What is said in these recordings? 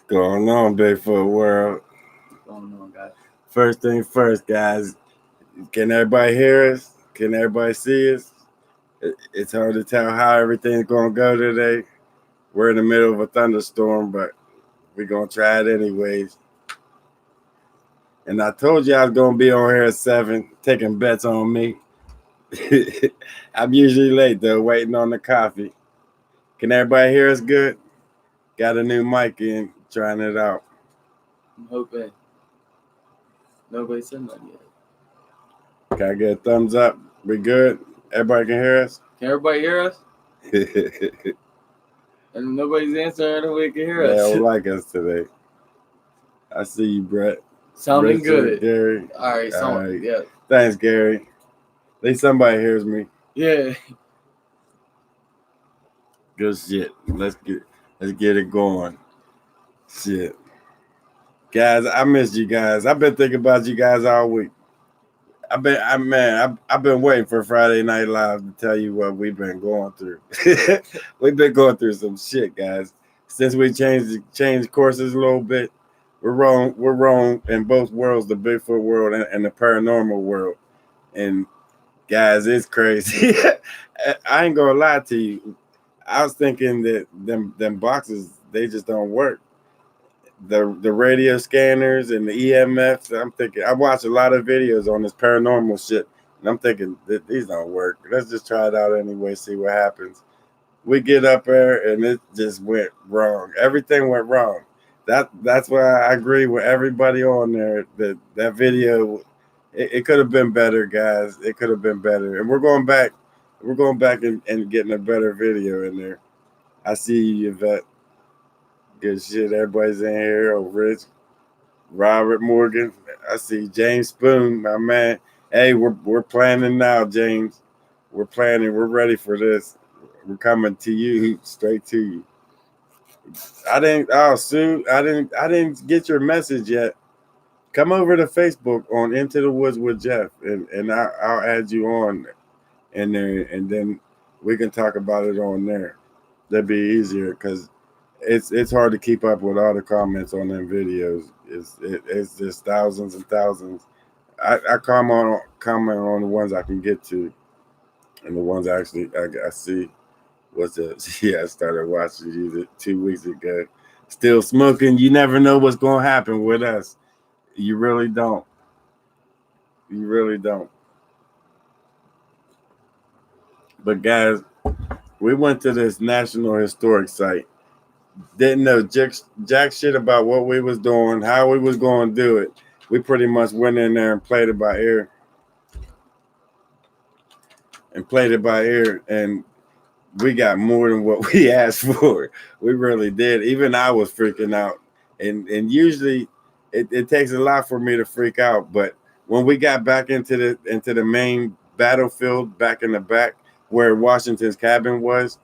Going on, Bigfoot World? What's going on, guys? First thing first, guys. Can everybody hear us? Can everybody see us? It's hard to tell how everything's going to go today. We're in the middle of a thunderstorm, but we're going to try it anyways. And I told you I was going to be on here at 7, taking bets on me. I'm usually late, though, waiting on the coffee. Can everybody hear us good? Got a new mic in, trying it out. I'm hoping nobody said nothing yet. Can I get a thumbs up? We good? Everybody can hear us? Can everybody hear us? And nobody's answering, nobody can hear They us. don't like us today. I see you, Brett. Sounding Richard, good. Gary. All right, yeah. Thanks, Gary. At least somebody hears me. Yeah. Good shit. Let's get it going. Shit. Guys, I missed you guys. I've been thinking about you guys all week. I've been waiting for Friday Night Live to tell you what we've been going through. We've been going through some shit, guys. Since we changed courses a little bit, we're wrong in both worlds, the Bigfoot world and the paranormal world. And guys, it's crazy. I ain't gonna lie to you. I was thinking that them boxes, they just don't work. The radio scanners and the EMFs. I'm thinking I watch a lot of videos on this paranormal shit, and I'm thinking that these don't work. Let's just try it out anyway, see what happens. We get up there and it just went wrong. Everything went wrong. That's why I agree with everybody on there that video. It could have been better, guys. It could have been better, and we're going back. We're going back and getting a better video in there. I see you, Yvette. Good shit. Everybody's in here. Oh, Rich, Robert Morgan. I see James Spoon, my man. Hey, we're planning now, James. We're planning. We're ready for this. We're coming to you, straight to you. Sue, I didn't get your message yet. Come over to Facebook on Into the Woods with Jeff, and I'll add you on in there, and then we can talk about it on there. That'd be easier because it's hard to keep up with all the comments on them videos. It's just thousands and thousands. I comment on the ones I can get to, and the ones I see. What's up? Yeah, I started watching you 2 weeks ago. Still smoking. You never know what's gonna happen with us. You really don't. You really don't. But guys, we went to this National Historic Site. Didn't know jack shit about what we was doing, how we was going to do it. We pretty much went in there and played it by ear. And we got more than what we asked for. We really did. Even I was freaking out. And usually it takes a lot for me to freak out. But when we got back into the main battlefield, back in the back where Washington's cabin was,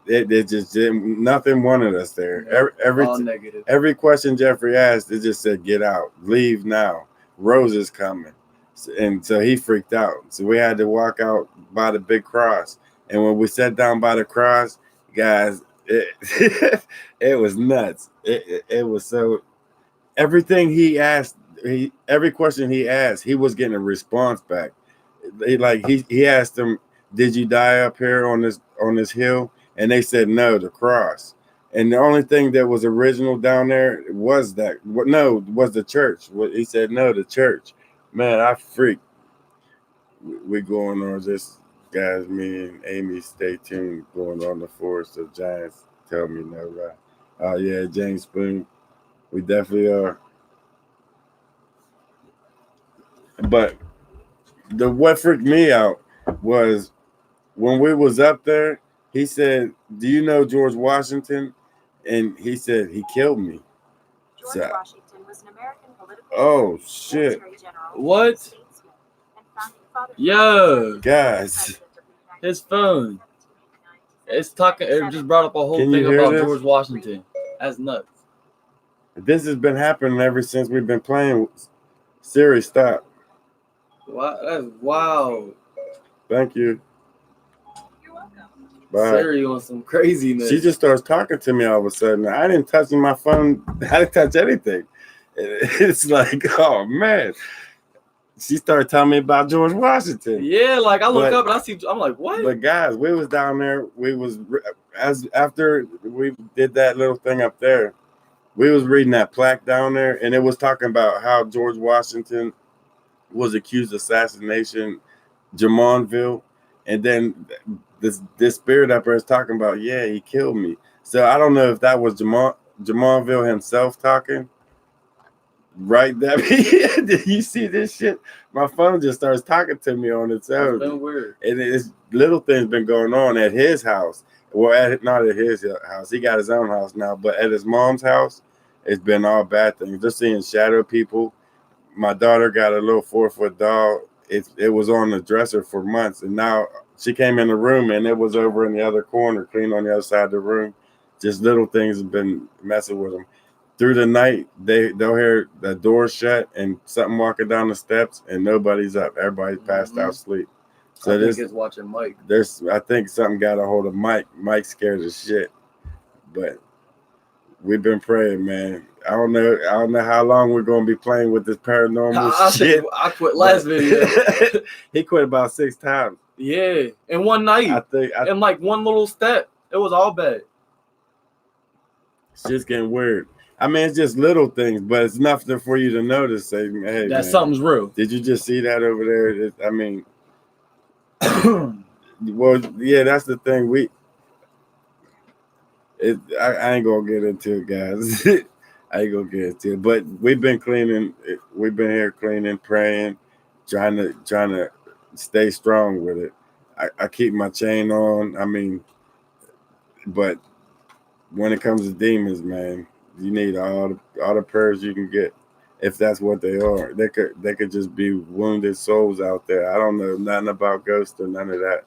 it just didn't, nothing wanted us there. Every question Jeffrey asked, it just said, "Get out, leave now. Rose is coming," and so he freaked out. So we had to walk out by the big cross. And when we sat down by the cross, guys, it it was nuts. It was so. Everything he asked, every question he asked, he was getting a response back. He asked them, "Did you die up here on this hill?" And they said, "No, the cross." And the only thing that was original down there was was the church. He said, "No, the church." Man, I freaked. We going on this, guys. Me and Amy, stay tuned. Going on the Forest of Giants. Tell me no, right? Oh yeah, James Spoon. We definitely are. But what freaked me out was when we was up there, he said, "Do you know George Washington?" And he said, "He killed me." George Washington was an American political shit. What? Yo, guys, his phone. It's talking. It just brought up a whole thing about George Washington. That's nuts. This has been happening ever since we've been playing. Siri, stop. Wow, that's wow. Thank you. You're welcome. Siri on some craziness. She just starts talking to me all of a sudden. I didn't touch my phone. I didn't touch anything. It's like, oh man. She started telling me about George Washington. Yeah, like I look up and I see. I'm like, what? But guys, we was down there. We was after we did that little thing up there. We was reading that plaque down there, and it was talking about how George Washington was accused of assassination, Jamonville, and then this spirit up there is talking about, yeah, he killed me. So I don't know if that was Jamonville himself talking. Right, Debbie? Did you see this shit? My phone just starts talking to me on its own. It's been weird. And it's little things been going on at his house. Well, not at his house. He got his own house now, but at his mom's house, it's been all bad things. Just seeing shadow people. My daughter got a little 4-foot doll. It was on the dresser for months, and now she came in the room and it was over in the other corner, clean on the other side of the room. Just little things have been messing with them. Through the night, they'll hear the door shut and something walking down the steps, and nobody's up. Everybody's passed out asleep. So I think it's watching Mike. I think something got a hold of Mike. Mike's scared as shit. But we've been praying, man. I don't know how long we're gonna be playing with this paranormal shit. I quit last video. He quit about 6 times. Yeah, in one night. In like one little step, it was all bad. Shit's getting weird. I mean, it's just little things, but it's nothing for you to notice. Say, hey, that something's real. Did you just see that over there? I mean, well, yeah, that's the thing. I ain't gonna get into it, guys. I ain't gonna get into it. But we've been cleaning. We've been here cleaning, praying, trying to stay strong with it. I keep my chain on. I mean, but when it comes to demons, man, you need all the prayers you can get, if that's what they are. They could just be wounded souls out there. I don't know nothing about ghosts or none of that.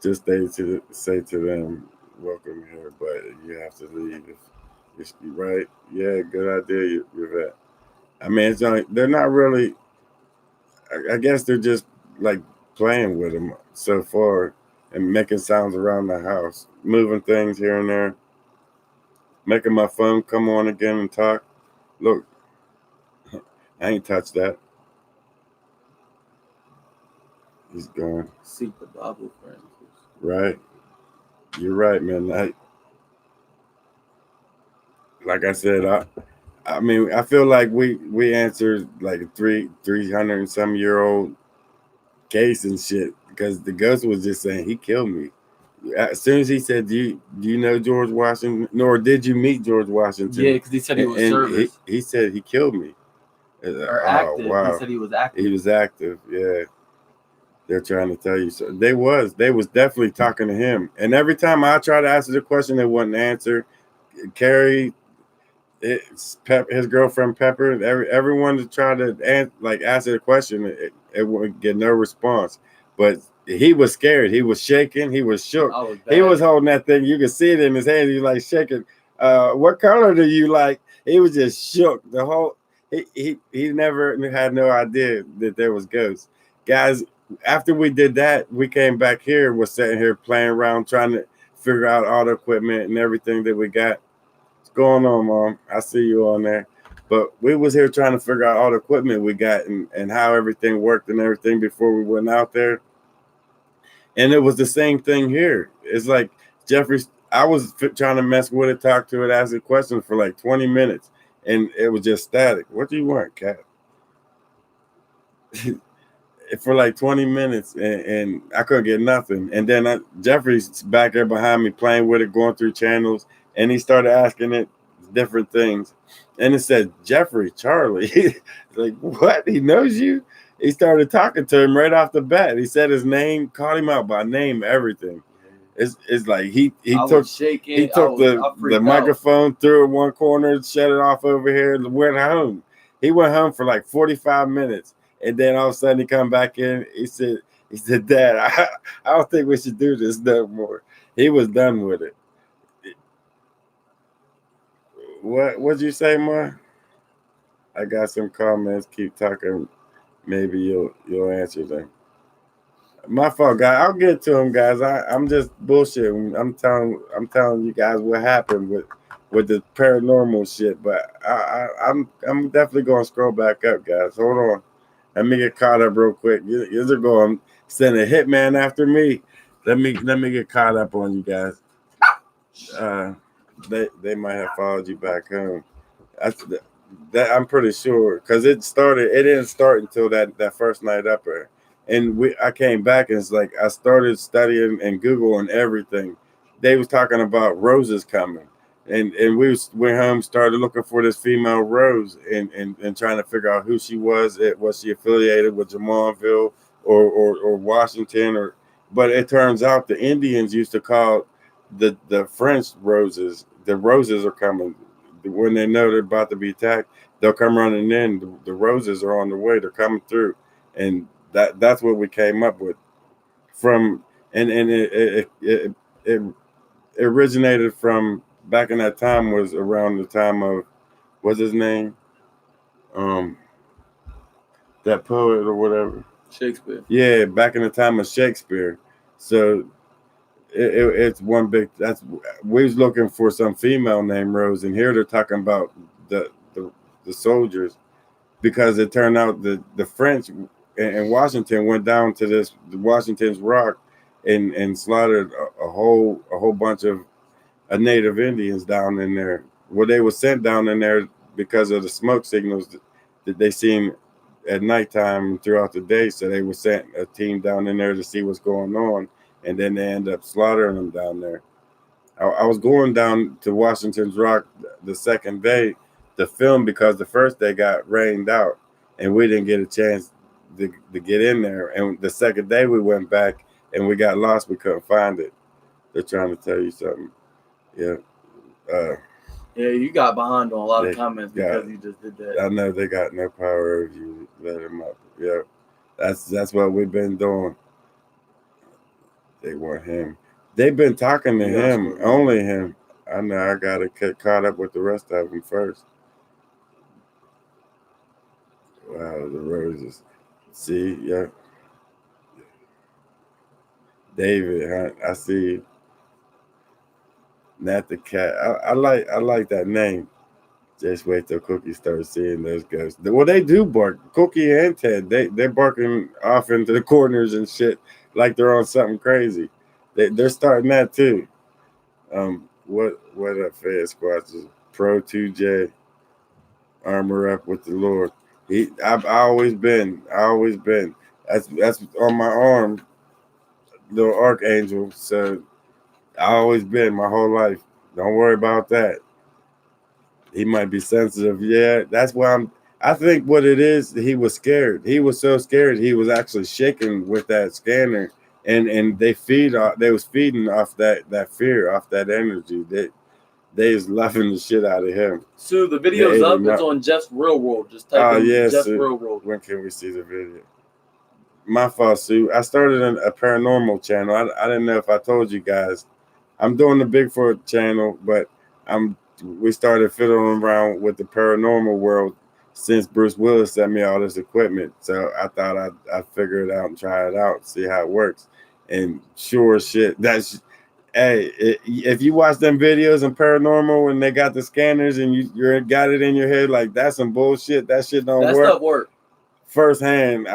Just say to them, welcome here, but you have to leave. If right? Yeah, good idea, Yvette. I mean, they're not really. I guess they're just like playing with them so far and making sounds around the house, moving things here and there. Making my phone come on again and talk. Look, I ain't touched that. He's gone. Seek the Bible, friends. Right. You're right, man. Like I said, I mean, I feel like we answered like a 300 and some year old case and shit, because the ghost was just saying he killed me. As soon as he said, do you know George Washington? Nor did you meet George Washington? Yeah, because he said he was service. He said he killed me. Or active. Wow. He said he was active. He was active, yeah. They're trying to tell you. So they was definitely talking to him. And every time I try to answer the question, they wouldn't answer. Carrie, his girlfriend Pepper, everyone to try to answer the question, it wouldn't get no response. But he was scared. He was shaking. He was shook. He was holding that thing. You could see it in his hand. He was like shaking. What color do you like? He was just shook. The whole he never had no idea that there was ghosts. Guys, after we did that, we came back here. We're sitting here playing around, trying to figure out all the equipment and everything that we got. What's going on, Mom? I see you on there. But we was here trying to figure out all the equipment we got and how everything worked and everything before we went out there. And it was the same thing here. It's like Jeffrey, I was trying to mess with it, talk to it, ask it questions for like 20 minutes. And it was just static. What do you want, cat? For like 20 minutes, and I couldn't get nothing. And then Jeffrey's back there behind me playing with it, going through channels, and he started asking it different things. And it said, Jeffrey, Charlie. Like, what? He knows you? He started talking to him right off the bat. He said his name, called him out by name, everything. It's like he took the microphone, threw it in one corner, shut it off over here, and went home. He went home for like 45 minutes. And then all of a sudden he come back in. He said, Dad, I don't think we should do this no more. He was done with it. What'd you say, Ma? I got some comments. Keep talking. Maybe you'll answer them. My fault, guys. I'll get to him, guys. I'm just bullshitting. I'm telling you guys what happened with the paranormal shit. But I'm definitely going to scroll back up, guys. Hold on. Let me get caught up real quick. You're going send a hitman after me. Let me get caught up on you guys. They might have followed you back home. That's that I'm pretty sure because it didn't start until that first night up there. And I came back and it's like I started studying and Google and everything. They was talking about roses coming. And went home, started looking for this female Rose and trying to figure out who she was. Was she affiliated with Jamalville or Washington but it turns out the Indians used to call the French roses. The roses are coming. When they know they're about to be attacked, they'll come running in. The roses are on the way. They're coming through, and that's what we came up with. From and it originated from back in that time was around the time of what's his name, that poet or whatever. Shakespeare. Yeah, back in the time of Shakespeare. So it's one big. We was looking for some female named Rose, and here they're talking about the soldiers because it turned out the French and Washington went down to this Washington's Rock and slaughtered a whole bunch of Native Indians down in there. Well, they were sent down in there because of the smoke signals that they seen at nighttime throughout the day. So they were sent a team down in there to see what's going on, and then they end up slaughtering them down there. I was going down to Washington's Rock the second day to film because the first day got rained out, and we didn't get a chance to get in there. And the second day we went back and we got lost. We couldn't find it. They're trying to tell you something. Yeah. Yeah, you got behind on a lot of comments because you just did that. I know they got no power if you let them up. Yeah. That's what we've been doing. They want him. They've been talking to him, only him. I know I got to get caught up with the rest of them first. Wow, the roses. See, yeah. David Hunt, I see you. Not the cat. I like that name. Just wait till Cookie starts seeing those ghosts. Well, they do bark. Cookie and Ted, they're barking off into the corners and shit like they're on something crazy. They're starting that too. What up, Fed Squatches? Pro 2J, armor up with the Lord. I've always been. That's on my arm, little archangel. So I always been my whole life. Don't worry about that. He might be sensitive. Yeah, that's why I think what it is, he was scared. He was so scared he was actually shaking with that scanner. And they was feeding off that fear, off that energy. They was laughing the shit out of him. So the video's up. It's on Jeff's Real World. Just type in Jeff's Real World. When can we see the video? My fault, Sue. I started a paranormal channel. I didn't know if I told you guys. I'm doing the Bigfoot channel, but we started fiddling around with the paranormal world since Bruce Willis sent me all this equipment. So I thought I'd figure it out and try it out, see how it works. And sure shit, if you watch them videos in paranormal when they got the scanners and you got it in your head like that's some bullshit, that shit don't work. That stuff work. Firsthand,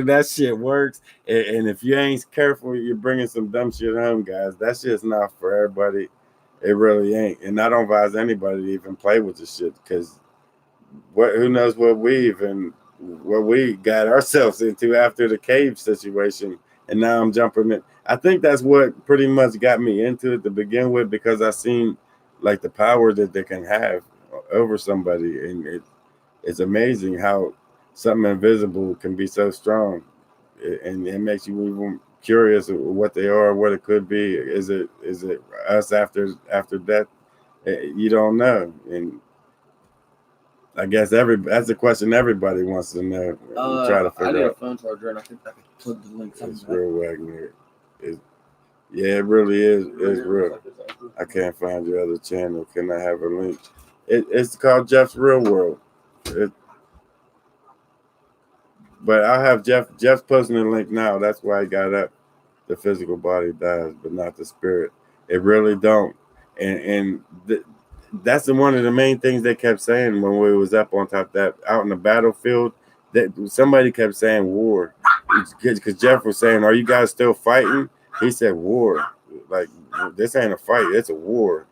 that shit works. And if you ain't careful, you're bringing some dumb shit home, guys. That shit's not for everybody. It really ain't. And I don't advise anybody to even play with this shit because who knows what we got ourselves into after the cave situation. And now I'm jumping in. I think that's what pretty much got me into it to begin with because I seen like the power that they can have over somebody. And it's amazing how something invisible can be so strong. And it makes you even curious of what they are, what it could be. Is it us after death? You don't know. And I guess that's a question everybody wants to know. Try to figure I need out. A phone charger, and I think I could plug the link. It's real Wagner. Yeah, it really is. It's real. I can't find your other channel. Can I have a link? It's called Jeff's Real World. But I have Jeff's posting the link now. That's why I got up. The physical body dies, but not the spirit. It really don't. And that's one of the main things they kept saying when we was up on top of that out in the battlefield. That somebody kept saying war, because Jeff was saying, "Are you guys still fighting?" He said, "War. Like this ain't a fight. It's a war."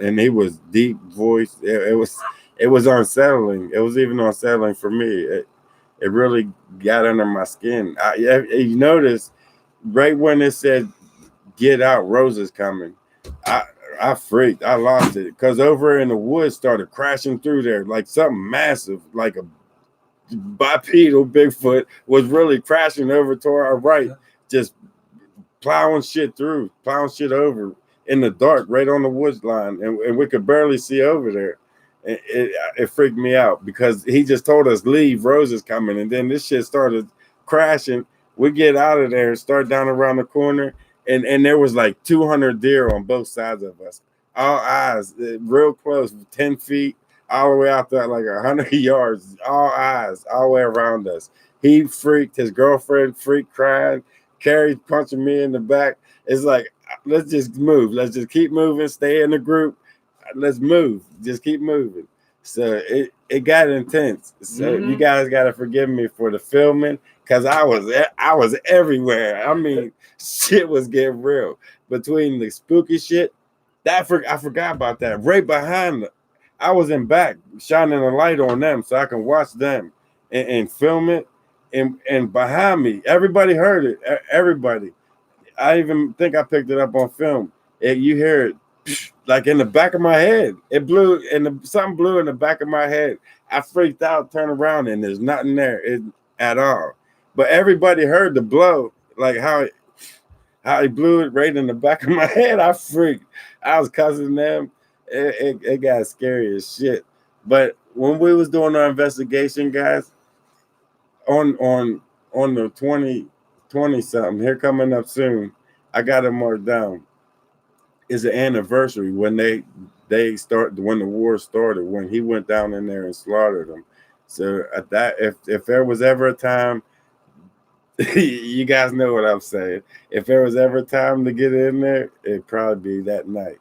And he was deep voice. It was unsettling. It was even unsettling for me. It really got under my skin. You notice right when it said "Get out, Rosa's coming," I freaked. I lost it because over in the woods started crashing through there like something massive, like a bipedal Bigfoot was really crashing over to our right, just plowing shit over in the dark, right on the woods line, and we could barely see over there. It freaked me out because he just told us leave, Rose is coming, and then this shit started crashing. We get out of there and start down around the corner, and there was like 200 deer on both sides of us, all eyes, real close, 10 feet, all the way out there like 100 yards, all eyes, all the way around us. He freaked, his girlfriend freaked, crying. Carrie's punching me in the back. It's like, let's just move. Let's just keep moving. Stay in the group. Let's move. Just keep moving. So it got intense. So you guys got to forgive me for the filming because I was everywhere. I mean, shit was getting real. Between the spooky shit, I forgot about that. Right behind I was in back shining a light on them so I can watch them and film it. And behind me, everybody heard it. Everybody. I even think I picked it up on film. You hear it like in the back of my head. It blew, and something blew in the back of my head. I freaked out, turned around, and there's nothing there at all. But everybody heard the blow, like how he blew it right in the back of my head. I freaked. I was cussing them. It got scary as shit. But when we was doing our investigation, guys, on the 20 something here coming up soon, I got it marked down. Is an anniversary when they start when the war started, when he went down in there and slaughtered them. So at that, if there was ever a time, you guys know what I'm saying. If there was ever a time to get in there, it'd probably be that night.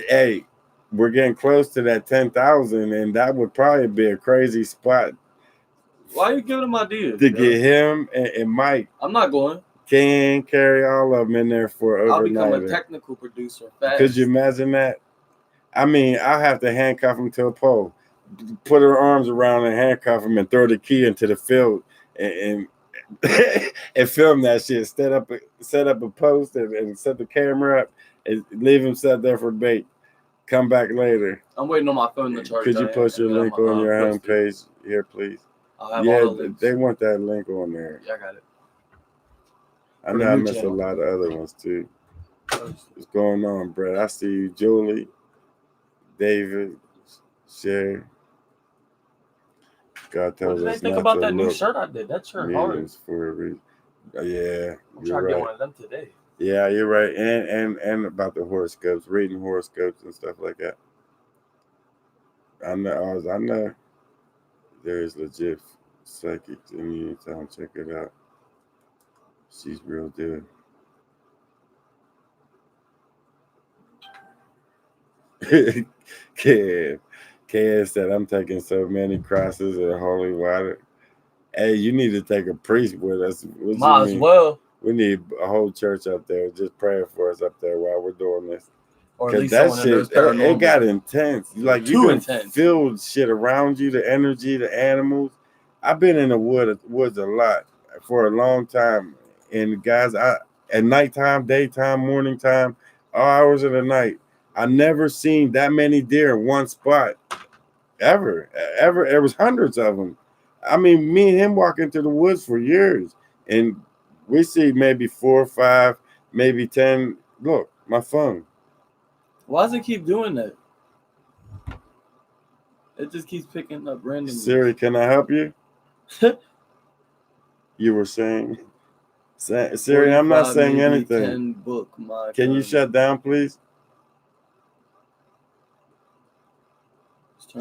Hey, we're getting close to that 10,000, and that would probably be a crazy spot. Why are you giving him ideas? To get him and Mike. I'm not going. Can carry all of them in there for overnight. I'll become a technical producer fast. Could you imagine that? I mean, I'll have to handcuff him to a pole, put her arms around and handcuff him and throw the key into the field and film that shit. Set up a post and set the camera up and leave him set there for bait. Come back later. I'm waiting on my phone to charge. Could you post your link on your homepage here, please? I'll have all the links. They want that link on there. Yeah, I got it. I know I missed a lot of other ones too. What's going on, Brett? I see you, Julie, David, Sherry. God tells us think about that new shirt I did. That shirt hard. For a reason. Yeah, I'm trying to get one of them today. Yeah, you're right. And about the horoscopes, reading horoscopes and stuff like that. I know there is legit psychics in Uniontown. Check it out. She's real good. Ken said, I'm taking so many crosses of holy water. Hey, you need to take a priest with us. Might as well. We need a whole church up there just praying for us up there while we're doing this. Or at least that shit, it got intense. Like you can feel shit around you, the energy, the animals. I've been in the woods a lot for a long time. And guys, at nighttime, daytime, morning time, all hours of the night, I never seen that many deer in one spot. Ever. There was hundreds of them. I mean, me and him walk into the woods for years, and we see maybe 4 or 5, maybe 10. Look, my phone. Why does it keep doing that? It just keeps picking up randomly. Siri, can I help you? You were saying? Siri, I'm not saying anything. Can you shut down, please?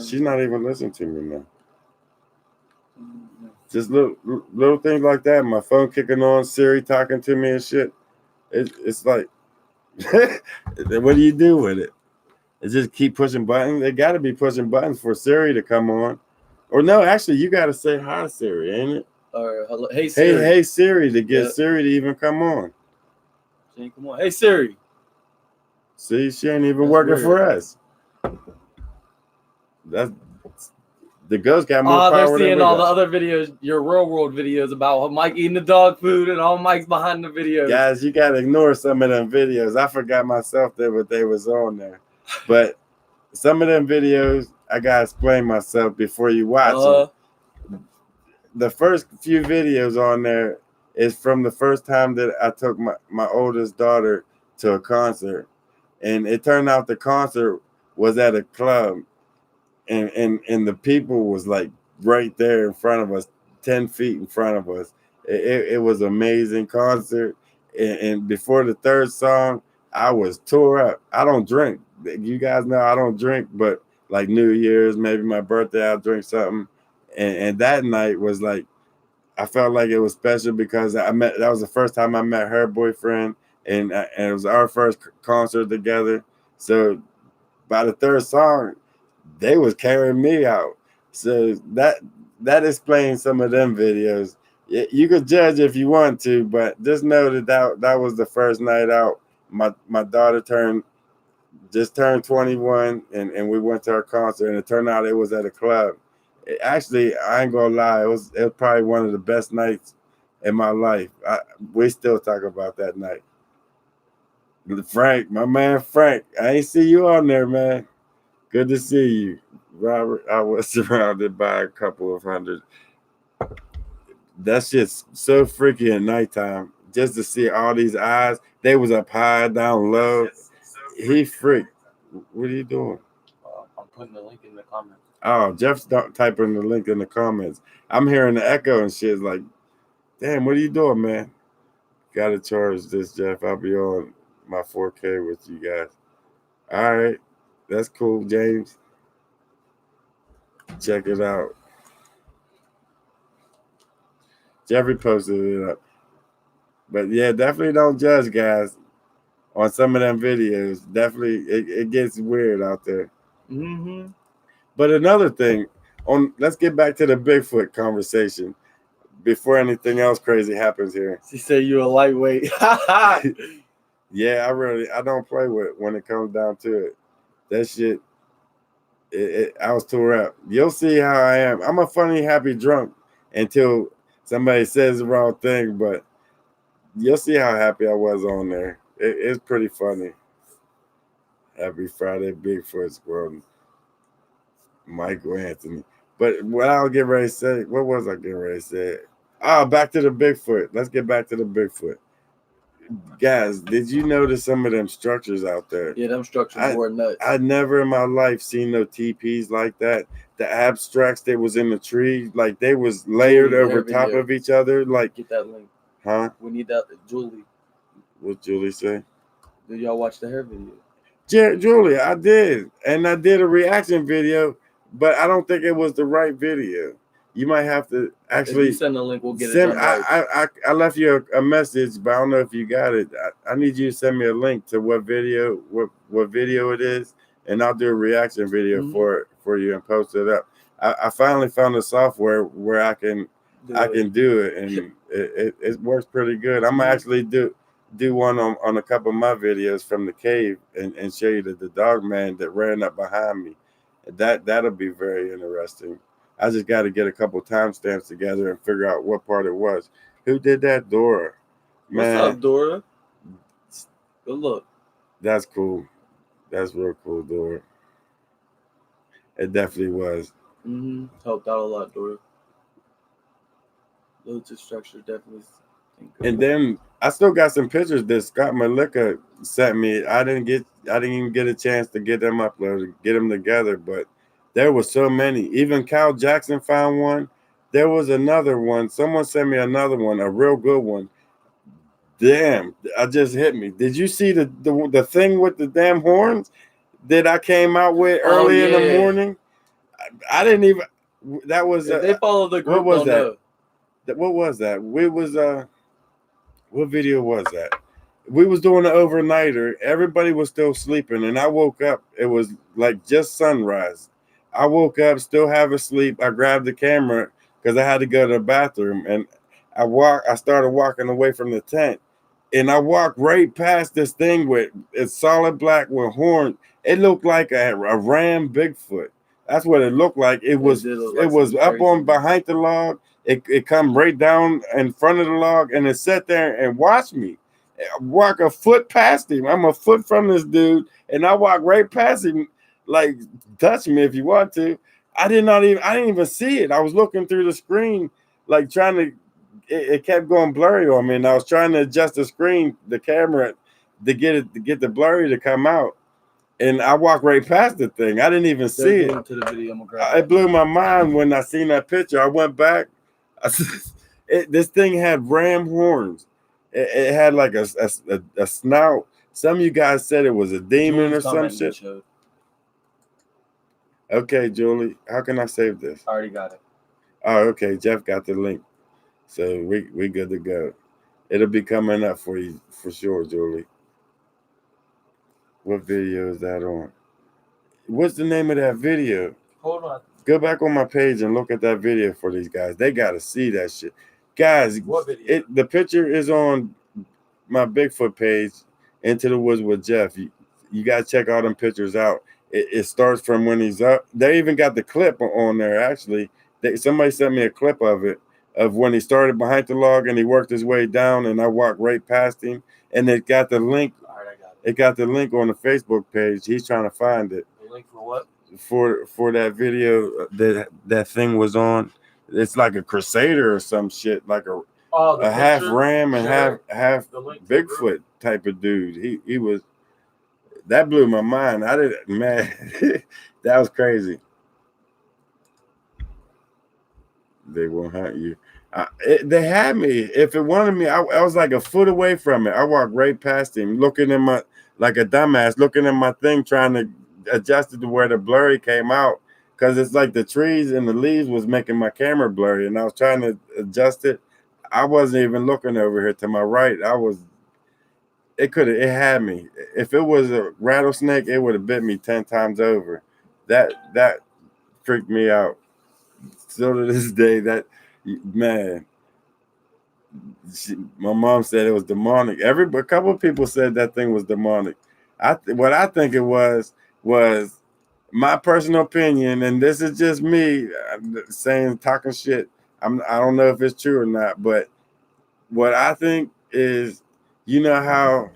She's not even listening to me now. Just little things like that. My phone kicking on, Siri talking to me and shit. It's like, what do you do with it? It just keep pushing buttons. They got to be pushing buttons for Siri to come on. Or no, actually, you got to say hi, Siri, ain't it? Or hello, hey Siri. Hey Siri, to get Siri to even come on. She ain't come on. Hey Siri. See, she ain't even working weird. For us. That's the ghost got more power. They're seeing all the other videos, your real world videos about Mike eating the dog food and all Mike's behind the videos. Guys, you gotta ignore some of them videos. I forgot myself there, but they was on there. But some of them videos, I gotta explain myself before you watch them. The first few videos on there is from the first time that I took my oldest daughter to a concert. And it turned out the concert was at a club. And the people was like right there in front of us, 10 feet in front of us. It was an amazing concert. And before the third song, I was tore up. I don't drink. You guys know I don't drink, but like New Year's, maybe my birthday, I'll drink something. And that night was like, I felt like it was special because that was the first time I met her boyfriend, and it was our first concert together. So by the third song, they was carrying me out. So that explains some of them videos. You could judge if you want to, but just know that was the first night out. My daughter just turned 21, and we went to her concert, and it turned out it was at a club. Actually, I ain't gonna lie, it was probably one of the best nights in my life. We still talk about that night. Frank, my man Frank, I ain't see you on there, man. Good to see you, Robert. I was surrounded by a couple of hundred. That shit's so freaky at nighttime. Just to see all these eyes. They was up high, down low. He freaked. What are you doing? I'm putting the link in the comments. Oh, Jeff's typing the link in the comments. I'm hearing the echo and shit. Like, damn, what are you doing, man? Gotta charge this, Jeff. I'll be on my 4K with you guys. All right. That's cool, James. Check it out. Jeffrey posted it up. But yeah, definitely don't judge, guys, on some of them videos. Definitely, it gets weird out there. Mm-hmm. But another thing, let's get back to the Bigfoot conversation before anything else crazy happens here. She said you a lightweight. Yeah, I don't play with it when it comes down to it. That shit, I was tore up. You'll see how I am. I'm a funny, happy drunk until somebody says the wrong thing, but you'll see how happy I was on there. It's pretty funny. Happy Friday, Bigfoot Squirrel. Michael Anthony. But what I'll get ready to say, what was I getting ready to say? Back to the Bigfoot. Let's get back to the Bigfoot. Guys, did you notice some of them structures out there? Yeah, them structures were nuts. I never in my life seen no TPs like that. The abstracts that was in the tree, like they was layered over top of each other. Like, get that link. Huh? We need that, Julie. What Julie say? Did y'all watch the hair video? Julie, I did. And I did a reaction video, but I don't think it was the right video. You might have to actually if you send the link. We'll get it done right. I left you a message, but I don't know if you got it. I need you to send me a link to what video it is, and I'll do a reaction video for you and post it up. I finally found the software where I can do it, and it works pretty good. I'm gonna actually do one on a couple of my videos from the cave and show you the dog man that ran up behind me. That'll be very interesting. I just got to get a couple timestamps together and figure out what part it was. Who did that? Dora. Man. What's up, Dora? Good look. That's cool. That's real cool, Dora. It definitely was. Helped out a lot, Dora. Loads of structure, definitely. And then I still got some pictures that Scott Malika sent me. I didn't even get a chance to get them uploaded, get them together, but there were so many. Even Kyle Jackson found one. There was another one. Someone sent me another one, a real good one. Damn, I just hit me. Did you see the thing with the damn horns that I came out with early in the morning? I didn't even. That was. They follow the group. What was that? What was that? We was what video was that? We was doing an overnighter. Everybody was still sleeping, and I woke up. It was like just sunrise. I woke up, still half asleep. I grabbed the camera because I had to go to the bathroom, and I started walking away from the tent, and I walked right past this thing with it's solid black with horns. It looked like a ram Bigfoot. That's what it looked like. It was did look it like was something up on crazy. behind the log. It come right down in front of the log, and it sat there and watched me. I walk a foot past him. I'm a foot from this dude, and I walk right past him. Like, touch me if you want to. I didn't even see it. I was looking through the screen, like trying to. It kept going blurry on me, and I was trying to adjust the screen, the camera, to get the blurry to come out. And I walked right past the thing. I didn't even see it. To the video, I'm gonna grab It blew my mind when I seen that picture. I went back. This thing had ram horns. It had like a snout. Some of you guys said it was a demon or some shit. Okay, Julie, how can I save this? I already got it. Oh, okay. Jeff got the link, so we good to go. It'll be coming up for you for sure, Julie. What video is that on? What's the name of that video? Hold on. Go back on my page and look at that video for these guys. They gotta see that shit, guys. What video? The picture is on my Bigfoot page, Into the Woods with Jeff. You gotta check all them pictures out. It starts from when he's up. They even got the clip on there. Actually, somebody sent me a clip of it of when he started behind the log and he worked his way down, and I walked right past him. And it got the link. All right, I got it. It got the link on the Facebook page. He's trying to find it. The link for what? For that video that thing was on. It's like a crusader or some shit, like a half ram and half Bigfoot type of dude. He was, that blew my mind. I didn't, man. That was crazy. They won't hunt you. They had me. If it wanted me, I was like a foot away from it. I walked right past him, looking in my, like a dumbass, looking at my thing, trying to adjust it to where the blurry came out, because it's like the trees and the leaves was making my camera blurry, and I was trying to adjust it. I wasn't even looking over here to my right. It had me. If it was a rattlesnake, it would have bit me 10 times over. That freaked me out. Still to this day, that, man, my mom said it was demonic. A couple of people said that thing was demonic. What I think it was my personal opinion, and this is just me talking shit. I don't know if it's true or not, but what I think is, you know how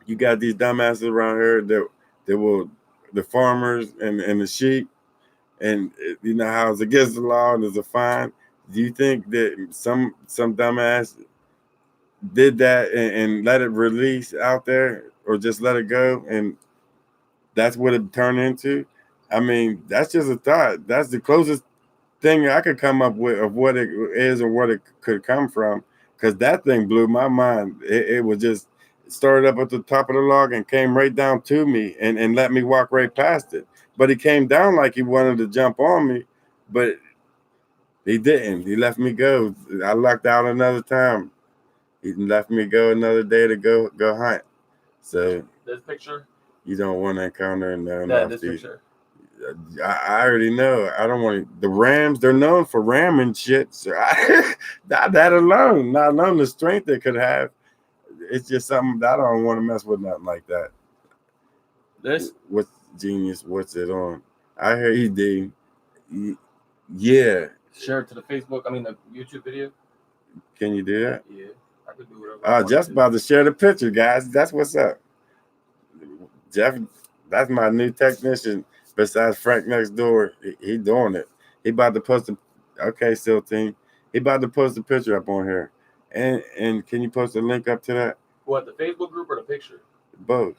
you got these dumbasses around here that will, the farmers and the sheep, and you know how it's against the law and there's a fine. Do you think that some dumbass did that and let it release out there, or just let it go, and that's what it turned into? I mean, that's just a thought. That's the closest thing I could come up with of what it is or what it could come from, because that thing blew my mind. It was just started up at the top of the log and came right down to me and let me walk right past it. But he came down like he wanted to jump on me, but he didn't. He let me go. I lucked out another time. He left me go another day to go hunt. So this picture, you don't want to encounter this picture. I already know. I don't want the Rams. They're known for ramming shit. So that alone, not alone the strength they could have. It's just something that I don't want to mess with, nothing like that. This? What's Genius? What's it on? I hear you, D. Yeah. Share it to the Facebook. I mean the YouTube video. Can you do that? Yeah, I could do whatever. Just about to share the picture, guys. That's what's up. Jeff, that's my new technician. Besides Frank next door, he doing it. He about to post SEAL team. He about to post a picture up on here. And can you post a link up to that? What, the Facebook group or the picture? Both.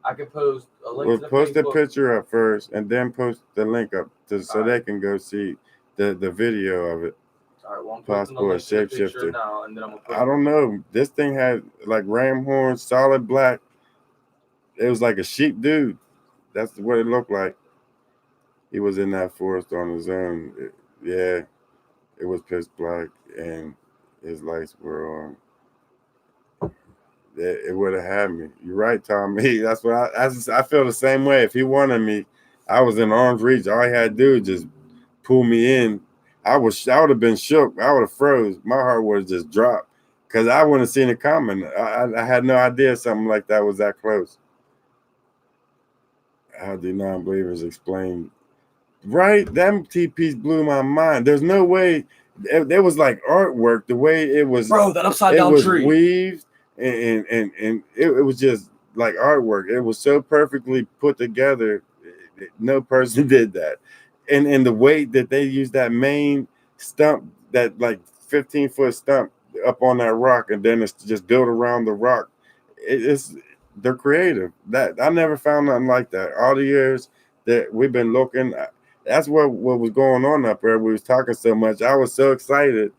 I can post a link to the post Facebook. the picture up first and then post the link up so they can go see the video of it. All right, well, I'm possible a shapeshifter. Now, and then I'm gonna I don't know. This thing had like ram horns, solid black. It was like a sheep dude. That's what it looked like. He was in that forest on his own. Yeah. It was pitch black, and his lights were on. It would have had me. You're right, Tommy. That's what I feel the same way. If he wanted me, I was in arm's reach. All he had to do was just pull me in. I would have been shook. I would have froze. My heart would have just dropped because I wouldn't have seen it coming. I had no idea something like that was that close. How do non-believers explain? Right, that piece blew my mind. There's no way. There was like artwork. The way it was, Bro, that upside down tree. Weaved and it was just like artwork. It was so perfectly put together. No person did that. And the way that they used that main stump, that like 15-foot stump up on that rock, and then it's just built around the rock. They're creative. That I never found nothing like that. All the years that we've been looking, that's what was going on up there. We was talking so much. I was so excited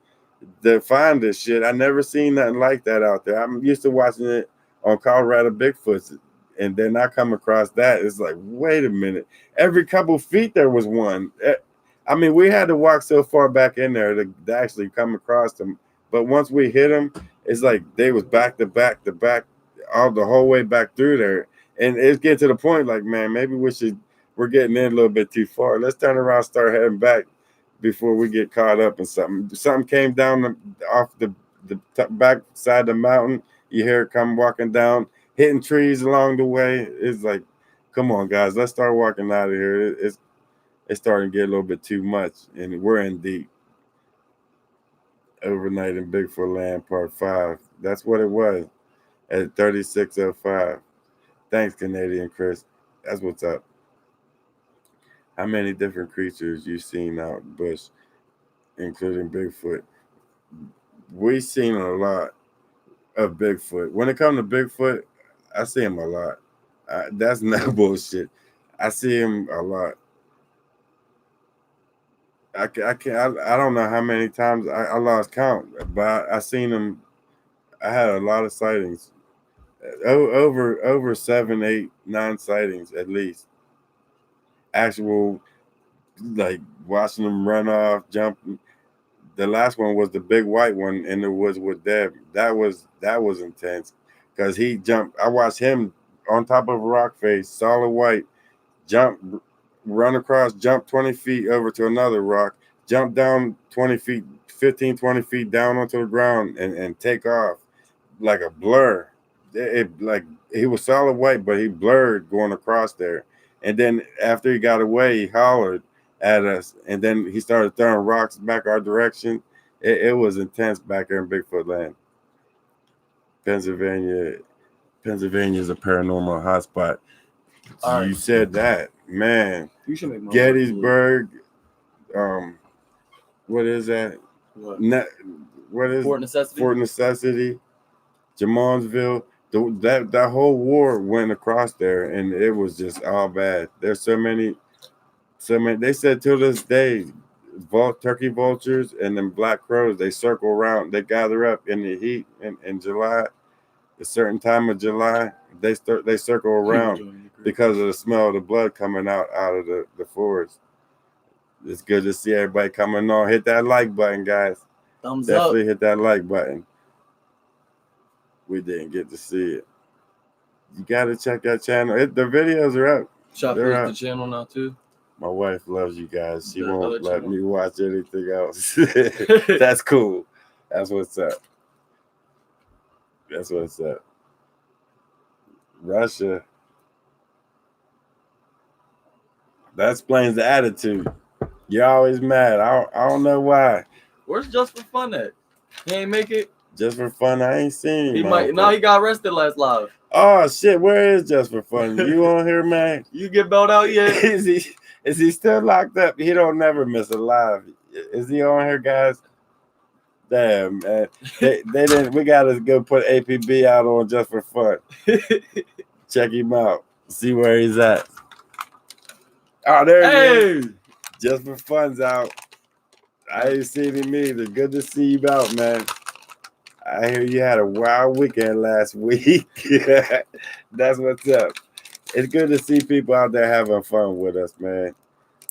to find this shit. I never seen nothing like that out there. I'm used to watching it on Colorado Bigfoots, and then I come across that. It's like, wait a minute. Every couple feet there was one. I mean, we had to walk so far back in there to actually come across them. But once we hit them, it's like they was back to back to back, all the whole way back through there. And it's getting to the point like, man, maybe we're getting in a little bit too far. Let's turn around, start heading back before we get caught up in something. Something came down off the back side of the mountain. You hear it come walking down, hitting trees along the way. It's like, come on, guys, let's start walking out of here. It's starting to get a little bit too much, and we're in deep. Overnight in Bigfoot Land, Part 5. That's what it was at 36:05. Thanks, Canadian Chris. That's what's up. How many different creatures you seen out in the bush, including Bigfoot? We seen a lot of Bigfoot. When it comes to Bigfoot, I see him a lot. That's no bullshit. I see him a lot. I don't know how many times I lost count, but I seen him. I had a lot of sightings. Over 7, 8, 9 sightings at least. Actual, like watching them run off, jump. The last one was the big white one in the woods with Deb. That was intense because he jumped. I watched him on top of a rock face, solid white, jump, run across, jump 20 feet over to another rock, jump down 20 feet, 15, 20 feet down onto the ground and take off like a blur. Like he was solid white, but he blurred going across there. And then after he got away, he hollered at us, and then he started throwing rocks back our direction. It was intense back there in Bigfoot Land. Pennsylvania is a paranormal hotspot. Right. You said that, man. You should make Gettysburg. What is that? What is Fort Necessity? Fort Necessity. Jamonsville. That whole war went across there, and it was just all bad. There's so many. They said till this day, turkey vultures and then black crows, they circle around. They gather up in the heat in July, a certain time of July. They circle around because of the smell of the blood coming out of the forest. It's good to see everybody coming on. Hit that like button, guys. Definitely hit that like button. We didn't get to see it. You got to check that channel. The videos are up. They're the channel now too. My wife loves you guys. She won't let me watch anything else. That's cool. That's what's up. Russia. That explains the attitude. You're always mad. I don't know why. Where's Just for Fun at? He ain't make it? Just for Fun, I ain't seen him. He got arrested last live. Oh shit, where is Just for Fun? You on here, man? You get bailed out yet? Is he still locked up? He don't never miss a live. Is he on here, guys? Damn, man. They didn't. We gotta go put APB out on Just for Fun. Check him out. See where he's at. Oh, there he is. Just for Fun's out. I ain't seen him either. Good to see you out, man. I hear you had a wild weekend last week. That's what's up. It's good to see people out there having fun with us, man.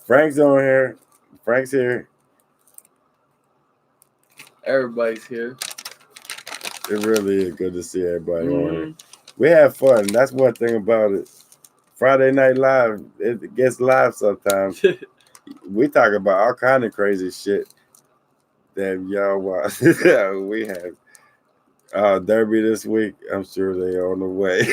Frank's on here. Frank's here. Everybody's here. It really is good to see everybody on here. We have fun. That's one thing about it. Friday Night Live, it gets live sometimes. We talk about all kind of crazy shit that y'all watch. We have Derby this week. I'm sure they're on the way.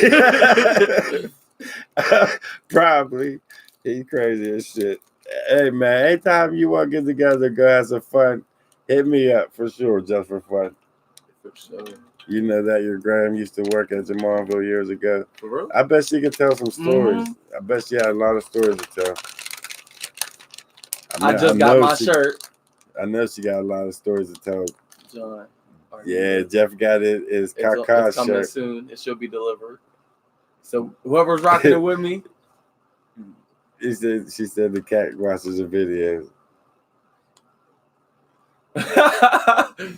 Probably. He's crazy as shit. Hey man, anytime you want to get together, go have some fun, hit me up for sure, just for fun. For sure. You know that your gram used to work at Jamonville years ago. For real? I bet she could tell some stories. I bet she had a lot of stories to tell. I just got my shirt. I know she got a lot of stories to tell. John. Yeah, Jeff got his Kaka it's coming shirt. soon. It should be delivered. So whoever's rocking it with me. She said the cat watches the videos.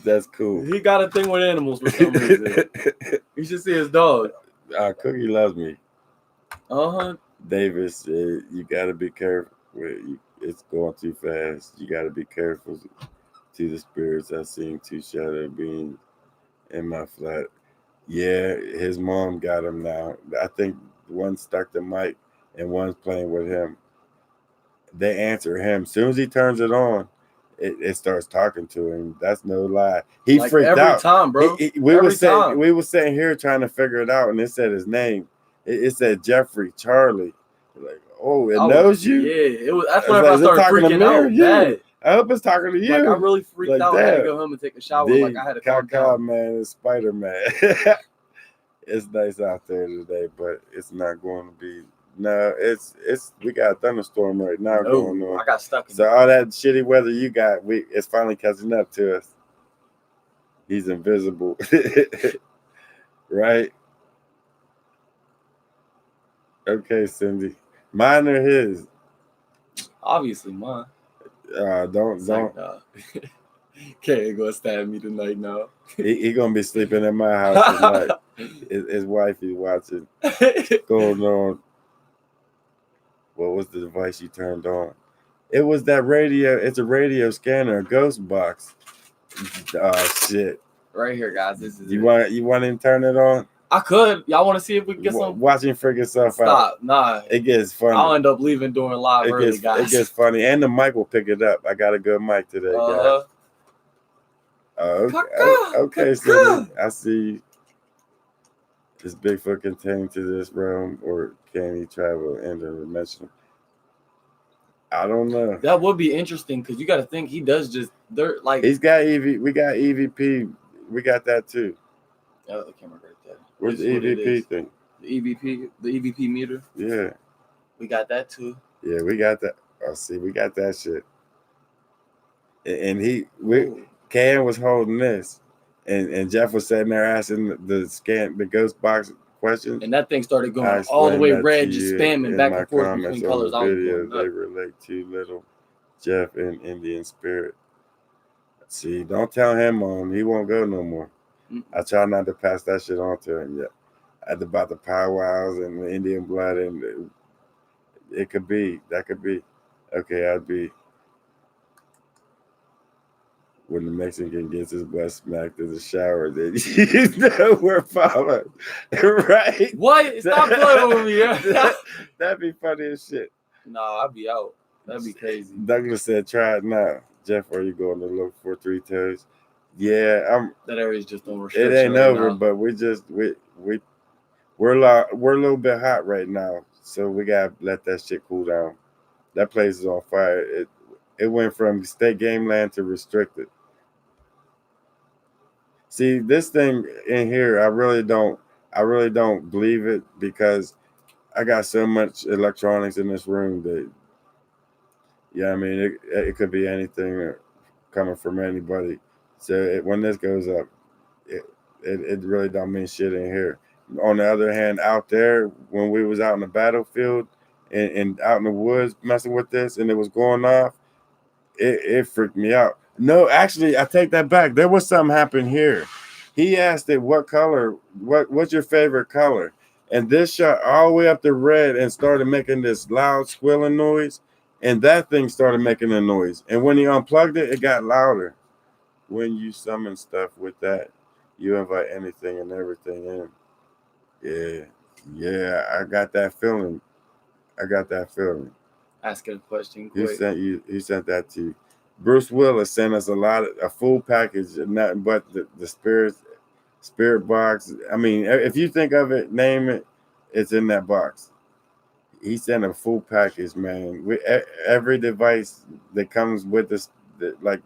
That's cool. He got a thing with animals for some reason. You should see his dog. Cookie loves me. Davis said, you got to be careful. It's going too fast. You got to be careful. To the spirits, I seen 2 shadow beings in my flat. Yeah, his mom got him now. I think one stuck the mic and one's playing with him. They answer him. As soon as he turns it on, it starts talking to him. That's no lie. He like freaked every out. Time, bro. We were sitting here trying to figure it out, and it said his name. It said Jeffrey Charlie. Like, oh, it knows you? Yeah, it was. That's whenever I started freaking out. Yeah. I hope it's talking to you. Like, I really freaked out. I had to go home and take a shower. Like, I had to calm down. Man, it's Spider-Man. It's nice out there today, but it's not going to be. No, it's we got a thunderstorm right now going on. I got stuck. So all that shitty weather you got, it's finally catching up to us. He's invisible, right? Okay, Cindy. Mine or his? Obviously, mine. Don't. Can't go stab me tonight now. He gonna be sleeping in my house tonight. His wife is watching. Going on. What was the device you turned on? It was that radio. It's a radio scanner, a ghost box. Oh shit! Right here, guys. This is. You want him to turn it on? I could. Y'all want to see if we can get some? Watch him figure stuff out. Stop. Nah. It gets funny. I'll end up leaving during live early, guys. It gets funny, and the mic will pick it up. I got a good mic today, guys. Okay, so I see. Is Bigfoot contained to this realm, or can he travel interdimensional? I don't know. That would be interesting because you got to think he does just. They're like he's got EV. We got EVP. We got that too. Oh, the camera right there. Where's the EVP thing? The EVP meter. Yeah. We got that too. Yeah, we got that. Oh, see, we got that shit. And Cam was holding this, and Jeff was sitting there asking the ghost box questions. And that thing started going all the way red, just spamming back and forth between colors. Videos, they relate to little Jeff and Indian spirit. See, don't tell him, Mom. He won't go no more. I try not to pass that shit on to him yet. About the powwows and the Indian blood, and it could be. That could be. Okay, I'd be. When the Mexican gets his butt smacked in the shower, then you know we're followed, right? What? Stop playing with me. Yeah. That'd be funny as shit. Nah, I'd be out. That'd be crazy. Douglas said, "Try it now." Jeff, are you going to look for 3 toes? Yeah, That area's just on restriction. It ain't over, but we're a little bit hot right now, so we gotta let that shit cool down. That place is on fire. It went from state game land to restricted. See, this thing in here, I really don't believe it because I got so much electronics in this room that, yeah, I mean, it could be anything coming from anybody. So when this goes up, it really don't mean shit in here. On the other hand, out there, when we was out in the battlefield and out in the woods messing with this and it was going off, it freaked me out. No, actually, I take that back. There was something happened here. He asked it, what color, what's your favorite color? And this shot all the way up to red and started making this loud squealing noise. And that thing started making a noise. And when he unplugged it, it got louder. when you summon stuff with that, you invite anything and everything in. Yeah, yeah, I got that feeling. Ask it a question He quick. he sent that to you. Bruce Willis sent us a full package, of nothing but the spirit box. I mean, if you think of it, name it, it's in that box. He sent a full package, man. Every device that comes with this, like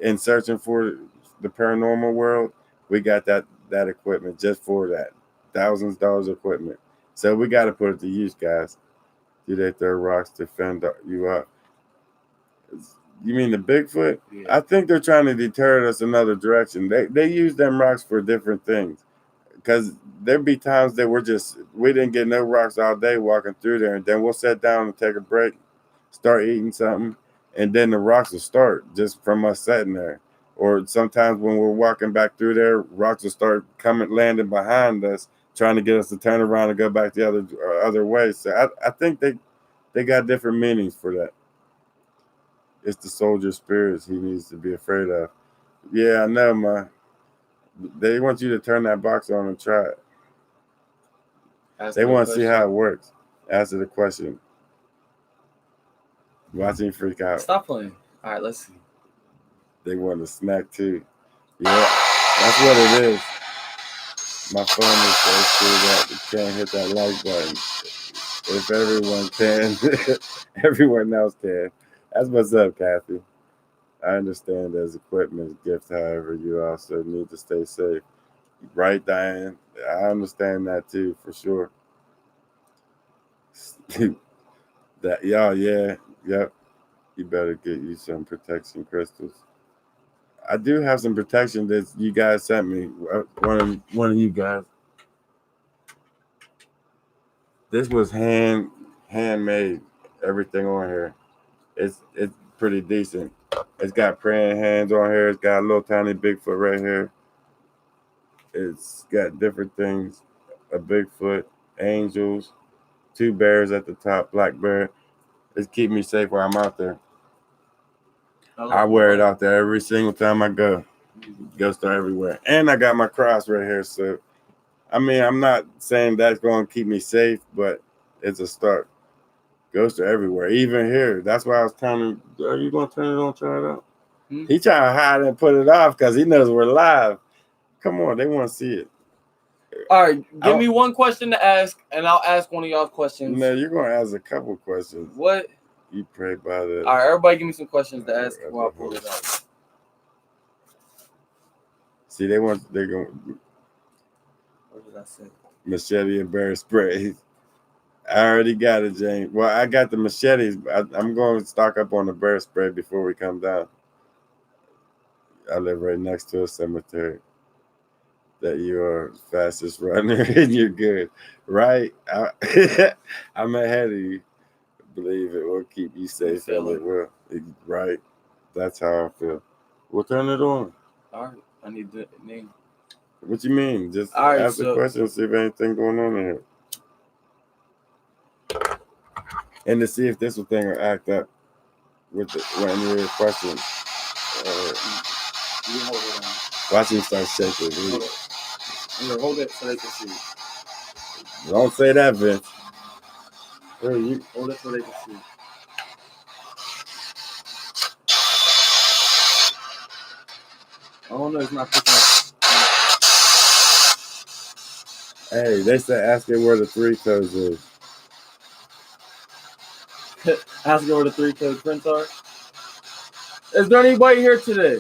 in searching for the paranormal world, we got that equipment just for that. Thousands of dollars of equipment. So we got to put it to use, guys. Do they throw rocks to fend you up? You mean the Bigfoot? Yeah. I think they're trying to deter us another direction. They use them rocks for different things. Because there'd be times that we didn't get no rocks all day walking through there, and then we'll sit down and take a break, start eating something, and then the rocks will start just from us sitting there. Or sometimes when we're walking back through there, rocks will start landing behind us, trying to get us to turn around and go back the other way. So I think they got different meanings for that. It's the soldier spirits he needs to be afraid of. Yeah, I know, man. They want you to turn that box on and try it. They want to see how it works. Answer the question. Watching freak out. Stop playing. All right, let's see. They want a snack too. Yeah, that's what it is. My phone is so screwed up. You can't hit that like button. If everyone can, everyone else can. That's what's up, Kathy. I understand as equipment gift, however, you also need to stay safe. Right, Diane? I understand that too, for sure. That y'all, yeah, yep. You better get you some protection crystals. I do have some protection that you guys sent me. One of you guys. This was handmade. Everything on here. It's pretty decent. It's got praying hands on here. It's got a little tiny Bigfoot right here. It's got different things. A Bigfoot, angels, 2 bears at the top, black bear. It's keep me safe while I'm out there. I wear it out there every single time I go. Ghosts are everywhere. And I got my cross right here. So, I mean, I'm not saying that's going to keep me safe, but it's a start. Ghosts are everywhere, even here. That's why I was telling him, are you going to turn it on, try it out? He trying to hide and put it off because he knows we're live. Come on, they want to see it. All right, give me one question to ask, and I'll ask one of y'all's questions. No, you're going to ask a couple questions. What? You pray by that. All right, everybody give me some questions to ask while I pull it out. See, they're going What did I say? machete and bear sprays. I already got it, James. Well, I got the machetes. I'm going to stock up on the bear spray before we come down. I live right next to a cemetery. That you are fastest runner and you're good, right? I'm ahead of you. Believe it will keep you safe, and it will. Right? That's how I feel. We'll turn it on. All right, I need the name. What you mean? Just ask the question, see if anything going on in here, and to see if this thing will act up with when your question. Watch him start shaking. Hold it so they can see. Don't say that, Vince. Hey, you hold it so they can see. Oh no, it's not picking up. Hey, they said ask it where the 3 codes is. Ask it where the 3 code prints are. Is there anybody here today?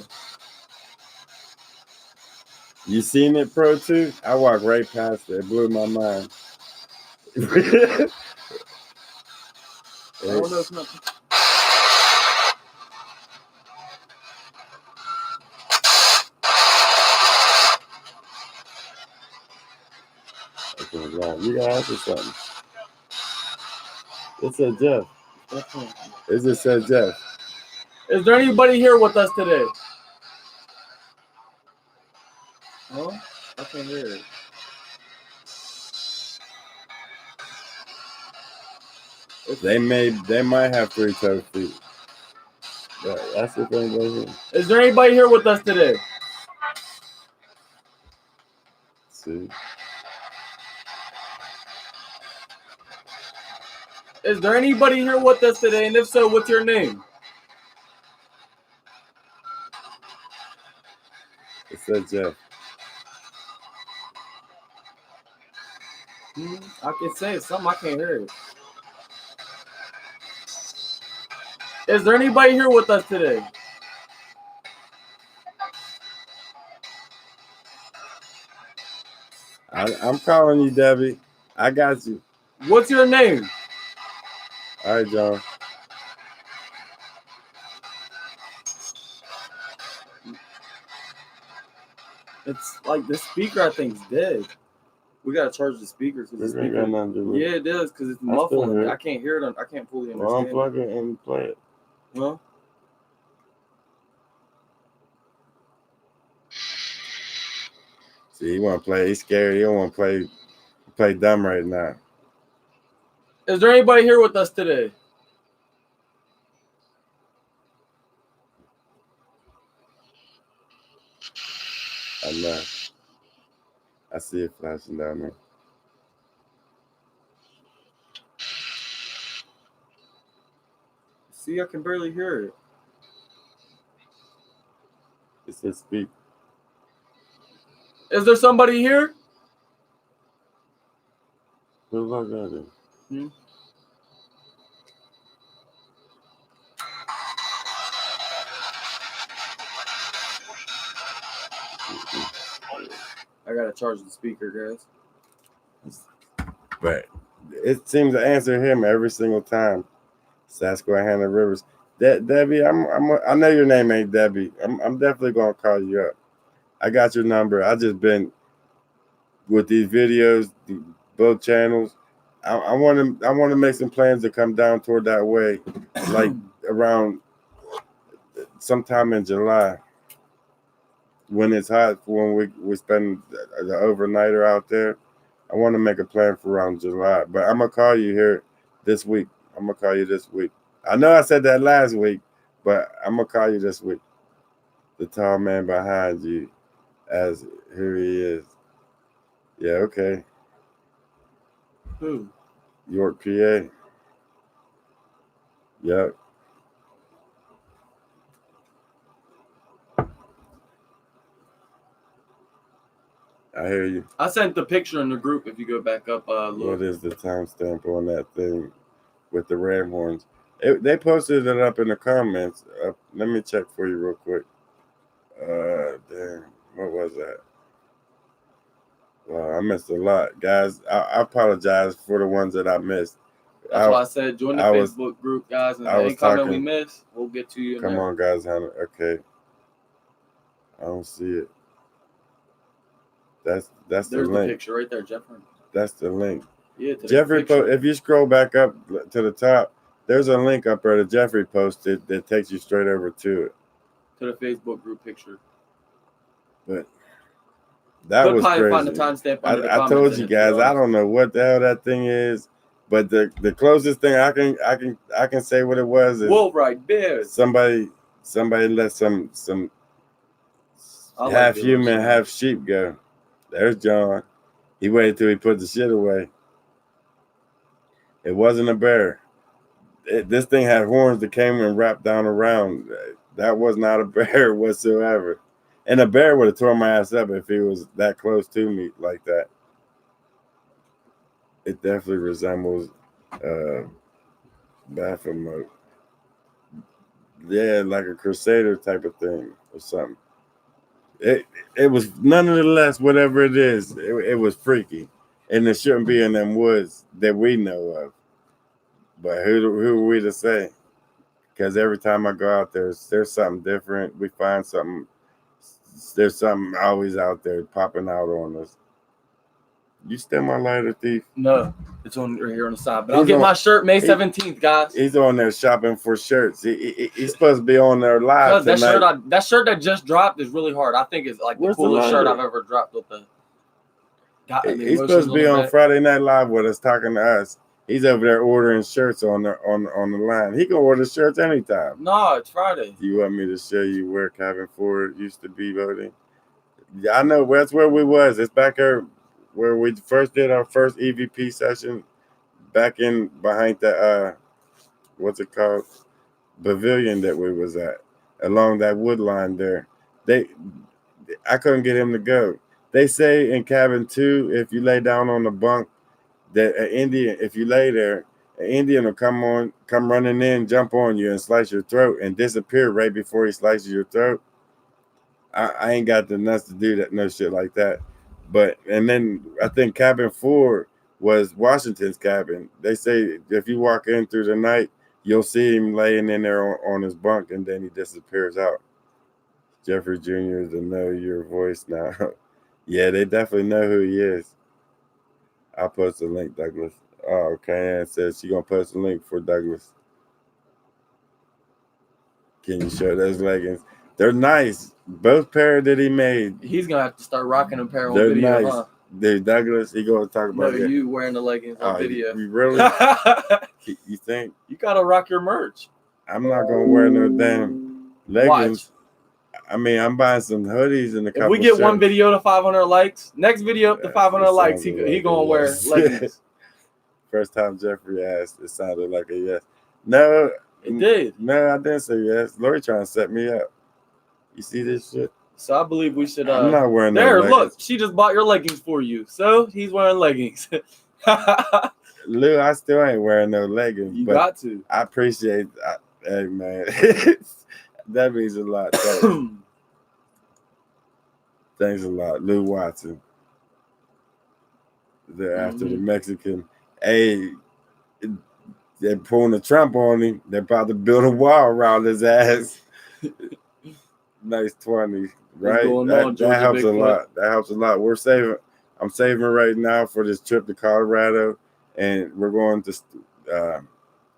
You seen it, Pro 2? I walked right past it. It blew my mind. Oh no, it's not. Okay, wrong. You gotta answer something. It said Jeff. It just said Jeff. Is there anybody here with us today? Huh? I can't hear it. They might have 3 toe feet. That's if anybody here. Is there anybody here with us today? See. Is there anybody here with us today? And if so, what's your name? It said Jeff. I can say something. I can't hear it. Is there anybody here with us today? I'm calling you, Debbie. I got you. What's your name? All right, John. It's like the speaker, I think, is dead. We gotta charge the speaker because the speaker. Yeah, it does because it's muffling. I can't hear it. I can't fully understand. Well, unplug it and play it. Huh? See, he want to play. He's scared. He don't want to play dumb right now. Is there anybody here with us today? I know. I see it flashing down there. See, I can barely hear it. It says speak. Is there somebody here? Good luck out there. I gotta charge the speaker, guys. But it seems to answer him every single time. Sasquatch Hannah Rivers. Debbie, I know your name ain't Debbie. I'm definitely gonna call you up. I got your number. I just been with these videos, both channels. I want to make some plans to come down toward that way, like around sometime in July when it's hot. When we spend the overnighter out there, I want to make a plan for around July. But I'm gonna call you here this week. I'm gonna call you this week. I know I said that last week, but I'm gonna call you this week. The tall man behind you, as here he is. Yeah, okay. Who? York, PA. Yep. I hear you. I sent the picture in the group. If you go back up, look. What is the timestamp on that thing with the ram horns? They posted it up in the comments. Let me check for you real quick. Damn, what was that? Wow, I missed a lot, guys. I apologize for the ones that I missed. That's why I said join the Facebook group, guys. And any comment we miss, we'll get to you. Come on, guys. Okay. I don't see it. That's There's the link. The picture right there, Jeffrey. That's the link. Yeah, Jeffrey, if you scroll back up to the top, there's a link up there that Jeffrey posted that takes you straight over to it. To the Facebook group picture. But that was crazy. Find the timestamp under the I told you guys, I don't know what the hell that thing is, but the closest thing I can say what it was is Wolverine bears. Somebody let some half human, half sheep go. There's John. He waited till he put the shit away. It wasn't a bear. This thing had horns that came and wrapped down around. That was not a bear whatsoever. And a bear would have torn my ass up if he was that close to me like that. It definitely resembles Baphomet. Yeah, like a crusader type of thing or something. It was nonetheless, whatever it is, it was freaky. And it shouldn't be in them woods that we know of. But who are we to say? Because every time I go out there, there's something different. We find something. There's something always out there popping out on us. You still my lighter, thief? No, it's on right here on the side. But I'll get my shirt May 17th, guys. He's on there shopping for shirts. He's supposed to be on there live tonight. That shirt that just dropped is really hard. I think it's like the coolest shirt I've ever dropped with the. He's supposed to be on Friday Night Live with us talking to us. He's over there ordering shirts on the line. He can order shirts anytime. No, it's Friday. You want me to show you where Cabin 4 used to be voting? Yeah, I know. That's where we was. It's back there where we first did our first EVP session. Back in behind the what's it called? Pavilion that we was at. Along that wood line there. I couldn't get him to go. They say in cabin 2, if you lay down on the bunk, that an Indian, if you lay there, an Indian will come running in, jump on you, and slice your throat and disappear right before he slices your throat. I ain't got the nuts to do that, no shit like that. But and then I think cabin 4 was Washington's cabin. They say if you walk in through the night, you'll see him laying in there on his bunk, and then he disappears out. Jeffrey Jr. is to know your voice now. Yeah, they definitely know who he is. I'll post a link, Douglas. Oh, okay. Ann says she's going to post a link for Douglas. Can you show those leggings? They're nice. Both pair that he made. He's going to have to start rocking them pair on They're video, nice. huh? Dude, Douglas, he going to talk about No, you wearing the leggings on video. You really? You think? You got to rock your merch. I'm not going to wear no damn leggings. Watch. I mean, I'm buying some hoodies and a couple. If we get shirts. one video to 500 likes, next video up to 500 likes, he gonna wear leggings. First time Jeffrey asked, it sounded like a yes. No, it did. No, I didn't say yes. Lori trying to set me up. You see this shit? So I believe we should. I'm not wearing there. No leggings. Look, she just bought your leggings for you. So he's wearing leggings. Lou, I still ain't wearing no leggings. You got to. I appreciate. Hey man, that means a lot. Thanks a lot, Lou Watson. They're after the Mexican. Hey, they're pulling a Trump on him. They're about to build a wall around his ass. Nice 20, right? That helps a lot. That helps a lot. We're saving. I'm saving right now for this trip to Colorado, and we're going to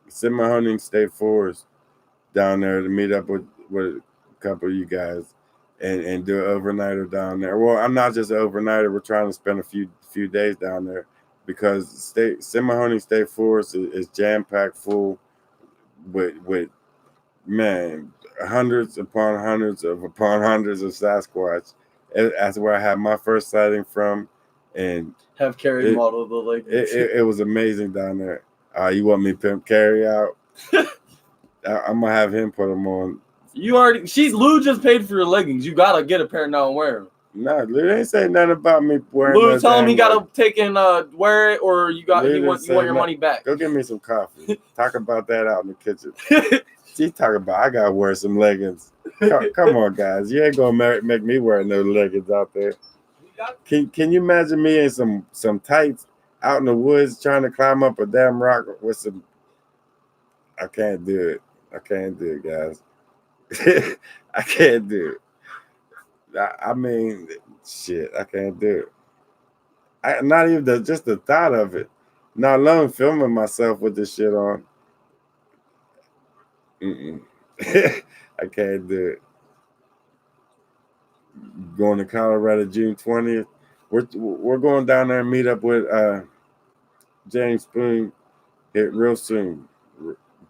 Cimarron State Forest down there to meet up with a couple of you guys. And do an overnighter down there. Well, I'm not just an overnighter. We're trying to spend a few days down there because Cimarron State Forest is jam-packed full with man, hundreds upon hundreds of Sasquatch. That's where I had my first sighting from. And have Carrie model the leggings. It was amazing down there. You want me to pimp Carrie out? I'm going to have him put them on. Lou just paid for your leggings. You gotta get a pair now and wear them. No, Lou ain't say nothing about me wearing. Lou, tell him he gotta take and wear it, or you want your money back. Go get me some coffee. Talk about that out in the kitchen. She's talking about I gotta wear some leggings. Come on, guys, you ain't gonna make me wear no leggings out there. Can you imagine me in some tights out in the woods trying to climb up a damn rock with some? I can't do it. I can't do it, guys. I can't do it. I mean, shit, I can't do it. Not even just the thought of it. Not alone filming myself with this shit on. I can't do it. Going to Colorado June 20th. We're going down there and meet up with James Spoon here real soon.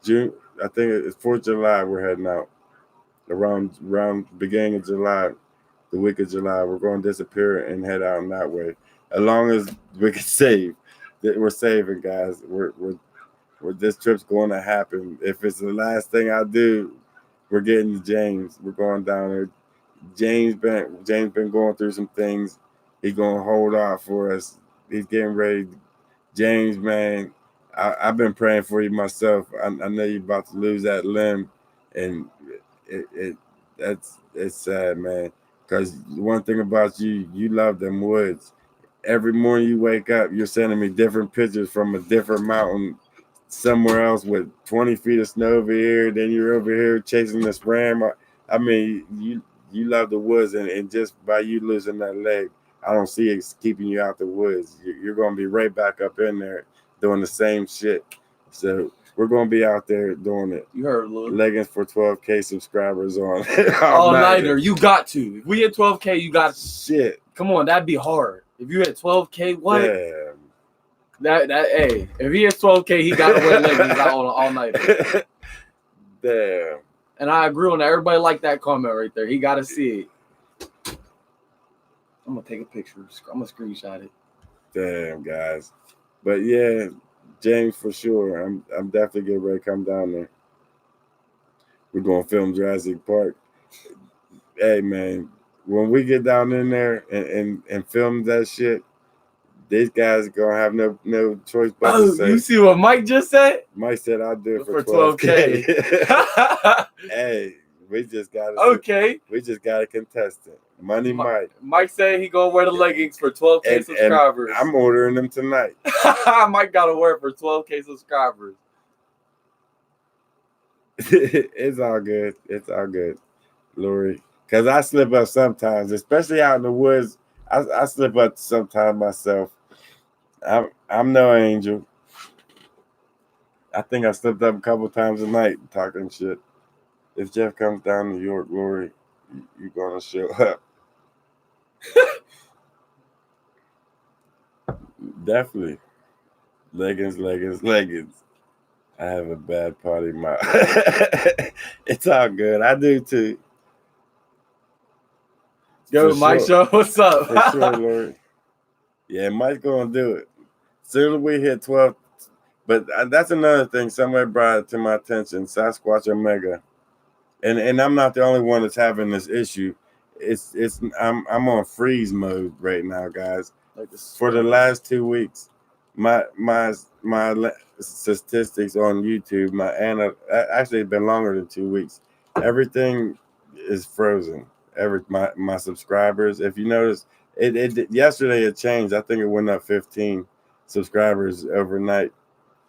June, I think it's 4th of July. We're heading out. Around beginning of July, the week of July, we're going to disappear and head out in that way. As long as we can save, we're saving, guys. We're this trip's going to happen. If it's the last thing I do, we're getting to James. We're going down there. James been going through some things. He's gonna hold off for us. He's getting ready. James, man, I've been praying for you myself. I know you're about to lose that limb, and it's sad, man. Because one thing about you love them woods. Every morning you wake up, you're sending me different pictures from a different mountain somewhere else with 20 feet of snow over here. Then you're over here chasing this ram. I mean, you love the woods, and just by you losing that leg, I don't see it keeping you out the woods. You're going to be right back up in there doing the same shit. So we're going to be out there doing it. You heard, Lou. Leggings for 12K subscribers on all-nighter. You got to. If we hit 12K, you got to. Shit. Come on, that'd be hard. If you hit 12K, what? Damn. Hey, if he has 12K, he got to wear leggings out all night. Damn. And I agree on that. Everybody like that comment right there. He got to see it. I'm gonna take a picture. I'm gonna screenshot it. Damn, guys. But yeah, James for sure. I'm definitely getting ready to come down there. We're gonna film Jurassic Park. Hey man, when we get down in there and film that shit, these guys gonna have no choice but to say. You see what Mike just said? Mike said I'll do it for 12K. Hey, we just got a contestant. Money Mike. Mike said he gonna wear the leggings for 12K subscribers. And I'm ordering them tonight. Mike gotta wear it for 12K subscribers. It's all good. It's all good, Lori. Because I slip up sometimes, especially out in the woods. I slip up sometimes myself. I'm no angel. I think I slipped up a couple times a night talking shit. If Jeff comes down to New York, Lori, you're gonna show up. Definitely. Leggings. I have a bad potty mouth. It's all good. I do too. Yo, Mike, show what's up? For sure, Lord. Yeah, Mike's gonna do it. Soon as we hit 12, but that's another thing. Somebody brought it to my attention. Sasquatch Omega, and I'm not the only one that's having this issue. I'm on freeze mode right now, guys. For the last 2 weeks, my statistics on YouTube, actually it's been longer than 2 weeks. Everything is frozen. My subscribers, if you notice, it yesterday it changed. I think it went up 15 subscribers overnight,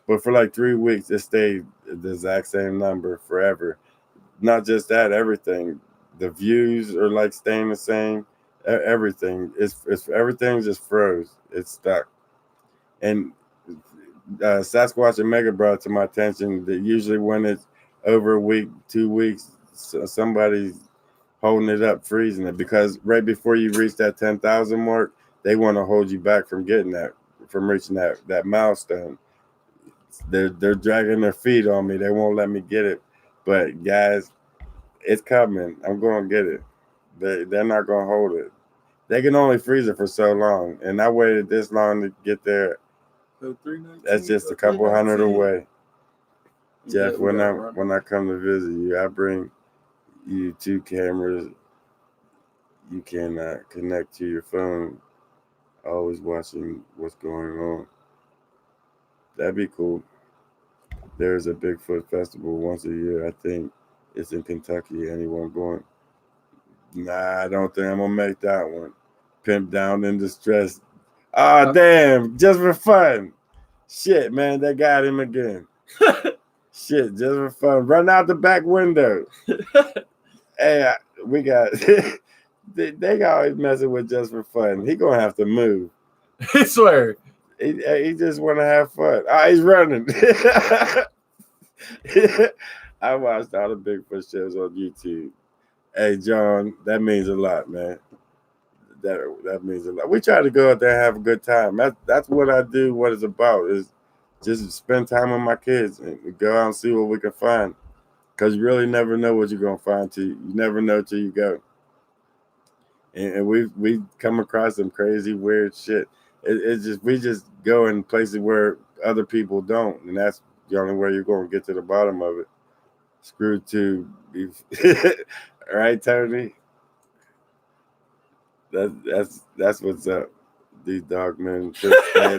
but for like 3 weeks it stayed the exact same number forever. Not just that, everything, the views are like staying the same. Everything everything just froze. It's stuck. And Sasquatch and Mega brought to my attention that usually when it's over a week, 2 weeks, somebody's holding it up, freezing it, because right before you reach that 10,000 mark, they want to hold you back from reaching that milestone. They're dragging their feet on me. They won't let me get it. But guys, it's coming. I'm going to get it. They're not going to hold it. They can only freeze it for so long, and I waited this long to get there. That's just a couple hundred away. Jeff, when I come to visit you, I bring you 2 cameras. You can connect to your phone, always watching what's going on. That'd be cool. There's a Bigfoot festival once a year. I think it's in Kentucky. Anyone going? Nah, I don't think I'm gonna make that one. Pimp Down in Distress. Ah, damn, just for fun. Shit, man, they got him again. Shit, just for fun. Run out the back window. Hey, we got... they always messing with just for fun. He gonna have to move. I swear. He just want to have fun. Ah, he's running. I watched all the Bigfoot shows on YouTube. Hey, John, that means a lot, man. That means a lot. We try to go out there and have a good time. That's what I do. What it's about is just spend time with my kids and go out and see what we can find. Because you really never know what you're gonna find till you never know till you go. And we come across some crazy weird shit. We just go in places where other people don't, and that's the only way you're gonna get to the bottom of it. Screw tube. All right, Tony. That's what's up. These dog men or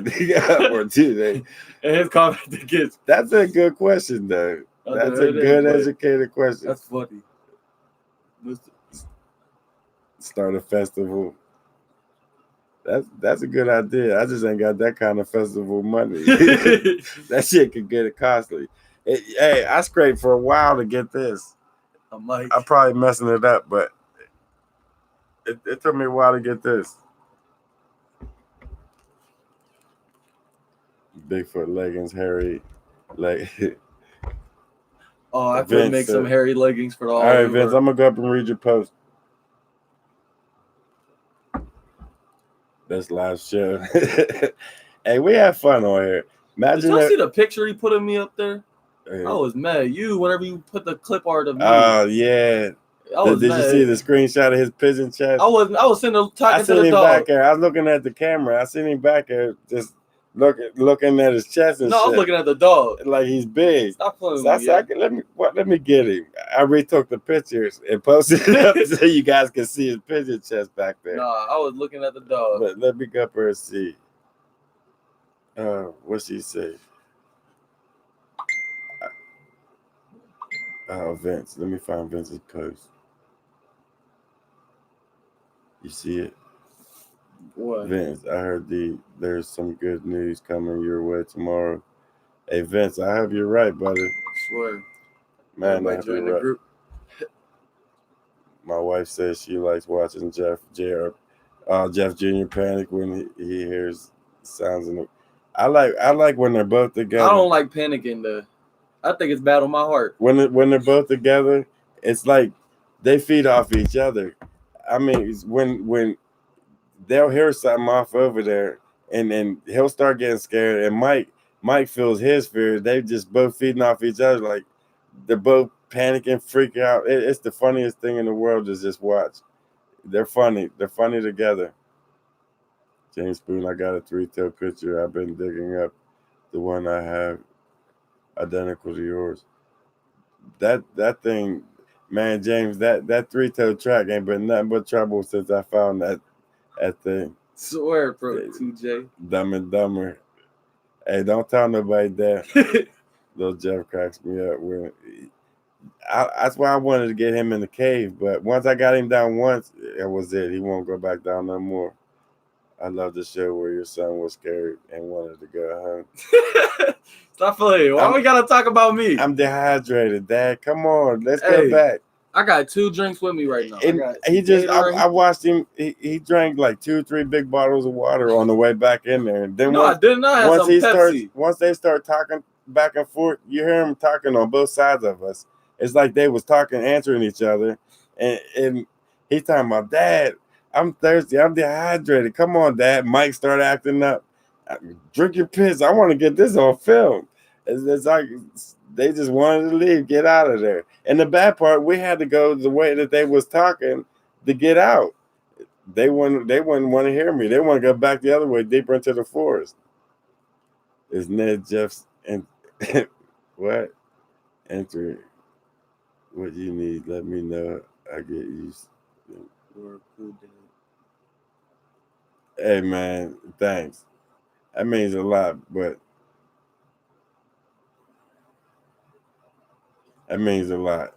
do they? And his comment against. That's a good question, though. That's a good educated question. That's funny. Start a festival. That's a good idea. I just ain't got that kind of festival money. That shit could get it costly. Hey, I scraped for a while to get this. I'm probably messing it up, but it took me a while to get this. Bigfoot leggings, hairy leg. Oh, I could make some hairy leggings for all. All right, Vince, I'm gonna go up and read your post. That's live show. Hey, we have fun on here. Imagine Did y'all see the picture he put of me up there? I was mad. Whenever you put the clip art of me. Oh yeah. Did you see the screenshot of his pigeon chest? I was sitting there talking to the dog. Back there. I was looking at the camera. I seen him back there just looking at his chest and shit. I was looking at the dog. Like he's big. Stop playing with me. Let me get him. I retook the pictures and posted it up so you guys can see his pigeon chest back there. Nah, I was looking at the dog. But let me go up here and see. What's she say? Vince. Let me find Vince's post. You see it? What? Vince, I heard there's some good news coming your way tomorrow. Hey Vince, I hope you're right, buddy. Swear. Man, I join the group. My wife says she likes watching Jeff Jr. panic when he hears sounds in the. I like when they're both together. I don't like panicking though. I think it's bad on my heart. When they're both together, it's like they feed off each other. I mean, it's when they'll hear something off over there, and then he'll start getting scared, and Mike feels his fear. They just both feeding off each other, like they're both panicking, freaking out. It's the funniest thing in the world to just watch. They're funny. They're funny together. James Spoon, I got a 3-tailed picture. I've been digging up the one I have identical to yours. That thing, man, James, that 3-tailed track ain't been nothing but trouble since I found that thing. Swear, bro, TJ. Dumb and Dumber. Hey, don't tell nobody that. Little Jeff cracks me up. That's why I wanted to get him in the cave, but once I got him down once, that was it. He won't go back down no more. I love the show where your son was scared and wanted to go home. Stop playing. Why we gotta talk about me? I'm dehydrated, Dad. Come on, let's go back. I got 2 drinks with me right now. I watched him. He drank like 2 or 3 big bottles of water on the way back in there. And then I did not have some Pepsi. Once they start talking back and forth, you hear him talking on both sides of us. It's like they was talking, answering each other, and he's talking about, Dad, I'm thirsty. I'm dehydrated. Come on, Dad. Mike started acting up. Drink your piss. I want to get this on film. It's like they just wanted to leave, get out of there. And the bad part, we had to go the way that they was talking to get out. They wouldn't want to hear me. They want to go back the other way, deeper into the forest. Is Ned Jeff's and what? Enter what you need. Let me know. I get used. Hey man, thanks. That means a lot, but that means a lot.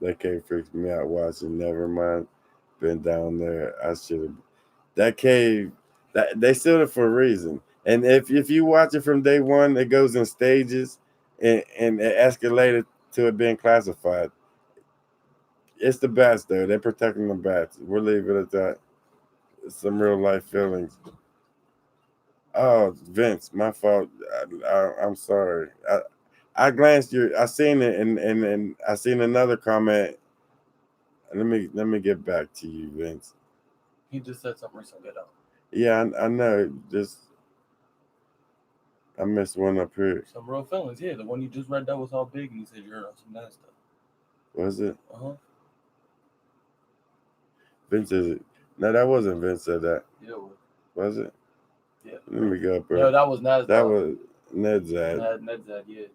That cave freaks me out watching. Never mind. Been down there. I should have. That cave, that they sealed it for a reason. And if you watch it from day one, it goes in stages and it escalated to it being classified. It's the bats, though. They're protecting the bats. We'll leave it at that. Some real life feelings. Oh, Vince, my fault. I'm sorry. I glanced I seen it and I seen another comment. Let me get back to you, Vince. He just said something recently though. Yeah, I know. I missed one up here. Some real feelings, yeah. The one you just read that was all big and you said you're on some nice stuff. Was it? Uh-huh. Vince says it. No, that wasn't Vince said that. Yeah, it was. Was it? Yeah. Let me go up here. No, that was Ned. That was Nedzad. Nedzad, yeah.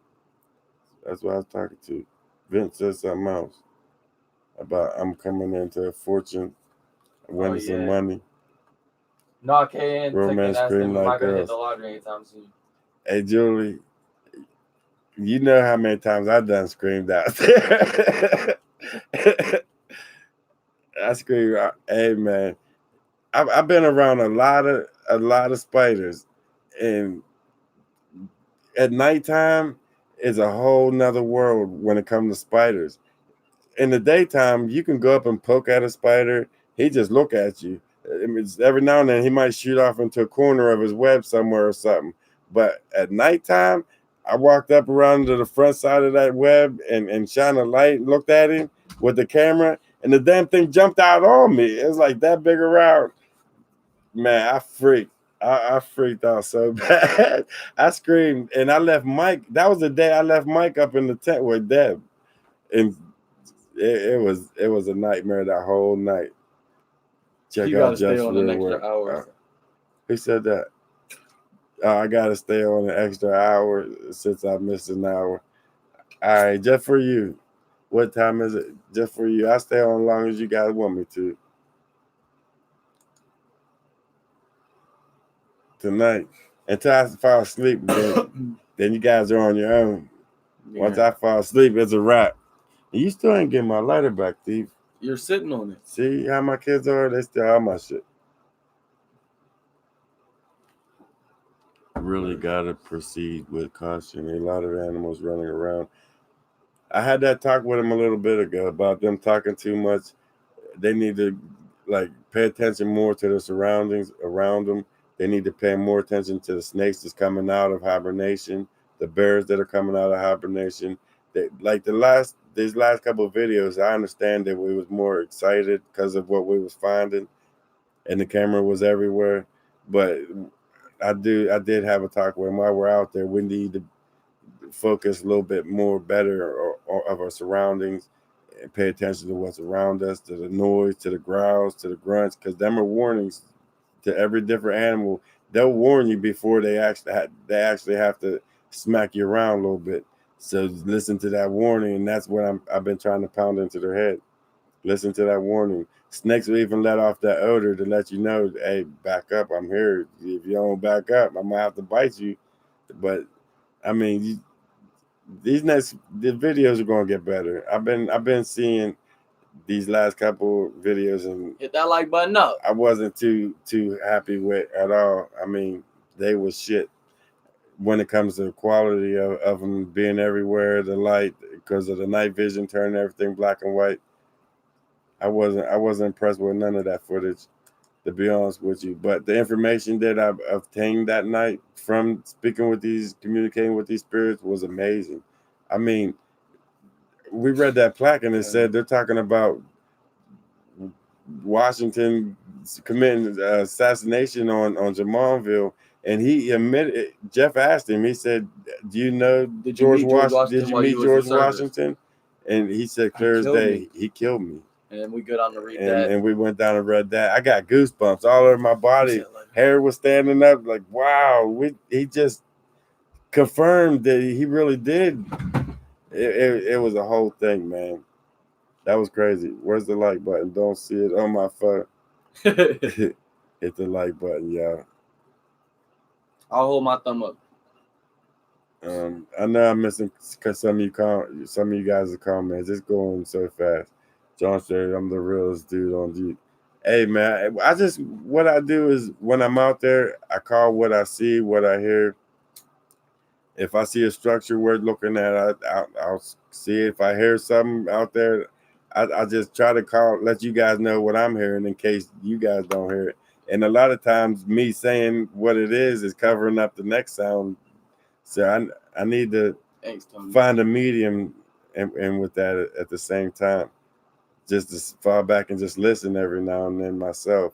That's what I was talking to. Vince said something else about I'm coming into a fortune, winning some money. No, I can't. Romance scream like girls. Hit the lottery anytime soon. Hey, Julie, you know how many times I've done screamed out there. I scream, hey man, I've been around a lot of spiders, and at nighttime is a whole nother world when it comes to spiders. In the daytime, you can go up and poke at a spider. He just look at you. Every now and then he might shoot off into a corner of his web somewhere or something. But at nighttime, I walked up around to the front side of that web and shined a light, looked at him with the camera, and the damn thing jumped out on me. It was like that big around. Man, I freaked. I freaked out so bad. I screamed and I left Mike. That was the day I left Mike up in the tent with Deb. And it was a nightmare that whole night. Check you out gotta stay Jeff's on real an extra work. hour. Who said that? I gotta stay on an extra hour since I missed an hour. All right, just for you. What time is it? Just for you. I stay on as long as you guys want me to. Tonight. Until I fall asleep, then you guys are on your own. Yeah. Once I fall asleep, it's a wrap. And you still ain't getting my lighter back, Steve. You're sitting on it. See how my kids are? They still have my shit. Really gotta proceed with caution. A lot of animals running around. I had that talk with them a little bit ago about them talking too much. They need to pay attention more to the surroundings around them. They need to pay more attention to the snakes that's coming out of hibernation, the bears that are coming out of hibernation. These last couple of videos, I understand that we was more excited because of what we was finding, and the camera was everywhere. But I did have a talk with them while we're out there. We need to focus a little bit more better of our surroundings and pay attention to what's around us, to the noise, to the growls, to the grunts, because them are warnings to every different animal. They'll warn you before they actually have to smack you around a little bit. So listen to that warning, and that's what I've been trying to pound into their head. Listen to that warning. Snakes will even let off that odor to let you know, hey, back up, I'm here. If you don't back up, I might have to bite you. But I mean, the videos are gonna get better. I've been seeing these last couple videos and hit that like button up. I wasn't too happy with at all. I mean, they was shit when it comes to the quality of them being everywhere, the light because of the night vision turning everything black and white. I wasn't impressed with none of that footage, to be honest with you. But the information that I've obtained that night from communicating with these spirits was amazing. I mean, we read that plaque and it said they're talking about Washington committing assassination on Jamalville, and he admitted. Jeff asked him. He said, "Do you know George Washington? Did you meet George Washington?" And he said, "Clear as day, he killed me." And we go down to read that. And we went down and read that. I got goosebumps all over my body. Hair was standing up. Like, wow, he just confirmed that he really did. It was a whole thing, man. That was crazy. Where's the like button? Don't see it on my phone. Hit the like button, y'all. I'll hold my thumb up. I know I'm missing some of you guys' comments. It's going so fast. John said, "I'm the realest dude on G." Hey man, what I do is when I'm out there, I call what I see, what I hear. If I see a structure worth looking at, I'll see it. If I hear something out there, I just try to let you guys know what I'm hearing in case you guys don't hear it. And a lot of times, me saying what it is covering up the next sound. So I need to find a medium and with that at the same time, just to fall back and just listen every now and then myself.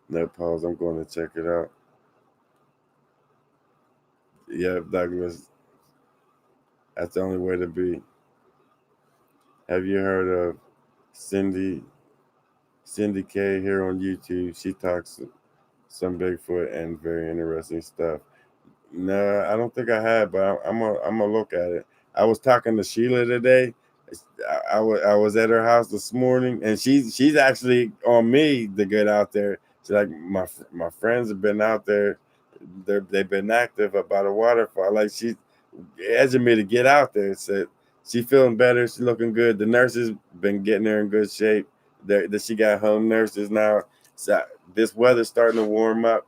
No pause. I'm going to check it out. Yeah, Douglas. That's the only way to be. Have you heard of Cindy K here on YouTube? She talks some Bigfoot and very interesting stuff. No, I don't think I have, but I'm gonna look at it. I was talking to Sheila today. I was at her house this morning, and she's actually on me to get out there. She's like, my friends have been out there. They've been active about a waterfall. Like she's edging me to get out there. Said she's feeling better. She's looking good. The nurses been getting her in good shape. That she got home nurses now. So this weather's starting to warm up.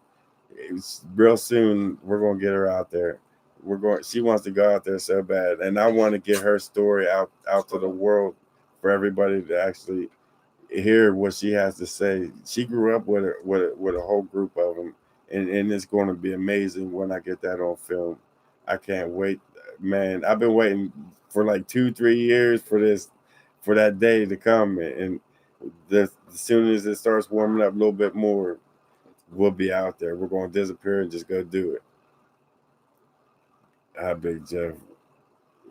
Real soon we're gonna get her out there. She wants to go out there so bad, and I want to get her story out to the world for everybody to actually hear what she has to say. She grew up with a whole group of them, and it's going to be amazing when I get that on film. I can't wait, man. I've been waiting for like 2-3 years for that day to come, and as soon as it starts warming up a little bit more, we'll be out there. We're going to disappear and just go do it. How big Jeff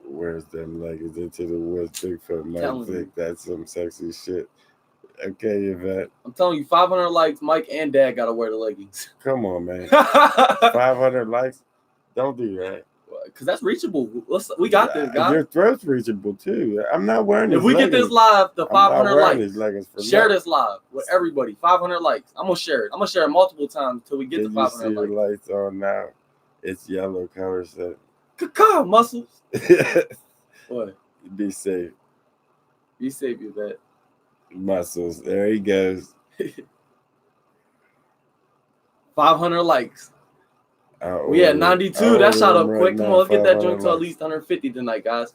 wears them leggings into the woods? Bigfoot might think that's some sexy shit. Okay, Yvette. I'm telling you, 500 likes, Mike and Dad got to wear the leggings. Come on, man. 500 likes? Don't do that. Because that's reachable. We got this, guys. Your throat's reachable, too. I'm not wearing these If we leggings. get this live, the 500 likes, share nothing. this live with everybody. 500 likes. I'm going to share it. I'm going to share it multiple times until we get to 500 likes. You see the lights on now? It's yellow color set. Caw, muscles. What? Be safe. Be safe, you bet. Muscles. There he goes. 500 likes. We at 92. That shot up quick. Come on, let's get that joint to at least 150 tonight, guys.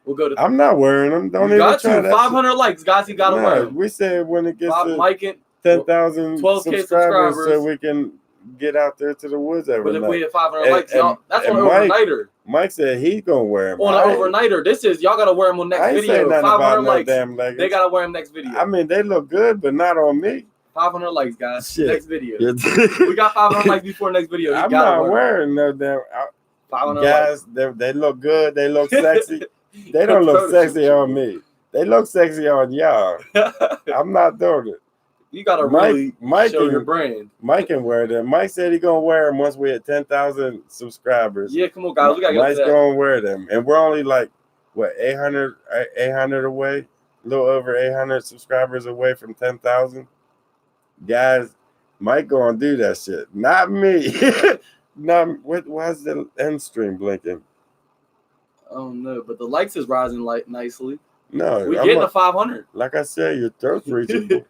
We'll go to. I'm not wearing them. Don't even try that. 500 likes, guys. He got to wear them. We said when it gets to 10,000 subscribers, so we can get out there to the woods every night. But if we hit 500 likes, y'all, that's on an overnighter. Mike said he's gonna wear them on an overnighter. This is y'all gotta wear them on next video. 500 likes. They gotta wear them next video. I mean, they look good, but not on me. 500 likes, guys. Shit. Next video. We got 500 likes before next video. I'm not wearing no damn. 500 guys, they look good. They look sexy. They don't look sexy on me. They look sexy on y'all. I'm not doing it. You gotta really show your brand. Mike can wear them. Mike said he gonna wear them once we hit 10,000 subscribers. Yeah, come on, guys. We gotta Mike's gonna wear them, and we're only like what 800 away, a little over 800 subscribers away from 10,000. Guys, Mike gonna do that shit, not me. Why's the end stream blinking? Oh no, but the likes is rising nicely. No, we getting to 500. Like I said, your throat's reachable.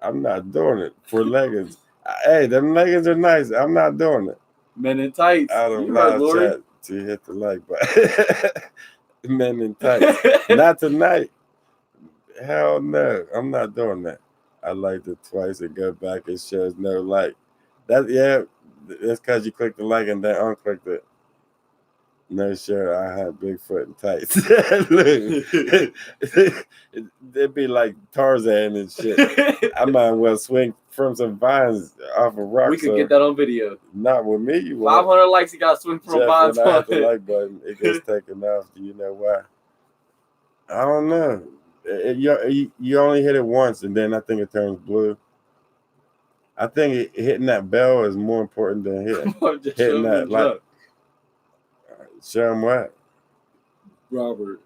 I'm not doing it for leggings. Hey, them leggings are nice. I'm not doing it. Men in tights. I don't know chat to hit the like button. Men in tights. Not tonight. Hell no. I'm not doing that. I liked it twice and go back. It shows no like. That's because you clicked the like and then unclicked it. No shirt. I had Bigfoot and tights. It'd be like Tarzan and shit. I might as well swing from some vines off a rock. We could get that on video. Not with me. You 500 likes. You got to swing from vines. I hit the like button. It gets taken off. Do you know why? I don't know. You only hit it once, and then I think it turns blue. I think hitting that bell is more important than hitting that like. Show him what? Robert.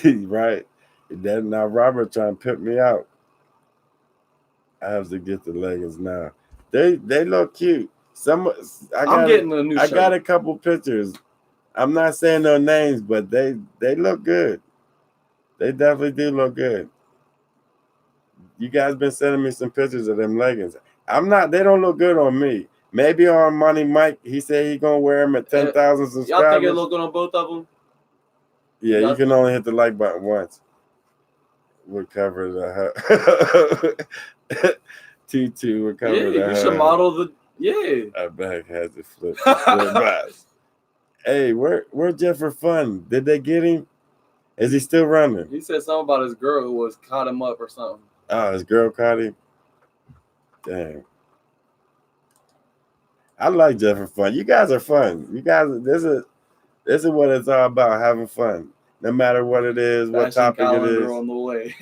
Right. Now Robert trying to pimp me out. I have to get the leggings now. They look cute. I'm getting a new shirt. I got a couple pictures. I'm not saying no names, but they look good. They definitely do look good. You guys been sending me some pictures of them leggings. They don't look good on me. Maybe on Money Mike, he said he gonna wear them at 10,000 subscribers. Y'all think it look good on both of them? Yeah, you can only hit the like button once. We'll cover the T2 would cover the you should model the Our back has it flipped. Hey, where Jeff for fun? Did they get him? Is he still running? He said something about his girl who was caught him up or something. Oh, his girl caught him? Damn. I like Jeff for fun. You guys are fun. You guys, this is what it's all about, having fun. No matter what it is, what topic it is. On the way.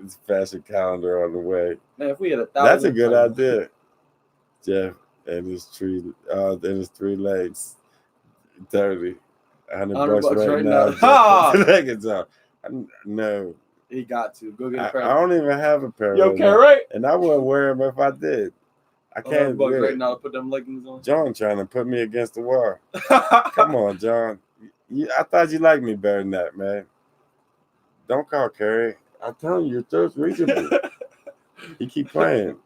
It's fashion calendar on the way. Man, if we had 1,000. That's a good idea. Jeff and his 3 legs. 30. $100 right now. Leggings on. No. He got to. Go get a pair. I don't even have a pair. You okay, right? And I wouldn't wear them if I did. I can't do it. Right now to put them leggings on. John trying to put me against the wall. Come on, John. I thought you liked me better than that, man. Don't call Carrie. I'm telling you, your throat's reachable. You keep playing.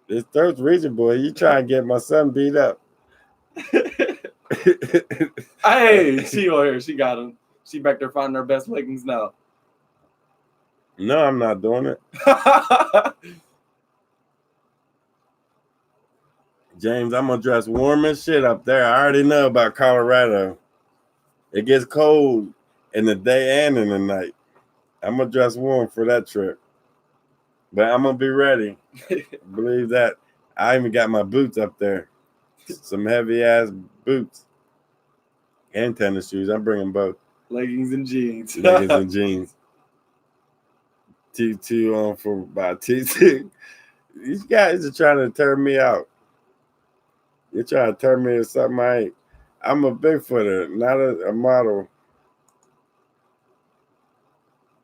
His throat's reachable. You try and get my son beat up. Hey, she over here. She got him. She back there finding her best leggings now. No, I'm not doing it. James, I'm going to dress warm as shit up there. I already know about Colorado. It gets cold in the day and in the night. I'm gonna dress warm for that trip, but I'm gonna be ready. Believe that. I even got my boots up there, some heavy ass boots and tennis shoes. I'm bringing both. Leggings and jeans. Leggings and jeans. T2 on for about T2. These guys are trying to turn me out. You're trying to turn me into something I ain't. I'm a Bigfooter, not a model.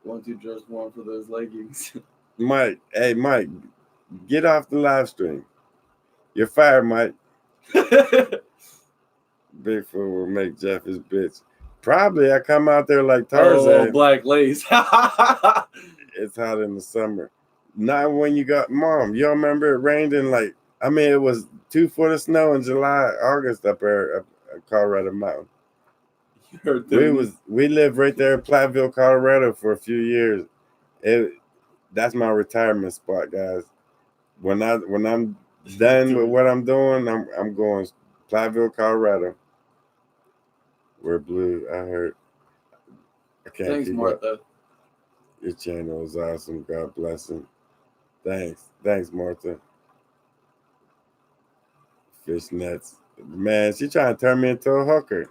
Want to dress warm for those leggings? Mike, hey Mike, get off the live stream. You're fired, Mike. Bigfoot will make Jeff his bitch. Probably I come out there like Tarzan. Oh, black lace. It's hot in the summer. Not when you got Mom. You don't remember it rained in it was 2 foot of snow in July, August up there at Colorado Mountain. We lived right there in Platteville, Colorado for a few years. That's my retirement spot, guys. When I'm done with what I'm doing, I'm going Platteville, Colorado. We're blue. I heard. I can't Thanks, keep Martha. Up. Your channel is awesome. God bless him. Thanks, Martha. Fishnets. Man, she trying to turn me into a hooker.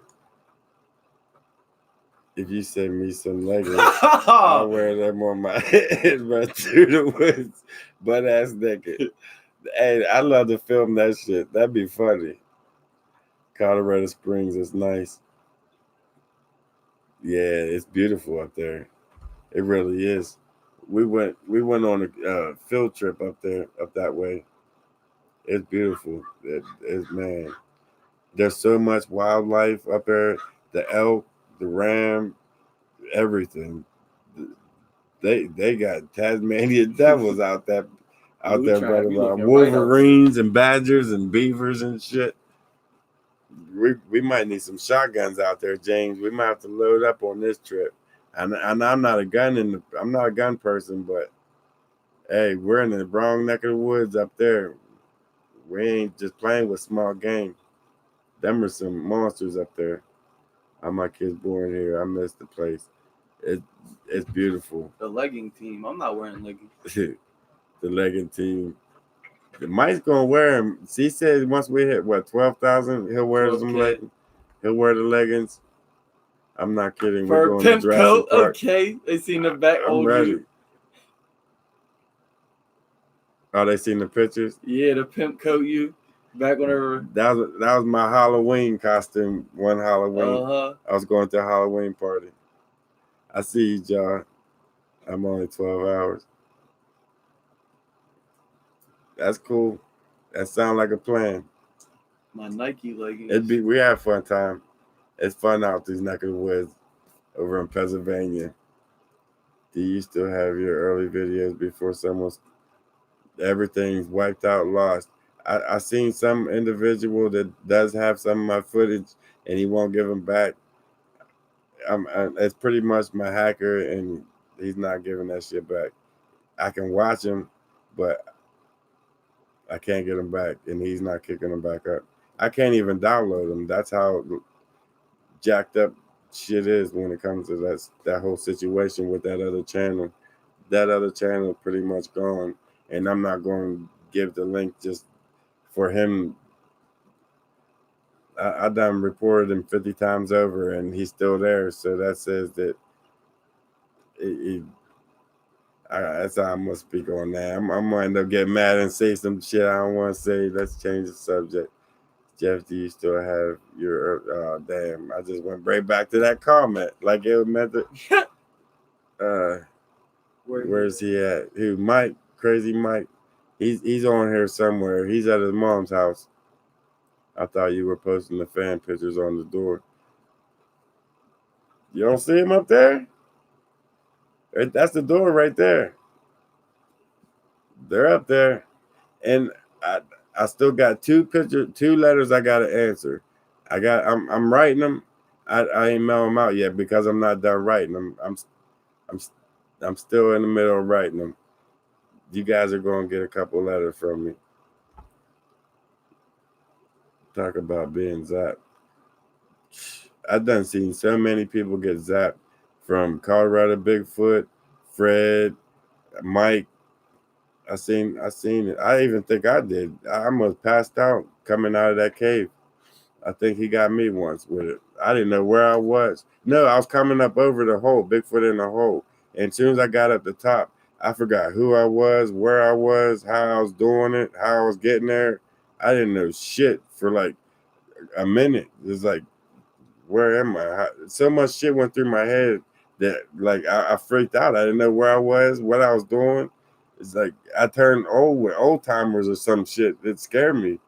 If you send me some leggings, I'll wear them on my head, run through the woods, butt ass naked. Hey, I love to film that shit. That'd be funny. Colorado Springs is nice. Yeah, it's beautiful up there. It really is. We went on a field trip up there, up that way. It's beautiful. Man, there's so much wildlife up there. The elk, the ram, everything. They got Tasmanian devils out there running around. Wolverines and badgers and beavers and shit. We might need some shotguns out there, James. We might have to load up on this trip. And I'm not a gun person, but hey, we're in the wrong neck of the woods up there. We ain't just playing with small game. Them are some monsters up there. How my kids born here. I miss the place. It's beautiful. The legging team. I'm not wearing leggings. The legging team. The Mike's gonna wear them. He said once we hit 12,000, he'll wear some leggings. He'll wear the leggings. I'm not kidding. For we're going pimp to Jurassic coat, Park. okay. They seen the back. I'm ready. Oh, they seen the pictures? Yeah, the pimp coat you. Back whenever. That was my Halloween costume. One Halloween. I was going to a Halloween party. I see you, John. I'm only 12 hours. That's cool. That sounds like a plan. My Nike leggings. We have fun time. It's fun out these neck of the woods over in Pennsylvania. Do you still have your early videos before everything's wiped out, lost? I seen some individual that does have some of my footage and he won't give them back. It's pretty much my hacker and he's not giving that shit back. I can watch him, but I can't get him back and he's not kicking them back up. I can't even download them. That's how jacked up shit is when it comes to that whole situation with that other channel. That other channel pretty much gone, and I'm not going to give the link just for him. I done reported him 50 times over, and he's still there. So that says that that's how I'm gonna speak on that. I'm gonna end up getting mad and say some shit I don't want to say. Let's change the subject. Jeff, do you still have your? Oh, damn! I just went right back to that comment, like it was meant to. Where's he at? Who? Mike? Crazy Mike? He's on here somewhere. He's at his mom's house. I thought you were posting the fan pictures on the door. You don't see him up there? That's the door right there. They're up there, and I still got two letters I gotta answer. I'm writing them. I ain't mail them out yet because I'm not done writing them. I'm still in the middle of writing them. You guys are gonna get a couple letters from me. Talk about being zapped. I've done seen so many people get zapped from Colorado Bigfoot, Fred, Mike. I seen it. I even think I did. I almost passed out coming out of that cave. I think he got me once with it. I didn't know where I was. No, I was coming up over the hole, Bigfoot in the hole. And as soon as I got up the top, I forgot who I was, where I was, how I was doing it, how I was getting there. I didn't know shit for like a minute. It's like, where am I? So much shit went through my head that like I freaked out. I didn't know where I was, what I was doing. It's like I turned old with old timers or some shit. It scared me.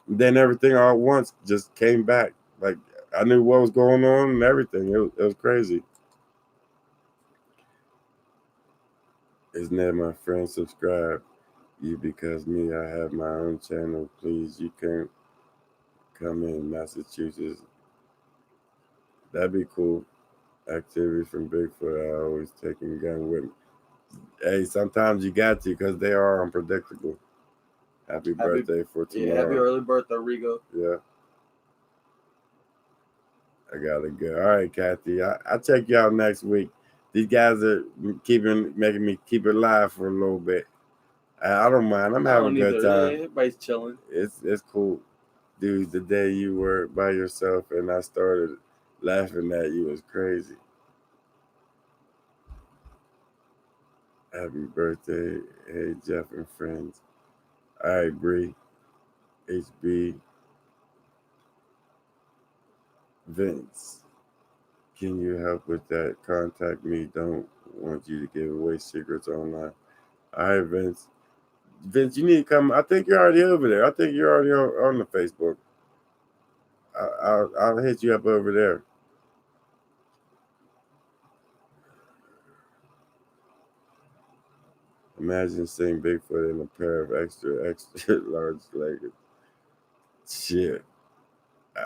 And then everything all at once just came back. Like I knew what was going on and everything. It was crazy. Isn't that my friend? Subscribe. You because me. I have my own channel. Please, you can't come in Massachusetts. That'd be cool. Activities from Bigfoot. I always taking a gun with me. Hey, sometimes you got to because they are unpredictable. Happy birthday for tomorrow. Yeah, happy early birthday, Rigo. Yeah. I gotta go. All right, Kathy. I'll check you out next week. These guys are making me keep it live for a little bit. I don't mind. I'm having a good time. Yeah, everybody's chilling. It's cool. Dude, the day you were by yourself and I started laughing at you was crazy. Happy birthday. Hey, Jeff and friends. All right, Bree. HB. Vince. Can you help with that? Contact me. Don't want you to give away secrets online. All right, Vince. Vince, you need to come. I think you're already over there. I think you're already on the Facebook. I'll hit you up over there. Imagine seeing Bigfoot in a pair of extra large legged. Shit.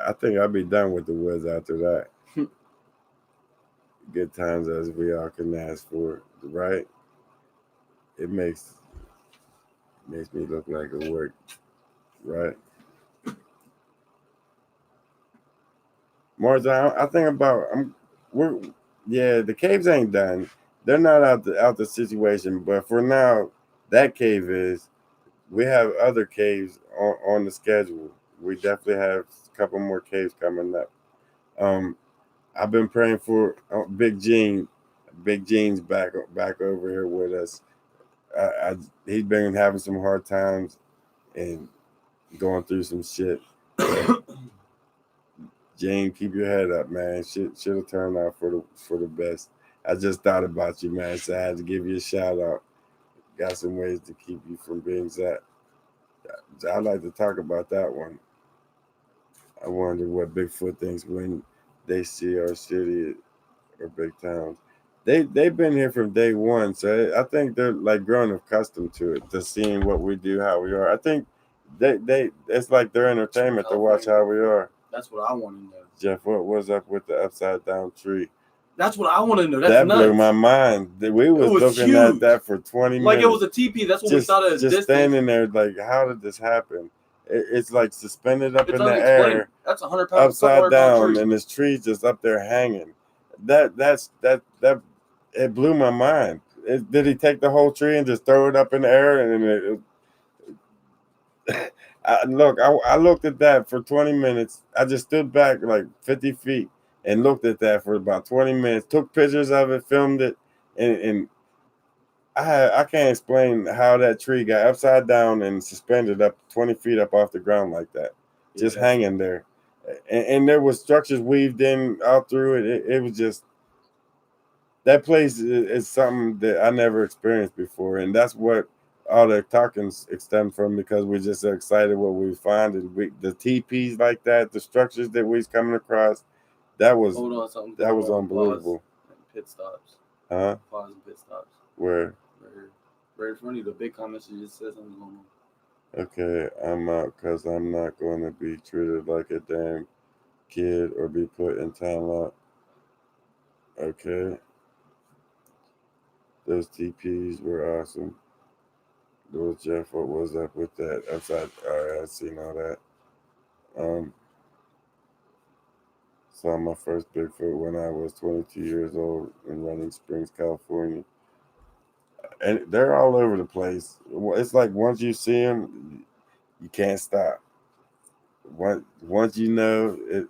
I think I'll be done with the woods after that. Good times as we all can ask for, right? It makes me look like it worked, right? Marza, I think about the caves ain't done. They're not out the situation, but for now, that cave is. We have other caves on the schedule. We definitely have a couple more caves coming up. I've been praying for Big Gene. Big Gene's back over here with us. He's been having some hard times and going through some shit. Gene, keep your head up, man. Shit should have turned out for the best. I just thought about you, man, so I had to give you a shout out. Got some ways to keep you from being sad. I'd like to talk about that one. I wonder what Bigfoot thinks when they see our city or big towns. They've been here from day one, so I think they're like growing accustomed to it, to seeing what we do, how we are. I think they it's like their entertainment to watch how we are. That's what I want to know. Jeff, what was up with the upside down tree? That's what I want to know. That blew my mind. We was looking huge. At that for 20 minutes. Like it was a teepee. That's what we thought it was. Just standing there, like, how did this happen? It's like suspended up in the air. That's 100 pounds. Upside down, and this tree's just up there hanging. That it blew my mind. Did he take the whole tree and just throw it up in the air? And I looked at that for 20 minutes. I just stood back like 50 feet and looked at that for about 20 minutes, took pictures of it, filmed it, and I can't explain how that tree got upside down and suspended up 20 feet up off the ground like that, just hanging there. And there was structures weaved in all through it. It was just, that place is something that I never experienced before, and that's what all the talking stem from, because we're just so excited what we find, and the teepees like that, the structures that we's coming across. That was unbelievable. Pit stops. Huh? Pause and pit stops. Where? Right in front of you. The big comment just says something going on. Okay, I'm out because I'm not going to be treated like a damn kid or be put in timeout. Okay. Those TPs were awesome. Little Jeff, what was up with that? All right, I've seen all that. Saw my first Bigfoot when I was 22 years old in Running Springs, California. and they're all over the place. It's like once you see them, you can't stop. Once you know it,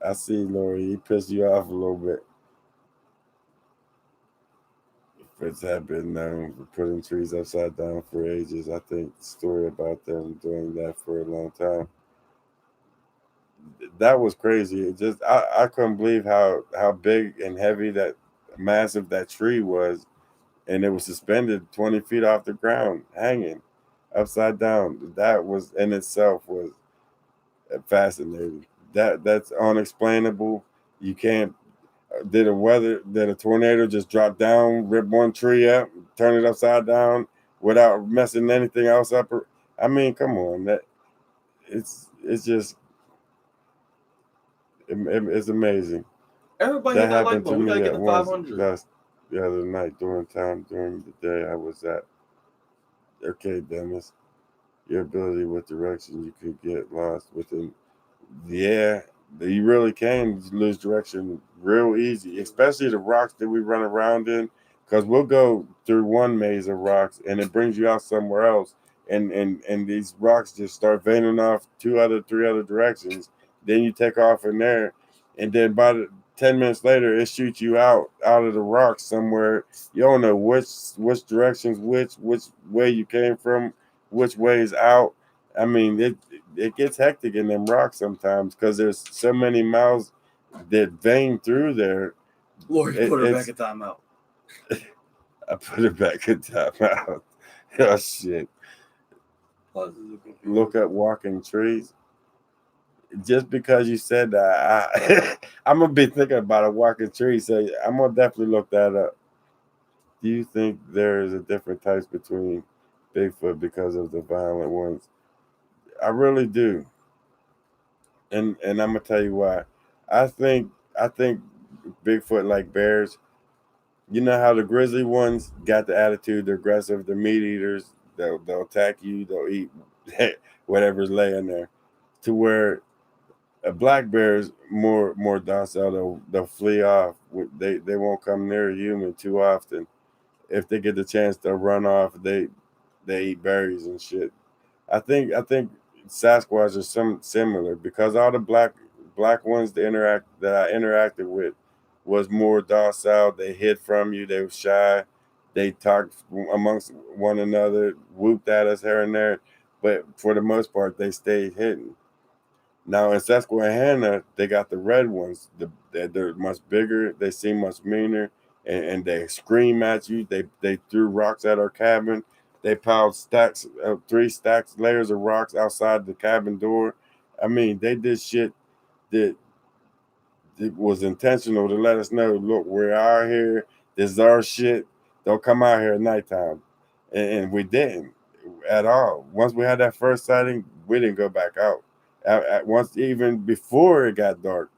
I see Lori. He pissed you off a little bit. Fritz had been known for putting trees upside down for ages. I think the story about them doing that for a long time. That was crazy. It just I couldn't believe how big and heavy that massive that tree was, and it was suspended 20 feet off the ground, hanging upside down. That was in itself was fascinating. That's unexplainable. You can't. Did a tornado just drop down, rip one tree up, turn it upside down without messing anything else up? I mean, come on, it's just it's amazing. Everybody That hit that like happened to button. We gotta me get at to once 500. last the other night during the day I was at. Okay, Dennis, your ability with direction, you could get lost within. Yeah, you really can lose direction real easy, especially the rocks that we run around in. Because we'll go through one maze of rocks and it brings you out somewhere else, and these rocks just start veining off three other directions. Then you take off in there, and then about 10 minutes later, it shoots you out of the rocks somewhere. You don't know which directions, which way you came from, which way is out. I mean, it gets hectic in them rocks sometimes because there's so many miles that vein through there. Lord, put her back in timeout. I put it back in timeout. Oh shit! Look at walking trees. Just because you said that, I'm gonna be thinking about a walking tree. So I'm gonna definitely look that up. Do you think there is a different types between Bigfoot because of the violent ones? I really do, and I'm gonna tell you why. I think Bigfoot like bears. You know how the grizzly ones got the attitude, they're aggressive, they're meat eaters. They'll attack you. They'll eat whatever's laying there. To where a black bear is more docile. They'll flee off. They won't come near a human too often. If they get the chance, they'll run off. They eat berries and shit. I think Sasquatch are some similar because all the black ones that I interacted with was more docile. They hid from you. They were shy. They talked amongst one another, whooped at us here and there, but for the most part, they stayed hidden. Now in Susquehanna, they got the red ones. They're much bigger. They seem much meaner, and they scream at you. They threw rocks at our cabin. They piled three stacks, layers of rocks outside the cabin door. I mean, they did shit that it was intentional to let us know, look, we're out here. This is our shit. Don't come out here at nighttime. And we didn't at all. Once we had that first sighting, we didn't go back out. Once, even before it got dark,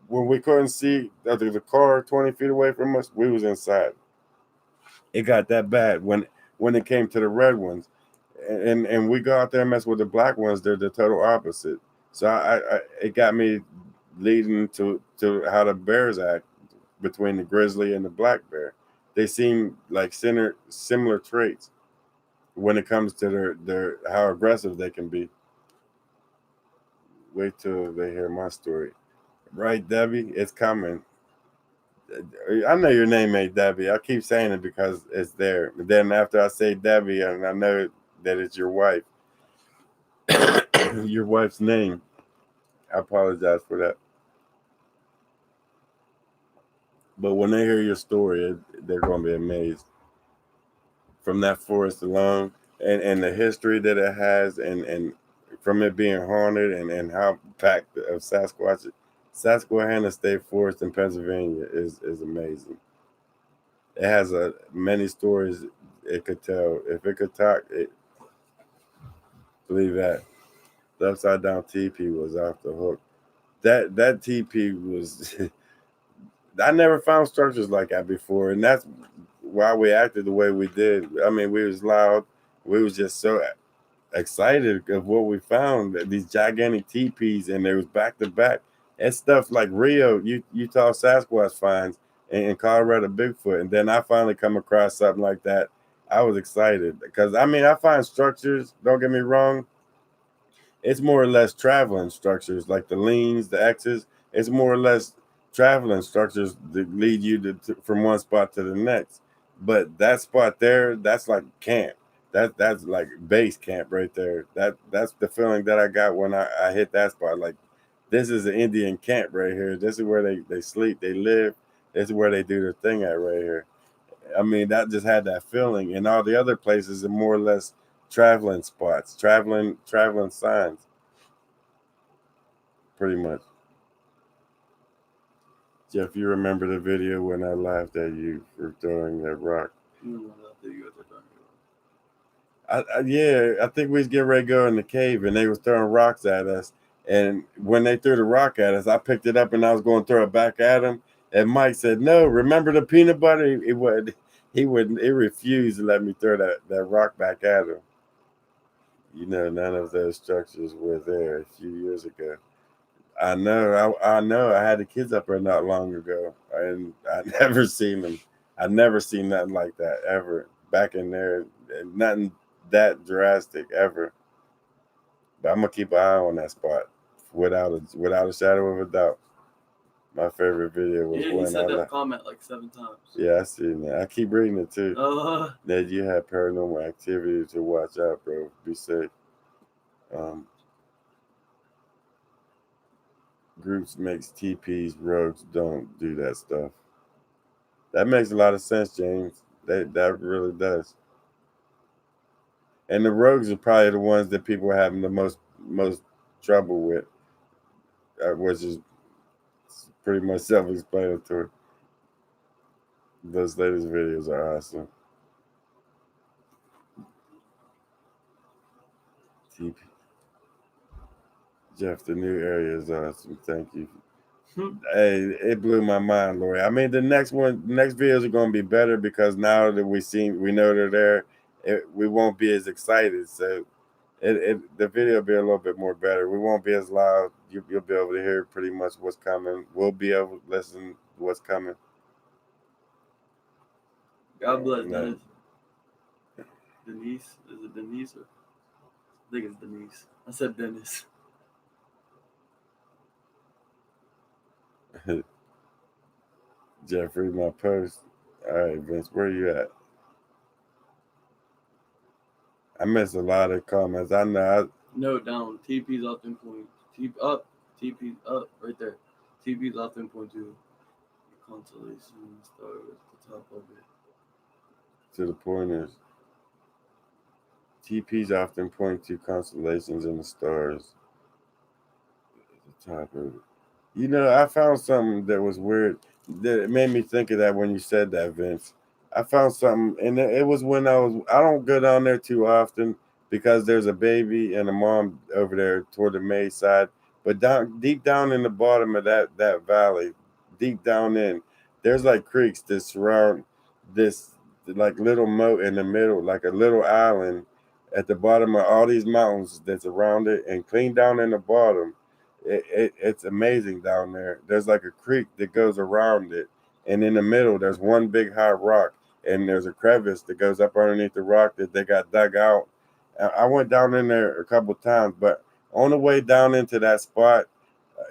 when we couldn't see the car 20 feet away from us, we was inside. It got that bad when it came to the red ones. And we go out there and mess with the black ones, they're the total opposite. So I it got me leading to how the bears act between the grizzly and the black bear. They seem like similar traits when it comes to their how aggressive they can be. Wait till they hear my story. Right, Debbie? It's coming. I know your name ain't Debbie. I keep saying it because it's there. But then after I say Debbie, and I know that it's your wife, your wife's name, I apologize for that. But when they hear your story, they're going to be amazed. From that forest alone, and the history that it has, and from it being haunted, and how packed of Susquehanna State Forest in Pennsylvania is amazing. It has many stories it could tell. If it could talk, believe that. The upside down TP was off the hook. That TP was. I never found structures like that before, and that's why we acted the way we did. I mean, we was loud. We was just so excited of what we found. These gigantic teepees, and they was back to back. And stuff like Rio, Utah Sasquatch finds. in Colorado Bigfoot. And then I finally come across something like that. I was excited because I find structures, don't get me wrong, it's more or less traveling structures like the leans, the X's. It's more or less traveling structures that lead you from one spot to the next. But that spot there, that's like camp. That's like base camp right there. That's the feeling that I got when I hit that spot. Like this is an Indian camp right here. This is where they sleep, they live. This is where they do their thing at right here. That just had that feeling. And all the other places are more or less traveling spots, traveling signs, pretty much. Jeff, you remember the video when I laughed at you for throwing that rock? Yeah, I think we was getting ready to go in the cave, and they was throwing rocks at us. And when they threw the rock at us, I picked it up and I was going to throw it back at him. And Mike said, "No, remember the peanut butter?" He wouldn't. He refused to let me throw that rock back at him. None of those structures were there a few years ago. I know. I know. I had the kids up there not long ago, and I never seen them. I never seen nothing like that ever back in there. Nothing that drastic ever. But I'm gonna keep an eye on that spot without a shadow of a doubt. My favorite video was when you said that comment like 7 times. Yeah, I seen that. I keep reading it too. Ned, you have paranormal activity to watch out, bro. Be safe. Groups makes TPs, rogues don't do that stuff. That makes a lot of sense, James. That really does. And the rogues are probably the ones that people are having the most trouble with, which is pretty much self-explanatory. Those latest videos are awesome. TP. Jeff, the new area is awesome. Thank you. Hey, it blew my mind, Lori. The next videos are going to be better because now that we know they're there, we won't be as excited. So the video will be a little bit more better. We won't be as loud. You'll be able to hear pretty much what's coming. We'll be able to listen to what's coming. God bless Dennis. Denise? Is it Denise? I think it's Denise. I said Dennis. Jeff, read my post. All right, Vince, where you at? I missed a lot of comments. I know. Note down. TP's often point. TP's up. Right there. TP's often point to constellation stars at the top of it. To the pointers. TPs often point to constellations and the stars at the top of it. I found something that was weird. That it made me think of that when you said that, Vince. I found something, and it was when I don't go down there too often because there's a baby and a mom over there toward the May side. But deep down in the bottom of that valley, deep down in, there's like creeks that surround this like little moat in the middle, like a little island at the bottom of all these mountains that's around it, and clean down in the bottom. It's amazing down there. There's like a creek that goes around it, and in the middle there's one big high rock, and there's a crevice that goes up underneath the rock that they got dug out. I went down in there a couple of times, but on the way down into that spot,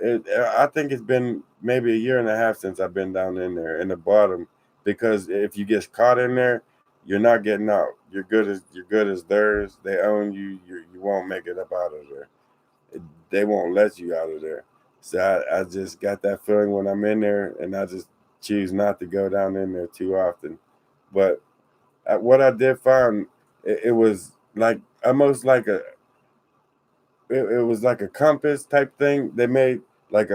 I think it's been maybe a year and a half since I've been down in there in the bottom, because if you get caught in there, you're not getting out. You're good as theirs. They own you. You won't make it up out of there. They won't let you out of there. So I just got that feeling when I'm in there, and I just choose not to go down in there too often. But what I did find, it was like almost like it was like a compass type thing. They made like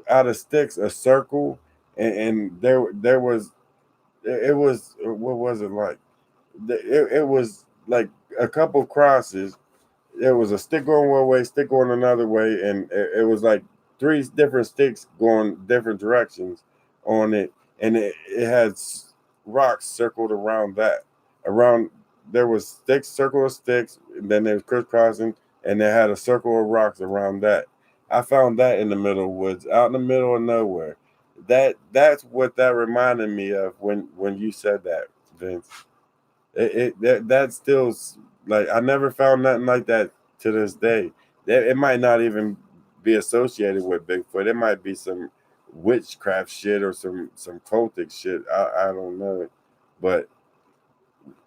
out of sticks a circle, and there was it was what was it like? It was like a couple crosses. It was a stick going one way, stick going another way, and it was like 3 different sticks going different directions on it, and it had rocks circled around that. Around there was circle of sticks, and then there was crisscrossing, and they had a circle of rocks around that. I found that in the middle of the woods, out in the middle of nowhere. That's what that reminded me of when you said that, Vince. That still, like, I never found nothing like that to this day. It might not even be associated with Bigfoot. It might be some witchcraft shit or some cultic shit. I don't know, but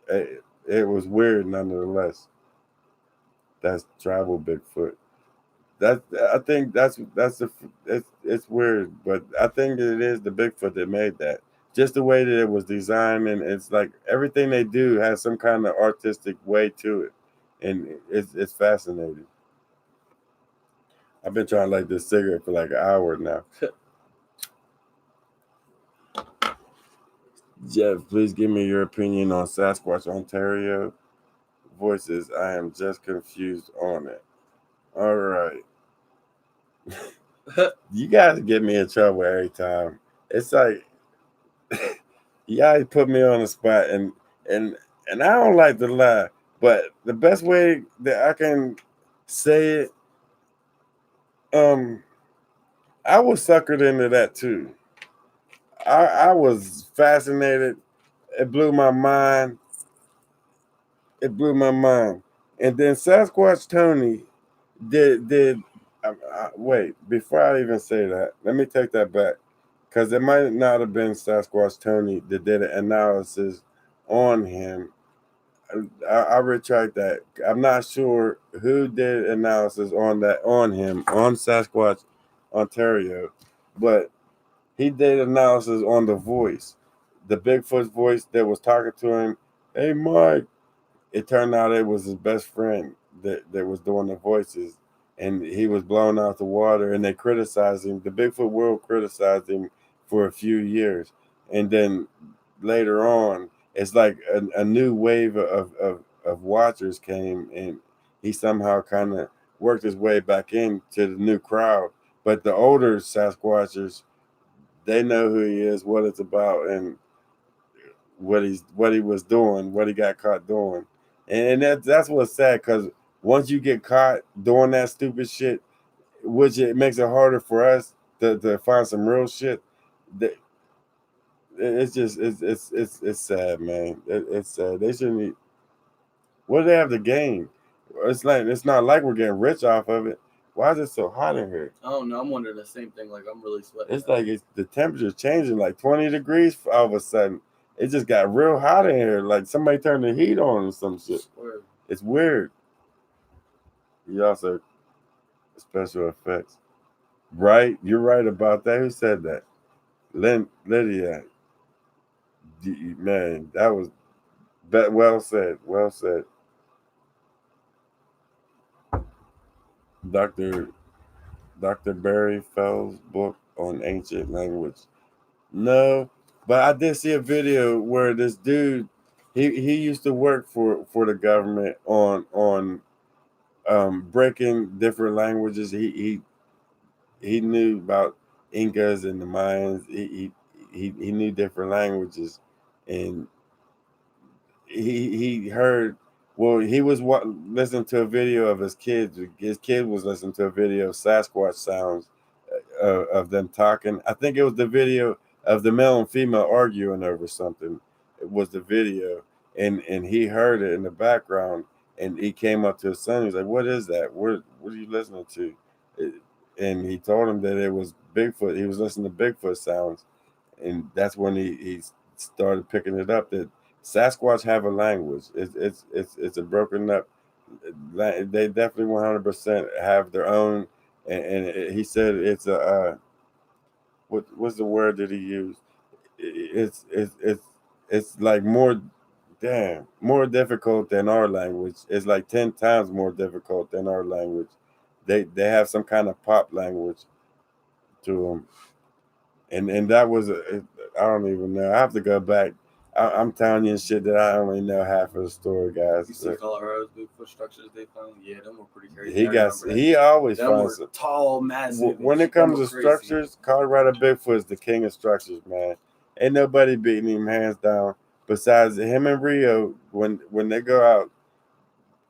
it was weird nonetheless. That's tribal Bigfoot. That I think it's weird, but I think it is the Bigfoot that made that. Just the way that it was designed, and it's like everything they do has some kind of artistic way to it, and it's fascinating. I've been trying to light this cigarette for like an hour now. Jeff, please give me your opinion on Sasquatch Ontario voices. I am just confused on it. All right. You guys get me in trouble every time. It's like you guys put me on the spot, and and I don't like to lie, but the best way that I can say it, I was suckered into that too. I was fascinated. It blew my mind. It blew my mind. And then Sasquatch Tony did. Wait, before I even say that, let me take that back, because it might not have been Sasquatch Tony that did an analysis on him. I retract that. I'm not sure who did analysis on him on Sasquatch Ontario, but he did analysis on the voice, the Bigfoot's voice that was talking to him. Hey, Mike. It turned out it was his best friend that was doing the voices, and he was blown out the water. And they criticized him. The Bigfoot world criticized him for a few years, and then later on, it's like a new wave of watchers came, and he somehow kind of worked his way back into the new crowd. But the older Sasquatchers, they know who he is, what it's about, and what he was doing, what he got caught doing. And that's what's sad, because once you get caught doing that stupid shit, which it makes it harder for us to find some real shit. It's just it's sad, man. It's sad. They shouldn't. What do they have to gain? It's not like we're getting rich off of it. Why is it so hot in here? I don't know. I'm wondering the same thing. Like, I'm really sweating. It's like the temperature's changing like 20 degrees all of a sudden. It just got real hot in here. Like somebody turned the heat on or some shit. It's weird. You also special effects. Right? You're right about that. Who said that? Lydia. Man, that was well said. Well said. Dr. Barry Fell's book on ancient language. No, but I did see a video where this dude he used to work for the government on breaking different languages. He knew about Incas and the Mayans. He knew different languages, and he heard. Well, he was listening to a video of his kids. His kid was listening to a video of Sasquatch sounds of them talking. I think it was the video of the male and female arguing over something. It was the video, and he heard it in the background, and he came up to his son. He's like, "What is that? What are you listening to?" And he told him that it was Bigfoot. He was listening to Bigfoot sounds, and that's when he started picking it up. That Sasquatch have a language. It's a broken up. They definitely 100% have their own. And he said it's a what's the word that he used? It's like more difficult than our language. It's like 10 times more difficult than our language. They have some kind of pop language to them, and that was I don't even know. I have to go back. I'm telling you shit that I only know half of the story, guys. You see Colorado's Bigfoot structures they found? Yeah, them were pretty crazy. He always them finds tall, massive. When it comes to structures, Colorado Bigfoot is the king of structures, man. Ain't nobody beating him hands down. Besides him and Rio, when they go out,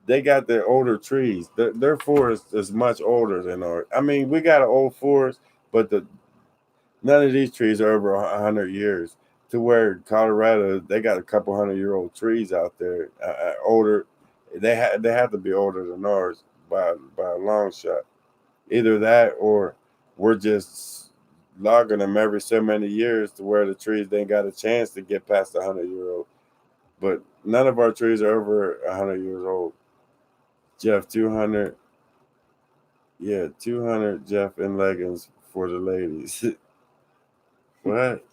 they got their older trees. Their forest is much older than ours. I mean, we got an old forest, but None of these trees are over 100 years. To where Colorado, they got a couple 100-year-old trees out there, older. They have to be older than ours by a long shot. Either that or we're just logging them every so many years to where the trees they ain't got a chance to get past 100-year-old. But none of our trees are over 100 years old. Jeff, 200. Yeah, 200 Jeff in leggings for the ladies. What?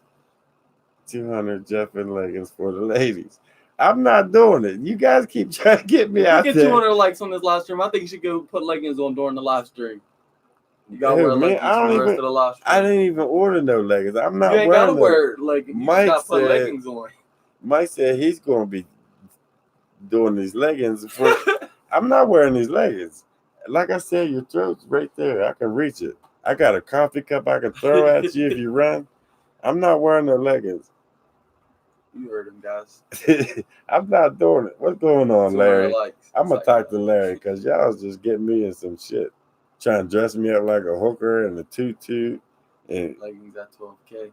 200 Jeff in leggings for the ladies. I'm not doing it. You guys keep trying to get me out there. there. Get 200 likes on this live stream. I think you should go put leggings on during the live stream. You gotta wear leggings for the rest of the live stream. I didn't even order no leggings. I'm not wearing. You ain't gotta wear leggings. You just gotta put leggings on. Mike said he's going to be doing these leggings. I'm not wearing these leggings. Like I said, your throat's right there. I can reach it. I got a coffee cup I can throw at you if you run. I'm not wearing no leggings. You heard him, guys. I'm not doing it. What's going on, Larry? I'm going to talk to Larry because y'all's just getting me in some shit. Trying to dress me up like a hooker and a tutu. And leggings at 12K.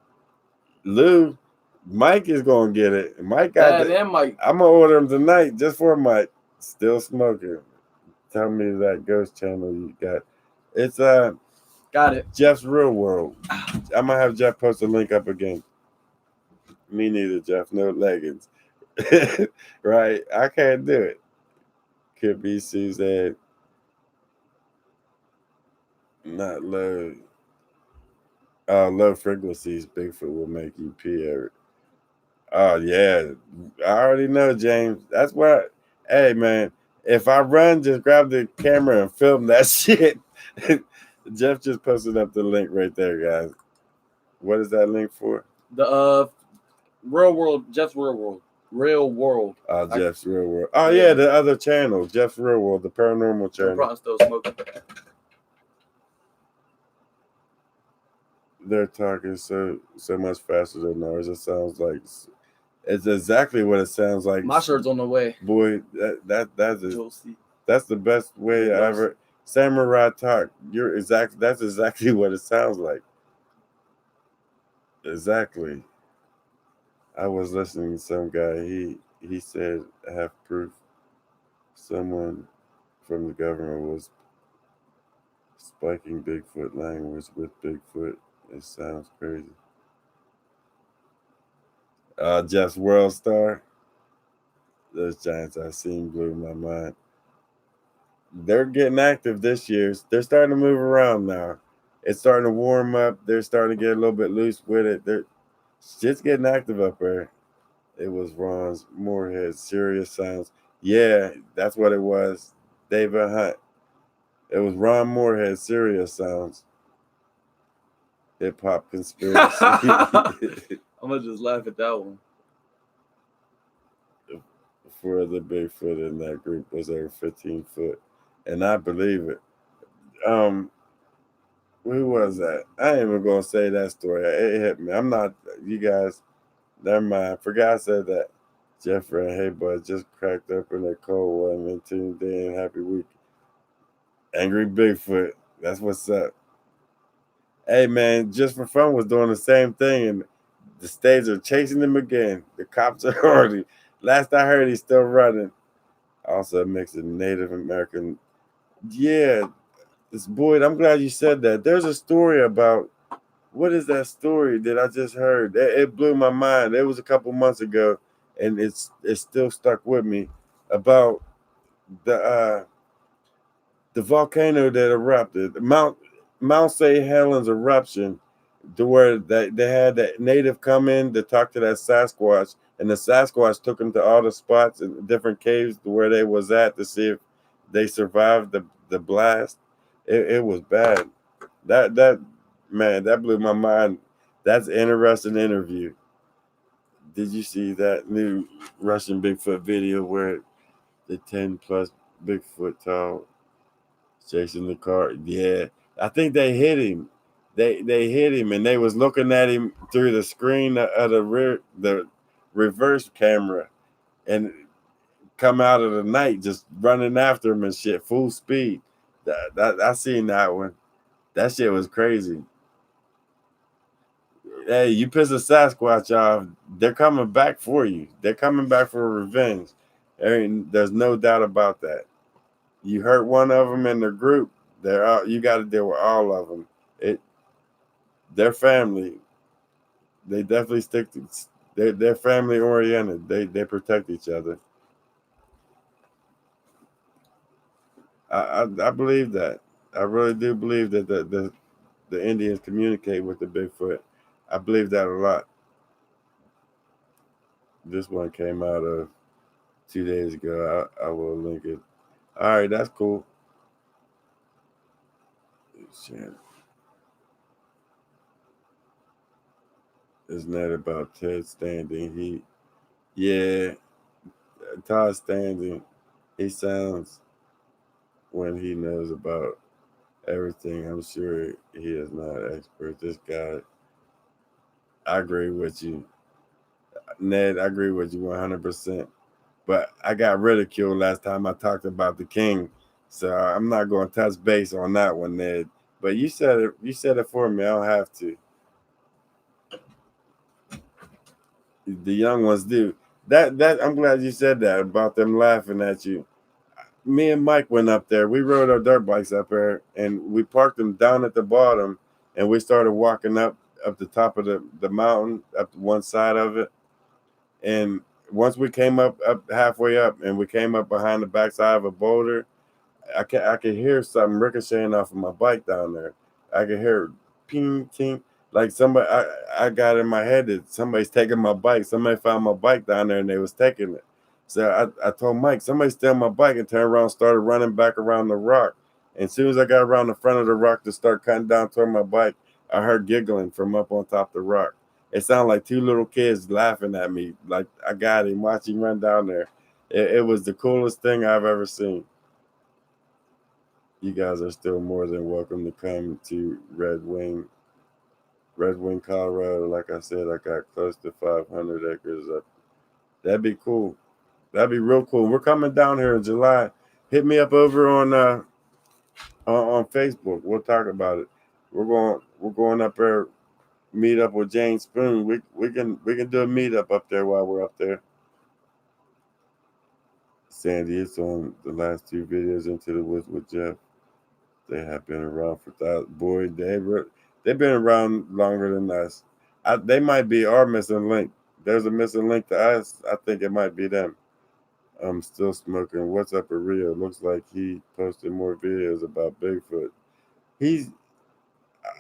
Lou, Mike is going to get it. Mike got it. Mike. I'm going to order him tonight just for Mike. Still smoking. Tell me that ghost channel you got. It's got it. Jeff's Real World. I'm gonna have Jeff post a link up again. Me neither, Jeff. No leggings. Right? I can't do it. Could be Suzanne. Not low. Low frequencies. Bigfoot will make you pee. Oh yeah. I already know, James. That's what. Hey man. If I run, just grab the camera and film that shit. Jeff just posted up the link right there, guys. What is that link for? The Real World, Jeff's Real World. Real World. Oh, Jeff's Real World. Oh, yeah, the other channel, Jeff's Real World, the paranormal channel. I'm probably still smoking. They're talking so much faster than ours. It sounds like it's exactly what it sounds like. My shirt's on the way. Boy, that's the best way I ever. Samurai talk. That's exactly what it sounds like. Exactly. I was listening to some guy. He said, I have proof someone from the government was spiking Bigfoot language with Bigfoot. It sounds crazy. Jeff's World Star. Those giants I seen blew my mind. They're getting active this year. They're starting to move around now. It's starting to warm up. They're starting to get a little bit loose with it. They're just getting active up there. It was Ron's Moorhead. Serious Sounds. Yeah, that's what it was. David Hunt. It was Ron Moorhead. Serious Sounds. Hip Hop Conspiracy. I'm going to just laugh at that one. For the Bigfoot in that group was over 15 foot. And I believe it. Who was that? I ain't even going to say that story. It hit me. I'm not, you guys, never mind. Forgot I said that. Jeffrey, hey, bud, just cracked open a cold one and tuned in. Happy week. Angry Bigfoot. That's what's up. Hey, man, Just for Fun was doing the same thing, and the states are chasing him again. The cops are already. Last I heard, he's still running. Also a mix of Native American. Yeah, this Boyd, I'm glad you said that. There's a story about, what is that story that I just heard? It blew my mind. It was a couple months ago, and it's still stuck with me, about the volcano that erupted, Mount St. Helens eruption, to where they had that native come in to talk to that Sasquatch, and the Sasquatch took them to all the spots and different caves where they was at to see if they survived the blast. It was bad. That man, that blew my mind. That's an interesting interview. Did you see that new Russian Bigfoot video where the 10 plus Bigfoot tall chasing the car? Yeah, I think they hit him. They hit him, and they was looking at him through the screen of the reverse camera, and come out of the night just running after him and shit, full speed. I seen that one. That shit was crazy. Hey, you piss a Sasquatch off, they're coming back for you. They're coming back for revenge. There's no doubt about that. You hurt one of them in the group, they're out. You got to deal with all of them. They're family. They definitely stick to. They're family oriented. They protect each other. I believe that. I really do believe that the Indians communicate with the Bigfoot. I believe that a lot. This one came out of 2 days ago. I will link it. All right, that's cool. Shit. Isn't that about Ted Standing? Yeah, Todd Standing. He sounds when he knows about everything. I'm sure he is not an expert. This guy, I agree with you, Ned. I agree with you 100%. But I got ridiculed last time I talked about the king, so I'm not going to touch base on that one, Ned. But you said it. You said it for me. I don't have to. The young ones do. That I'm glad you said that about them laughing at you. Me and Mike went up there. We rode our dirt bikes up there, and we parked them down at the bottom, and we started walking up the top of the mountain, up to one side of it. And once we came up halfway up, and we came up behind the backside of a boulder, I could hear something ricocheting off of my bike down there. I could hear ping ting, like somebody. I got in my head that somebody's taking my bike. Somebody found my bike down there and they was taking it. So I told Mike, somebody steal my bike, and turned around, started running back around the rock. And as soon as I got around the front of the rock to start cutting down toward my bike, I heard giggling from up on top of the rock. It sounded like two little kids laughing at me. Like I got him, watch him run down there. It was the coolest thing I've ever seen. You guys are still more than welcome to come to Red Wing, Colorado. Like I said, I got close to 500 acres up. That'd be cool. That'd be real cool. We're coming down here in July. Hit me up over on Facebook. We'll talk about it. We're going up there. Meet up with Jane Spoon. We can do a meetup up there while we're up there. Sandy, it's on the last two videos, Into the Woods with Jeff. They have been around for thousands. Boy, they've been around longer than us. They might be our missing link. There's a missing link to us. I think it might be them. I'm still smoking. What's up with Rio? Looks like he posted more videos about Bigfoot. He's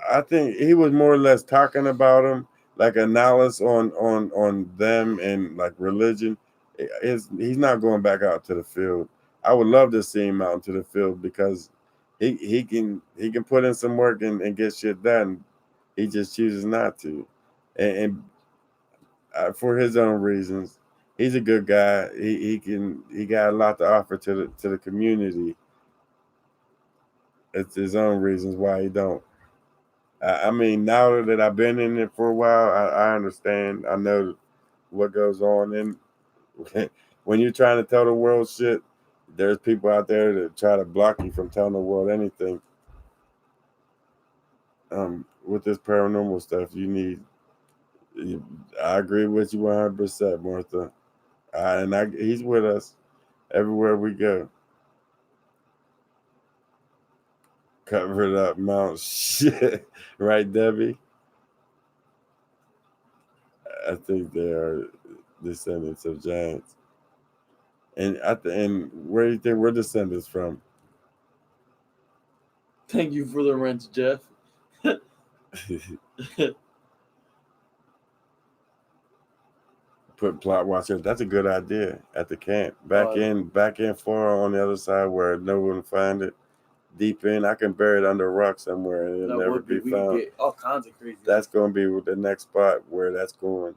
I think he was more or less talking about them, like analysis on them and like religion. He's not going back out to the field. I would love to see him out into the field because he can put in some work and get shit done. He just chooses not to, and for his own reasons. He's a good guy. He got a lot to offer to the community. It's his own reasons why he don't. I mean, now that I've been in it for a while, I understand. I know what goes on. And when you're trying to tell the world shit, there's people out there that try to block you from telling the world anything. With this paranormal stuff, I agree with you 100%, Martha. He's with us everywhere we go. Covered up Mount shit, right, Debbie? I think they are descendants of giants. And where do you think we're descendants from? Thank you for the wrench, Jeff. Put plot watchers. That's a good idea at the camp. Back in far on the other side where no one will find it. Deep in, I can bury it under a rock somewhere and it'll never be found. Get all kinds of crazy. That's going to be the next spot where that's going.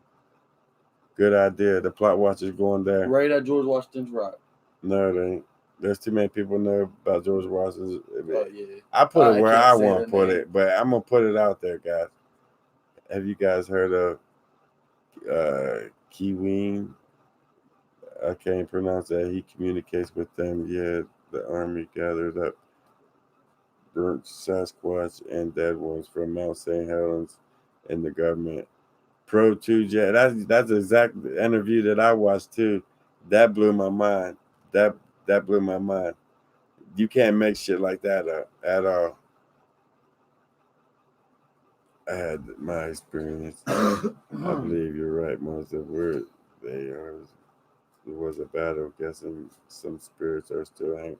Good idea. The plot watchers going there. Right at George Washington's Rock. No, it ain't. There's too many people know about George Washington. Yeah. I put it where I want to put it, but I'm going to put it out there, guys. Have you guys heard of Kiween? I can't pronounce that. He communicates with them. Yeah, the army gathered up burnt Sasquatch and dead ones from Mount St. Helens and the government Pro 2 jet. That's the exact interview that I watched too. That blew my mind. That blew my mind. You can't make shit like that up at all. I had my experience. I believe you're right, most of the it was a battle. Guessing some spirits are still hanging.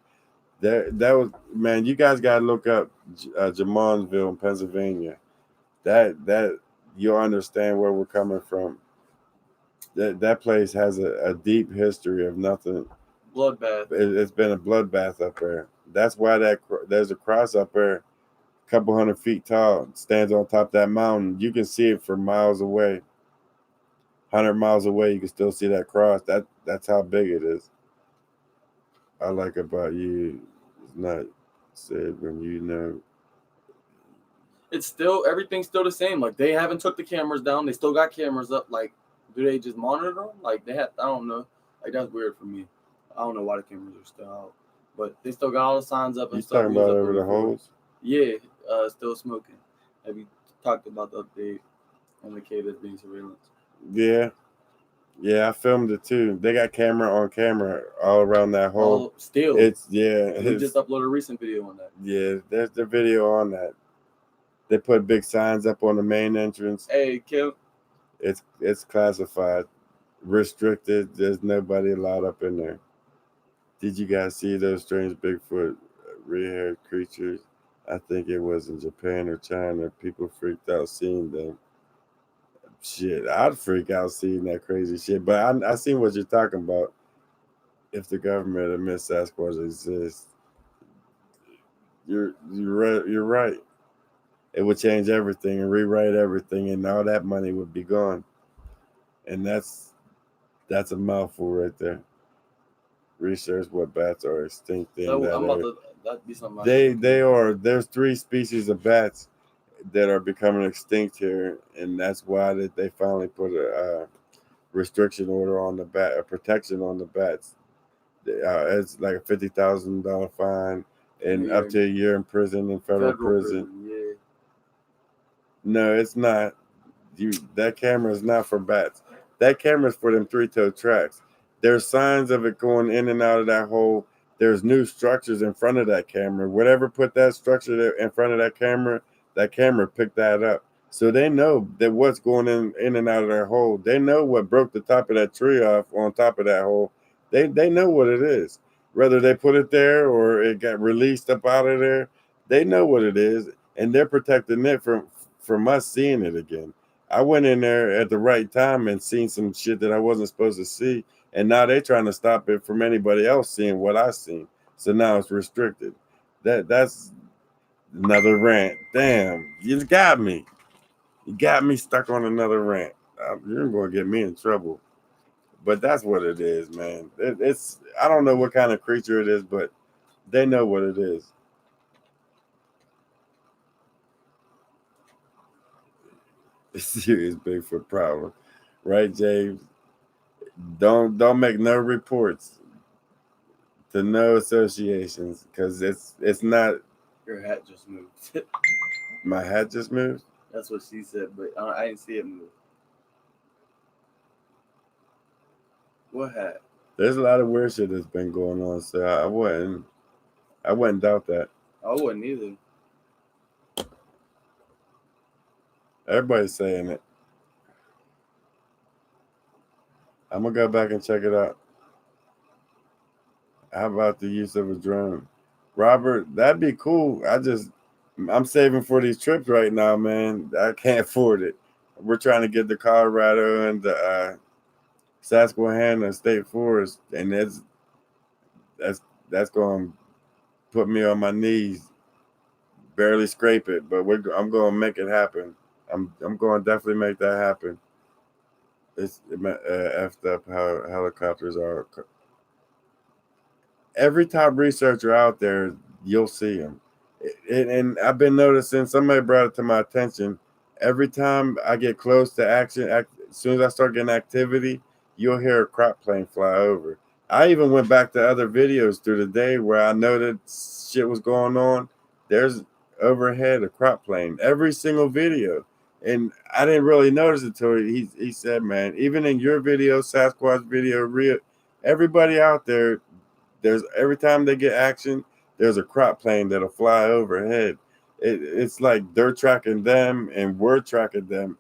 That was, man. You guys gotta look up Jamonsville in Pennsylvania. That you'll understand where we're coming from. That place has a deep history of nothing. Bloodbath. It's been a bloodbath up there. That's why there's a cross up there, a couple 100 feet tall, stands on top of that mountain. You can see it for miles away. 100 miles away, you can still see that cross. That's how big it is. I like about you, it's not said when you know. It's still, everything's still the same. Like, they haven't took the cameras down. They still got cameras up. Like, do they just monitor them? Like, they have, I don't know. Like, that's weird for me. I don't know why the cameras are still out. But they still got all the signs up and stuff. You talking about over the holes? Yeah, still smoking. Have you talked about the update on the cave that's being surveillance? Yeah. Yeah, I filmed it too. They got camera on camera all around that hole. Still. We just uploaded a recent video on that. Yeah, there's the video on that. They put big signs up on the main entrance. Hey, Kim. It's classified, restricted. There's nobody allowed up in there. Did you guys see those strange Bigfoot red-haired creatures? I think it was in Japan or China. People freaked out seeing them. Shit, I'd freak out seeing that crazy shit. But I see what you're talking about. If the government admits Sasquatch exists, you're right. It would change everything and rewrite everything, and all that money would be gone. And that's a mouthful right there. Research what bats are extinct in that area. That'd be something. They are. There's 3 species of bats that are becoming extinct here, and that's why they finally put a restriction order on the bat, a protection on the bats. It's like a $50,000 fine and up to a year in prison in federal prison. Yeah. No, it's not. That camera is not for bats. That camera is for them 3-toed tracks. There's signs of it going in and out of that hole. There's new structures in front of that camera. Whatever put that structure there in front of that camera picked that up. So they know that what's going in and out of that hole. They know what broke the top of that tree off on top of that hole. They know what it is. Whether they put it there or it got released up out of there, they know what it is, and they're protecting it from us seeing it again. I went in there at the right time and seen some shit that I wasn't supposed to see, and now they're trying to stop it from anybody else seeing what I seen. So now it's restricted. That's another rant. Damn, you got me. You got me stuck on another rant. You're going to get me in trouble. But that's what it is, man. It's I don't know what kind of creature it is, but they know what it is. A serious Bigfoot problem, right, James? Don't make no reports to no associations, because it's not. Your hat just moved. My hat just moved? That's what she said, but I didn't see it move. What hat? There's a lot of weird shit that's been going on, so I wouldn't doubt that. I wouldn't either. Everybody's saying it. I'm gonna go back and check it out. How about the use of a drone? Robert, that'd be cool. I'm saving for these trips right now, man. I can't afford it. We're trying to get the Colorado and the Susquehanna State Forest, and that's going to put me on my knees, barely scrape it, but I'm going to make it happen. I'm going to definitely make that happen. It's effed up how helicopters are. Every top researcher out there, you'll see them. And I've been noticing, somebody brought it to my attention, every time I get close to action, as soon as I start getting activity, you'll hear a crop plane fly over. I even went back to other videos through the day where I know that shit was going on. There's overhead a crop plane. Every single video. And I didn't really notice it until he said, man, even in your video, Sasquatch video, real everybody out there, there's every time they get action, there's a crop plane that'll fly overhead. It's like they're tracking them and we're tracking them.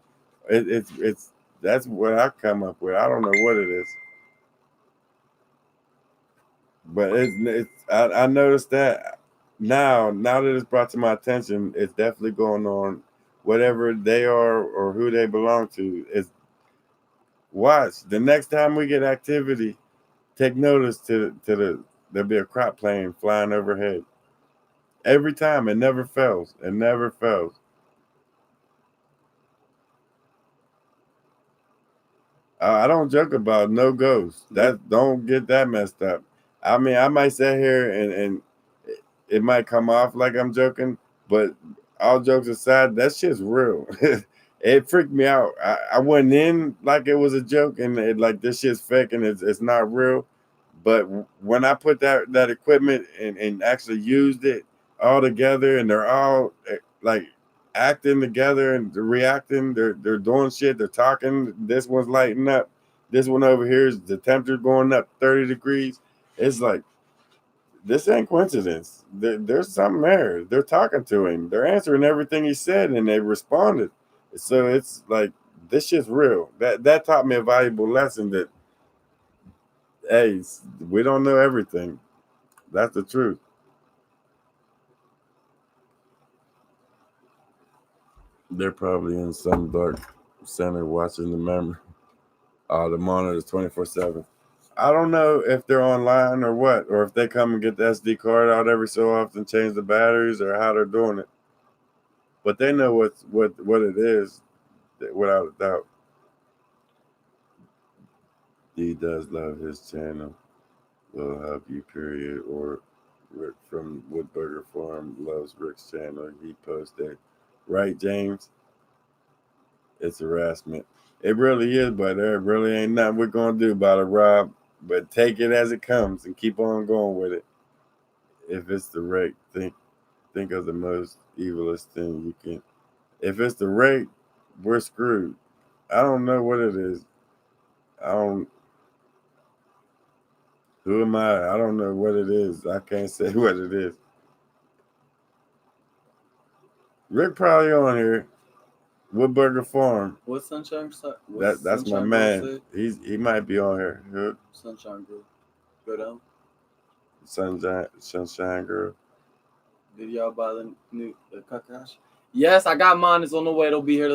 It's that's what I come up with. I don't know what it is, but I noticed that now that it's brought to my attention, it's definitely going on. Whatever they are or who they belong to, is watch the next time we get activity. Take notice to the there'll be a crop plane flying overhead. Every time, it never fails. It never fails. I don't joke about no ghosts. That don't get that messed up. I mean, I might sit here and it might come off like I'm joking, but all jokes aside, that shit's real. It freaked me out. I went in like it was a joke and like this shit's fake and it's not real. But when I put that equipment and actually used it all together, and they're all like acting together and reacting, they're doing shit, they're talking. This one's lighting up. This one over here is the temperature going up 30 degrees. It's like this ain't coincidence. There's something there. They're talking to him. They're answering everything he said, and they responded. So it's like this shit's real. That taught me a valuable lesson that hey, we don't know everything. That's the truth. They're probably in some dark center watching the memory. The monitors 24/7. I don't know if they're online or what, or if they come and get the SD card out every so often, change the batteries, or how they're doing it. But they know what it is, without a doubt. He does love his channel. Will help you, period. Or Rick from Woodburger Farm loves Rick's channel. He posted, right, James? It's harassment. It really is, but there really ain't nothing we're gonna do about it, Rob. But take it as it comes and keep on going with it. If it's the rate, think of the most evilest thing you can. If it's the rate, we're screwed. I don't know what it is. I don't. Who am I? I don't know what it is. I can't say what it is. Rick probably on here. Woodburger Farm. What Sunshine? That's my man. He might be on here. Who? Sunshine Girl. Go down. Sunshine Girl. Did y'all buy the new Kakashi? Yes, I got mine. It's on the way. It'll be here.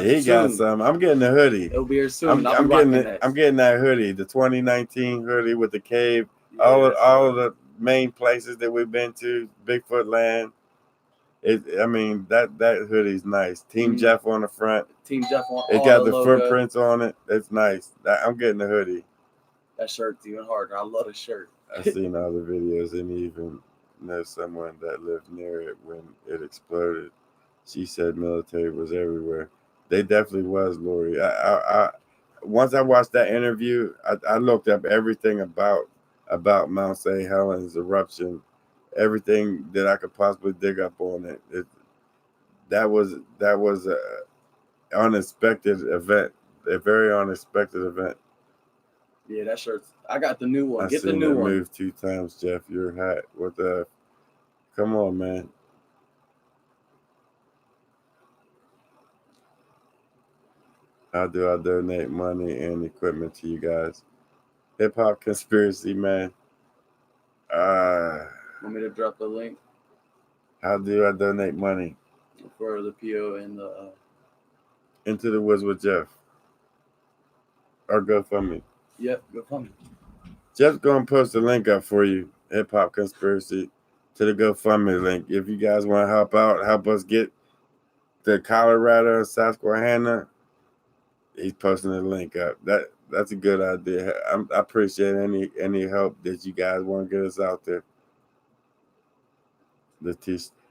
He soon. got some. I'm getting a hoodie. It'll be here soon. I'm getting that hoodie, the 2019 hoodie with the cave. Yeah, all of the main places that we've been to, Bigfoot Land. I mean that hoodie's nice. Team Jeff on the front. Team Jeff on. It got the footprints on it. It's nice. I'm getting a hoodie. That shirt's even harder. I love the shirt. I've seen all the videos and even know someone that lived near it when it exploded. She said military was everywhere. They definitely was, Lori. I once I watched that interview, I looked up everything about Mount St. Helens eruption, everything that I could possibly dig up on it. That was a unexpected event, a very unexpected event. Yeah, that shirt. I got the new one. Get the new one. Move 2 times, Jeff. You're hot. What the? Come on, man. How do I donate money and equipment to you guys? Hip Hop Conspiracy, man. Want me to drop the link? How do I donate money? For the PO and the... Into the Woods with Jeff. Or GoFundMe. Yep, GoFundMe. Jeff's going to post a link up for you, Hip Hop Conspiracy, to the GoFundMe link. If you guys want to help out, help us get the Colorado Susquehanna, he's posting the link up. That's a good idea. I appreciate any help that you guys want to get us out there.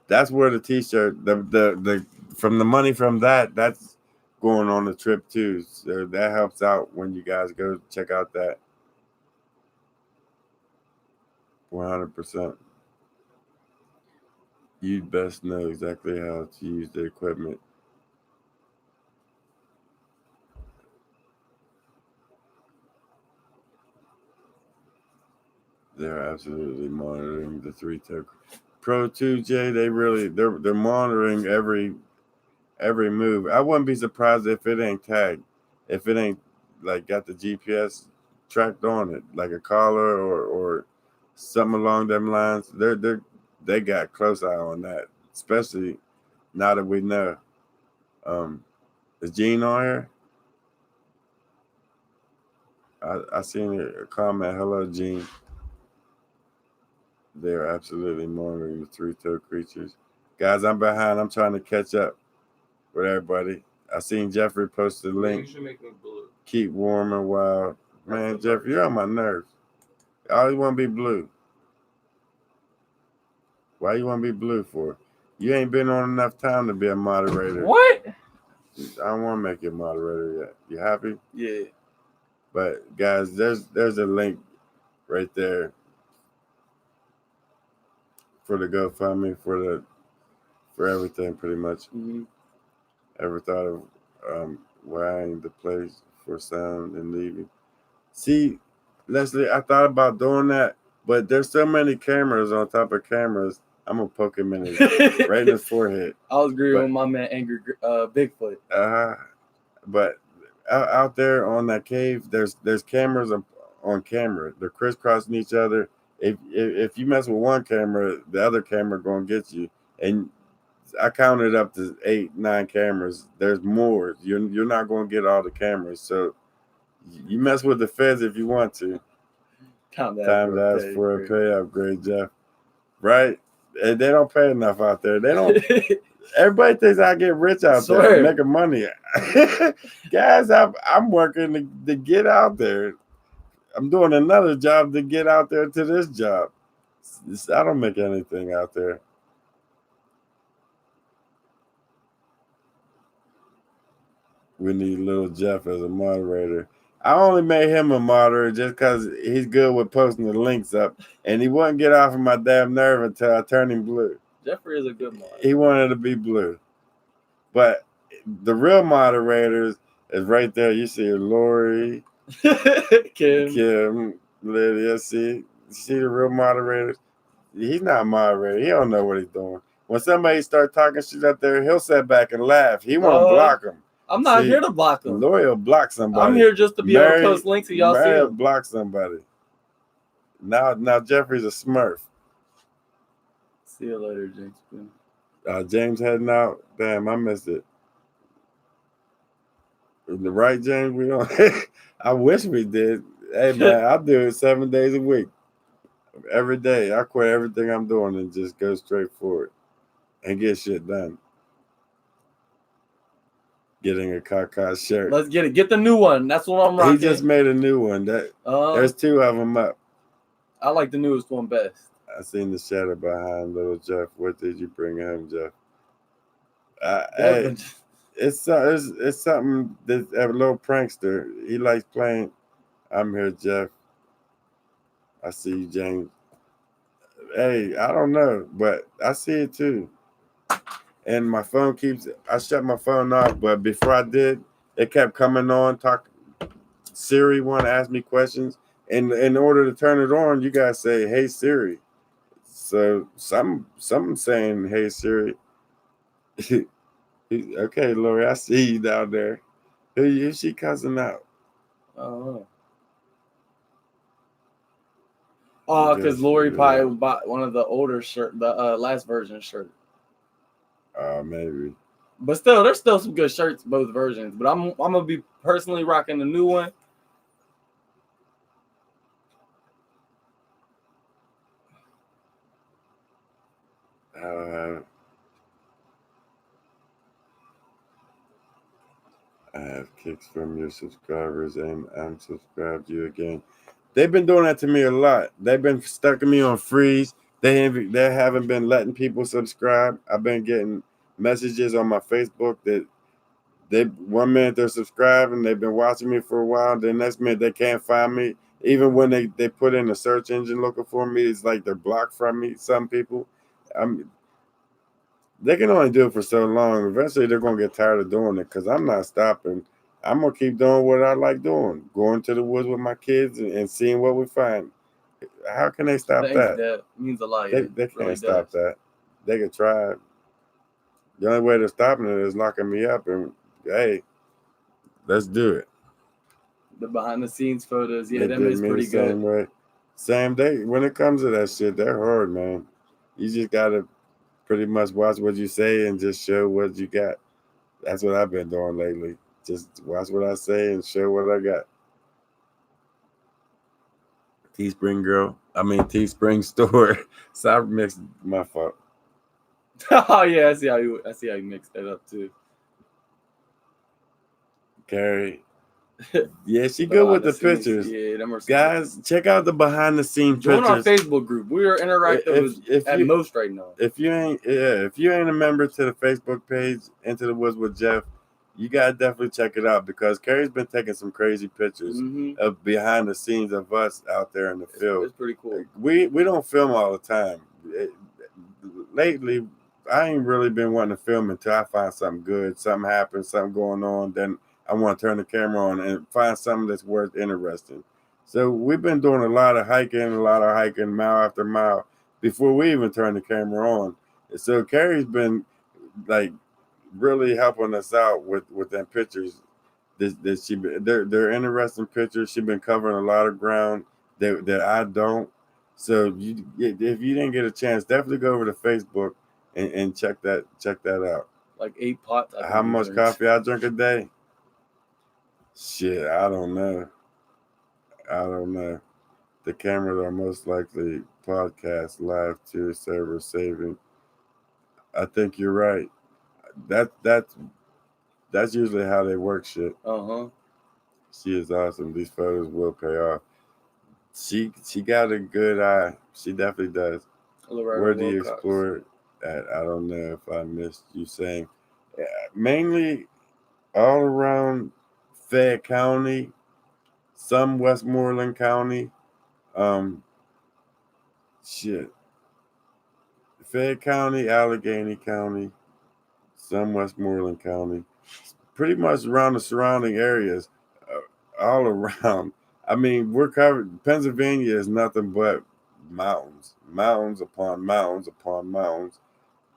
That's where the t-shirt, the from the money from that's going on the trip too. So that helps out when you guys go check out that. 100%. You'd best know exactly how to use the equipment. They're absolutely monitoring the three-toe Pro 2J. They're monitoring every move. I wouldn't be surprised if it ain't tagged, if it ain't like got the GPS tracked on it, like a collar or something along them lines. They got close eye on that, especially now that we know. Is Gene on here? I seen a comment. Hello, Gene. They're absolutely monitoring the three-toed creatures. Guys, I'm behind. I'm trying to catch up with everybody. I seen Jeffrey post the link. You should make me blue. Keep warm and wild. Man, Jeff, you're on my nerves. I always want to be blue. Why you want to be blue for? You ain't been on enough time to be a moderator. What? I don't want to make you a moderator yet. You happy? Yeah. But guys, there's a link right there for the GoFundMe for everything pretty much. Mm-hmm. Ever thought of wiring the place for sound and leaving? See, Leslie, I thought about doing that, but there's so many cameras on top of cameras. I'm gonna poke him in his right in his forehead. I was agreeing with my man Angry Bigfoot. But out there on that cave, there's cameras on camera. They're crisscrossing each other. If you mess with one camera, the other camera gonna get you. And I counted up to 8, 9 cameras. There's more. You're not gonna get all the cameras. So you mess with the feds if you want to. Time to ask for a pay upgrade, Jeff. Right? And they don't pay enough out there. They don't. Everybody thinks I get rich out there, making money. Guys, I'm working to get out there. I'm doing another job to get out there to this job. I don't make anything out there. We need little Jeff as a moderator. I only made him a moderator just because he's good with posting the links up, and he wouldn't get off of my damn nerve until I turned him blue. Jeffrey is a good moderator. He wanted to be blue. But the real moderators is right there. You see Lori, Kim, Lydia. See the real moderators? He's not a moderator. He don't know what he's doing. When somebody start talking shit up there, he'll sit back and laugh. He won't block them. I'm not here to block them. Lori will block somebody. I'm here just to be able to post links so y'all see them. Block somebody. Now Jeffrey's a smurf. See you later, James. James heading out. Damn, I missed it. The right, James? We don't. I wish we did. Hey man, I do it 7 days a week. Every day. I quit everything I'm doing and just go straight for it and get shit done. Getting a Kaka shirt. Let's get it. Get the new one. That's what I'm rocking. He just made a new one. There's 2 of them up. I like the newest one best. I seen the shadow behind little Jeff. What did you bring him, Jeff? Hey, it's something that a little prankster. He likes playing. I'm here, Jeff. I see you, James. Hey, I don't know, but I see it too. And my phone I shut my phone off, but before I did, it kept coming on. Siri want to ask me questions. And in order to turn it on, you gotta say, "Hey Siri." So some saying, "Hey Siri." Okay, Lori, I see you down there. Who's she cussing out? Oh, because Lori probably bought one of the older shirt, the last version shirt. Maybe. But still, there's still some good shirts, both versions. But I'm gonna be personally rocking the new one. I have kicks from your subscribers and unsubscribed you again. They've been doing that to me a lot. They've been stucking me on freeze. They haven't been letting people subscribe. I've been getting messages on my Facebook that 1 minute they're subscribed and they've been watching me for a while. Then next minute they can't find me. Even when they put in a search engine looking for me, it's like they're blocked from me. Some people, they can only do it for so long. Eventually they're gonna get tired of doing it because I'm not stopping. I'm gonna keep doing what I like doing, going to the woods with my kids and seeing what we find. How can they stop Thanks, that? that means a lot. They Yeah, can't really stop does. that. They could try. The only way they're stopping it is locking me up and hey, let's do it. The behind the scenes photos, yeah, They them did is me the pretty good. same way. Same day. When it comes to that shit, they're hard, man. You just gotta pretty much watch what you say and just show what you got. That's what I've been doing lately. Just watch what I say and show what I got. Teespring girl. I mean Teespring store. Cyber mix my fault. Oh yeah, I see how you mix that up too. Carrie. Yeah, she The good with behind the the scenes, pictures. yeah, them are some good Guys, check out the behind the scenes Join our pictures. Facebook group. We are interactive If at you most right now. if you ain't a member to the Facebook page Into the Woods with Jeff, you gotta definitely check it out because Carrie's been taking some crazy pictures of behind the scenes of us out there in the field. It's pretty cool. We don't film all the time. Lately, I ain't really been wanting to film until I find something good, something happens, something going on. Then I want to turn the camera on and find something that's worth interesting. So we've been doing a lot of hiking mile after mile before we even turn the camera on. So Carrie's been like really helping us out with them pictures. They're interesting pictures. She's been covering a lot of ground that I don't. So if you didn't get a chance, definitely go over to Facebook and check that out. Like 8 pots. I How think he much drinks. coffee I drink a day? Shit, I don't know. I don't know. The cameras are most likely podcast live to server saving. I think you're right. That's usually how they work shit. She is awesome. These photos will pay off. She got a good eye. She definitely does. Where do you explore at? I don't know if I missed you saying. Mainly all around Fayette County, some Westmoreland County. Um, shit. Fayette County, Allegheny County, some Westmoreland County. Pretty much around the surrounding areas, all around. I mean, we're covered. Pennsylvania is nothing but mountains, mountains upon mountains upon mountains.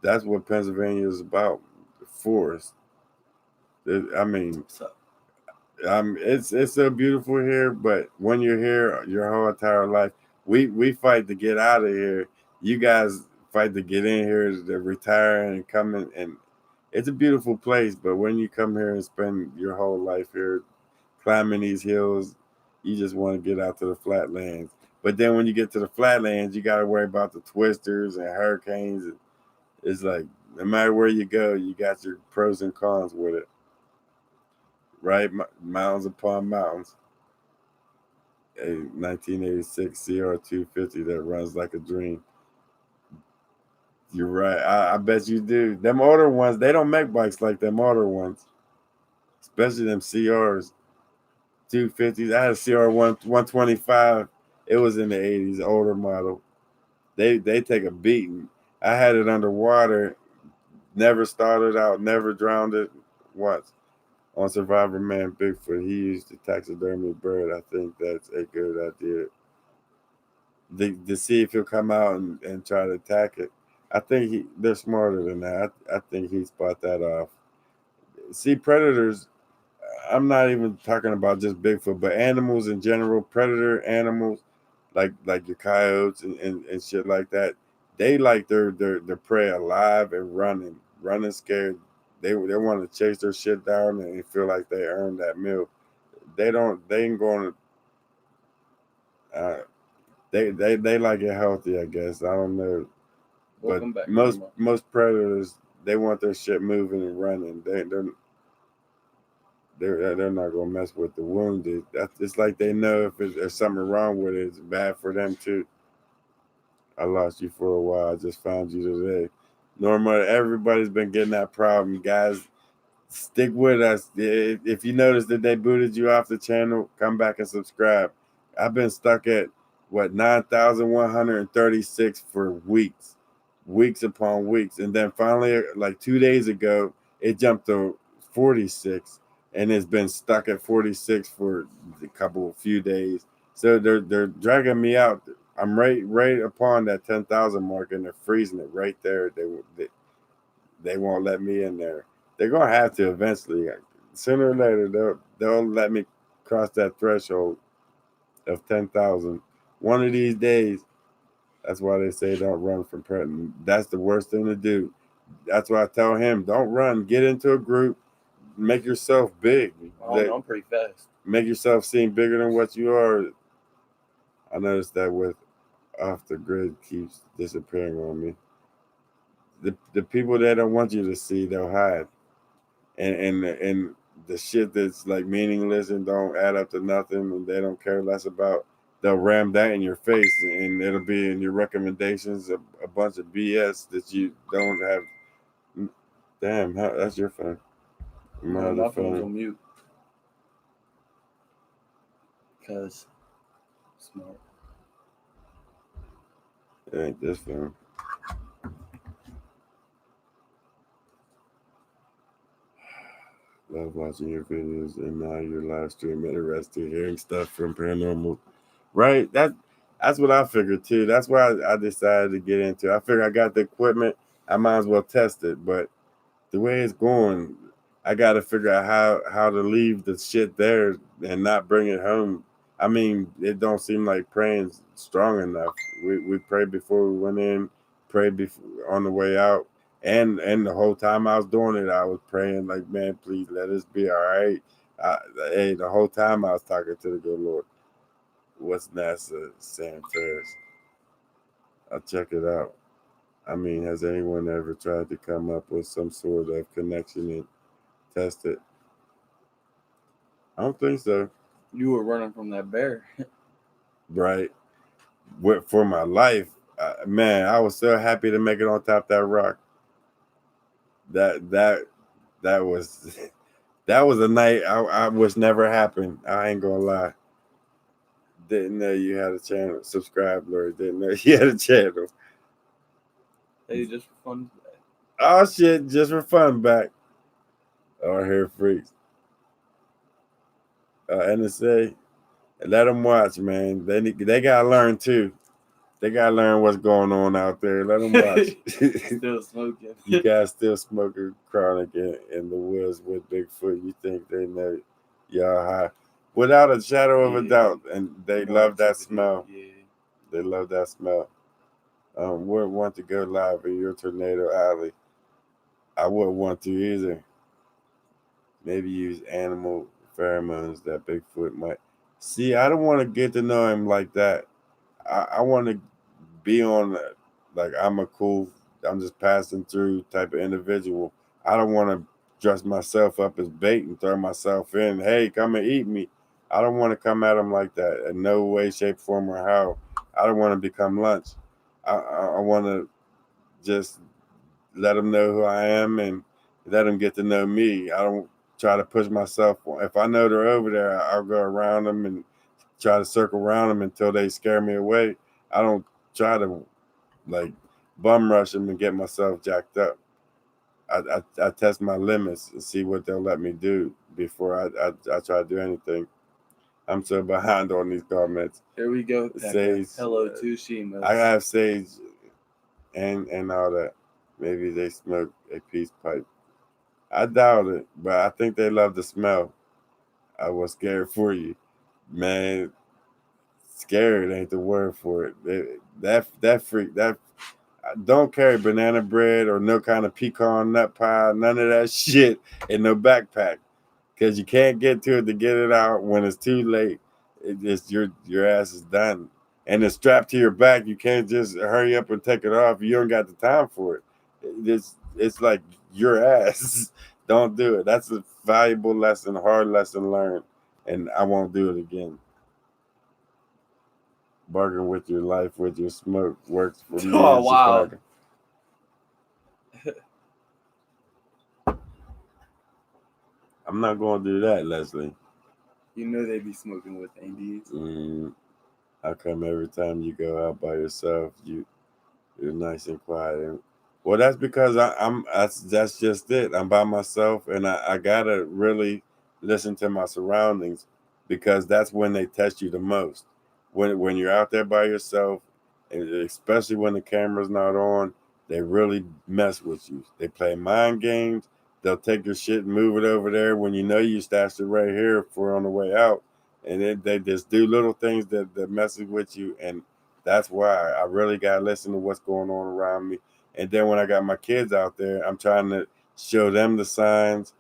That's what Pennsylvania is about. The forest. I mean, it's so beautiful here, but when you're here, your whole entire life, we fight to get out of here. You guys fight to get in here to retire and come in, and it's a beautiful place. But when you come here and spend your whole life here, climbing these hills, you just want to get out to the flatlands. But then when you get to the flatlands, you got to worry about the twisters and hurricanes. It's like no matter where you go, you got your pros and cons with it, right? Mountains upon mountains. A 1986 CR250 that runs like a dream. You're right. I bet you do. Them older ones, they don't make bikes like them older ones, especially them CRs. 250s. I had a CR 125. It was in the 80s, older model. They take a beating. I had it underwater, never started out, never drowned it once. On Survivor Man Bigfoot, he used the taxidermy bird. I think that's a good idea. To see if he'll come out and try to attack it. I think they're smarter than that. I think he spot that off. See, predators, I'm not even talking about just Bigfoot, but animals in general, predator animals like your coyotes and shit like that. They like their prey alive and running scared. They want to chase their shit down and feel like they earned that meal. They ain't going to. They like it healthy, I guess. I don't know, but Welcome back, most predators they want their shit moving and running. They're not gonna mess with the wounded. It's like they know if there's something wrong with it, it's bad for them too. I lost you for a while. I just found you today. Norma, everybody's been getting that problem, guys. Stick with us. If you notice that they booted you off the channel, come back and subscribe. I've been stuck at 9,136 for weeks upon weeks, and then finally, like 2 days ago, it jumped to 46, and it's been stuck at 46 for a few days. So they're dragging me out. I'm right upon that 10,000 mark, and they're freezing it right there. They won't let me in there. They're gonna have to eventually. Sooner or later, they'll let me cross that threshold of 10,000. One of these days. That's why they say don't run from predators. That's the worst thing to do. That's why I tell him don't run. Get into a group. Make yourself big. Oh no, I'm pretty fast. Make yourself seem bigger than what you are. I noticed that with off the grid keeps disappearing on me. The people that don't want you to see, they'll hide. And the shit that's like meaningless and don't add up to nothing and they don't care less about, they'll ram that in your face and it'll be in your recommendations a bunch of BS that you don't have. Damn, that's your phone. My other My phone's phone. on mute. Because smart. It ain't this phone. Love watching your videos and now your live stream interesting hearing stuff from paranormal. Right? That's what I figured too. That's why I decided to get into it. I figured I got the equipment. I might as well test it. But the way it's going, I got to figure out how to leave the shit there and not bring it home. I mean, it don't seem like praying's strong enough. We prayed before we went in, prayed before on the way out, and the whole time I was doing it, I was praying like, man, please let us be all right. Hey, the whole time I was talking to the good Lord. What's NASA saying first? I'll check it out. I mean, has anyone ever tried to come up with some sort of connection and test it? I don't think so. You were running from that bear. Right? For my life, man, I was so happy to make it on top of that rock. That was that was a night I wish never happened. I ain't gonna lie. Didn't know you had a channel. Subscribe, Lord. Didn't know you had a channel. Hey, just for fun. Oh shit, just for fun back. Oh, hair freaks. NSA, let them watch, man. They gotta learn too. They gotta learn what's going on out there. Let them watch. Still smoking. You guys still smoking chronic in the woods with Bigfoot. You think they know y'all high? Without a shadow of a doubt. And they love that smell. Yeah. They love that smell. Would want to go live in your tornado alley. I wouldn't want to either. Maybe use animal pheromones that Bigfoot might. See, I don't want to get to know him like that. I want to be on like I'm just passing through type of individual. I don't want to dress myself up as bait and throw myself in. Hey, come and eat me. I don't want to come at them like that in no way, shape, form, or how. I don't want to become lunch. I want to just let them know who I am and let them get to know me. I don't try to push myself. If I know they're over there, I'll go around them and try to circle around them until they scare me away. I don't try to like bum rush them and get myself jacked up. I test my limits and see what they'll let me do before I try to do anything. I'm so behind on these comments. Here we go. Sage. Hello to Shimas. I have sage and all that. Maybe they smoke a peace pipe. I doubt it, but I think they love the smell. I was scared for you, man. Scared ain't the word for it. That freak that don't carry banana bread or no kind of pecan nut pie, none of that shit in no backpack, because you can't get to it to get it out when it's too late. It's your ass is done, and it's strapped to your back. You can't just hurry up and take it off. You don't got the time for it. It's like your ass. Don't do it. That's a valuable lesson, hard lesson learned, and I won't do it again. Bargain with your life with your smoke works for me. Oh, wow. Chicago. I'm not going to do that, Leslie. You know they be smoking with Indies. How come every time you go out by yourself, you're nice and quiet? Well, that's because that's just it. I'm by myself, and I gotta really listen to my surroundings because that's when they test you the most. when you're out there by yourself, and especially when the camera's not on, they really mess with you. They play mind games. They'll take your shit and move it over there when you know you stashed it right here for on the way out. And they just do little things that messes with you. And that's why I really got to listen to what's going on around me. And then when I got my kids out there, I'm trying to show them the signs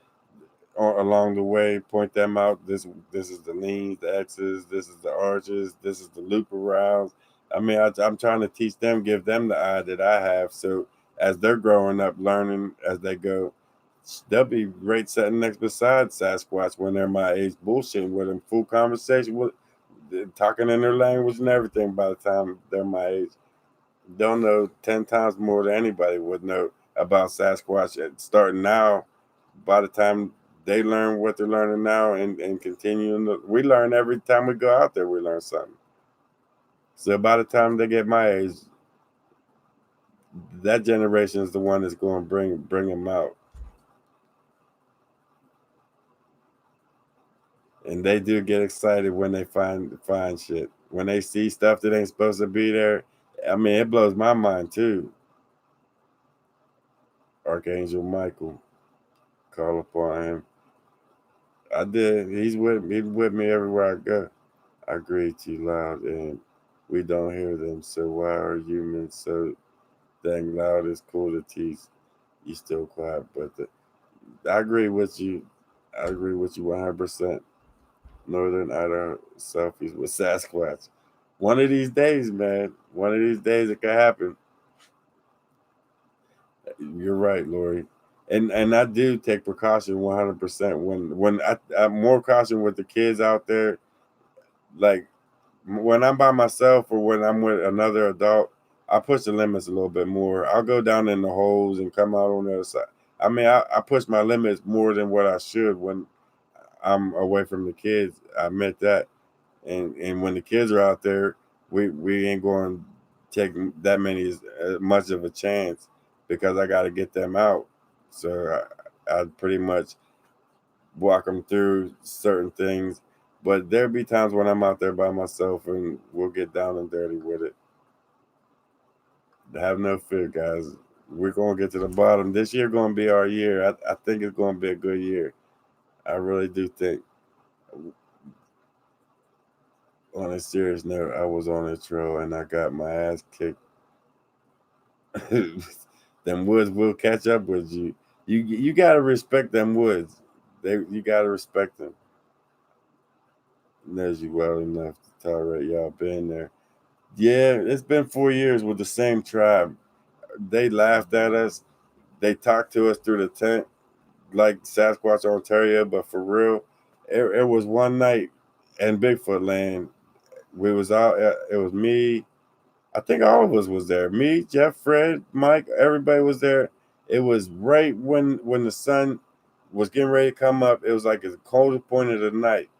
along the way, point them out. This is the leans, the X's, this is the arches, this is the loop arounds. I mean, I'm trying to teach them, give them the eye that I have. So as they're growing up, learning as they go, they'll be right sitting next beside Sasquatch when they're my age, bullshitting with them, full conversation with, talking in their language and everything. By the time they're my age, they'll know 10 times more than anybody would know about Sasquatch. Starting now, by the time they learn what they're learning now and continuing, we learn every time we go out there, we learn something. So by the time they get my age, that generation is the one that's going to bring them out. And they do get excited when they find shit. When they see stuff that ain't supposed to be there, I mean, it blows my mind too. Archangel Michael, call upon him. I did. He's with me everywhere I go. I greet you loud, and we don't hear them. So why are humans so dang loud? It's cool to teach. You still quiet, but I agree with you. I agree with you 100%. Northern Idaho selfies with Sasquatch. One of these days, man. One of these days it could happen. You're right, Lori. And I do take precaution 100%. When I'm more caution with the kids out there, like when I'm by myself or when I'm with another adult, I push the limits a little bit more. I'll go down in the holes and come out on the other side. I mean, I push my limits more than what I should when I'm away from the kids. I admit that. And when the kids are out there, we ain't going to take that much of a chance because I got to get them out. So I pretty much walk them through certain things. But there'll be times when I'm out there by myself and we'll get down and dirty with it. Have no fear, guys. We're going to get to the bottom. This year going to be our year. I think it's going to be a good year. I really do think. On a serious note, I was on a trail and I got my ass kicked. Them woods will catch up with you. You gotta respect them woods. You gotta respect them. Knows you well enough to tolerate y'all being there. Yeah, it's been 4 years with the same tribe. They laughed at us. They talked to us through the tent like Sasquatch Ontario, but for real, it was one night in Bigfoot land. We was out. It was me. I think all of us was there. Me, Jeff, Fred, Mike. Everybody was there. It was right when the sun was getting ready to come up. It was like the coldest point of the night.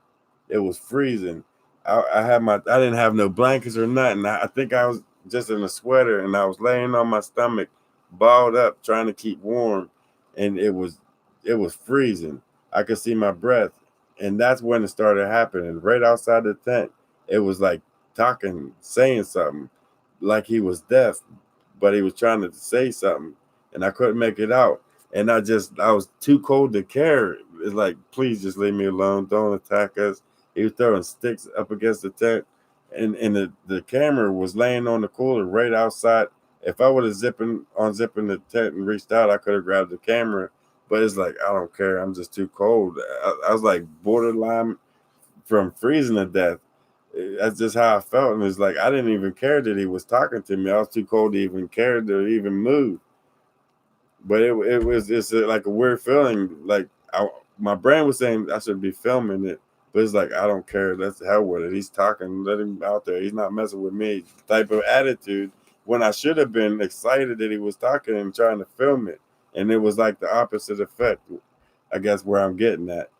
It was freezing. I didn't have no blankets or nothing. I think I was just in a sweater and I was laying on my stomach, balled up, trying to keep warm, and it was freezing. I could see my breath, and that's when it started happening. Right outside the tent, it was like talking, saying something, like he was deaf, but he was trying to say something, and I couldn't make it out. And I was too cold to care. It's like, please just leave me alone. Don't attack us. He was throwing sticks up against the tent, and the camera was laying on the cooler right outside. If I would have unzipping the tent and reached out, I could have grabbed the camera. But it's like, I don't care. I'm just too cold. I was like borderline from freezing to death. That's just how I felt. And it's like, I didn't even care that he was talking to me. I was too cold to even care to even move. But it's like a weird feeling. Like my brain was saying I should be filming it, but it's like, I don't care. Let's hell with it. He's talking. Let him out there. He's not messing with me. Type of attitude. When I should have been excited that he was talking and trying to film it, and it was like the opposite effect. I guess where I'm getting at.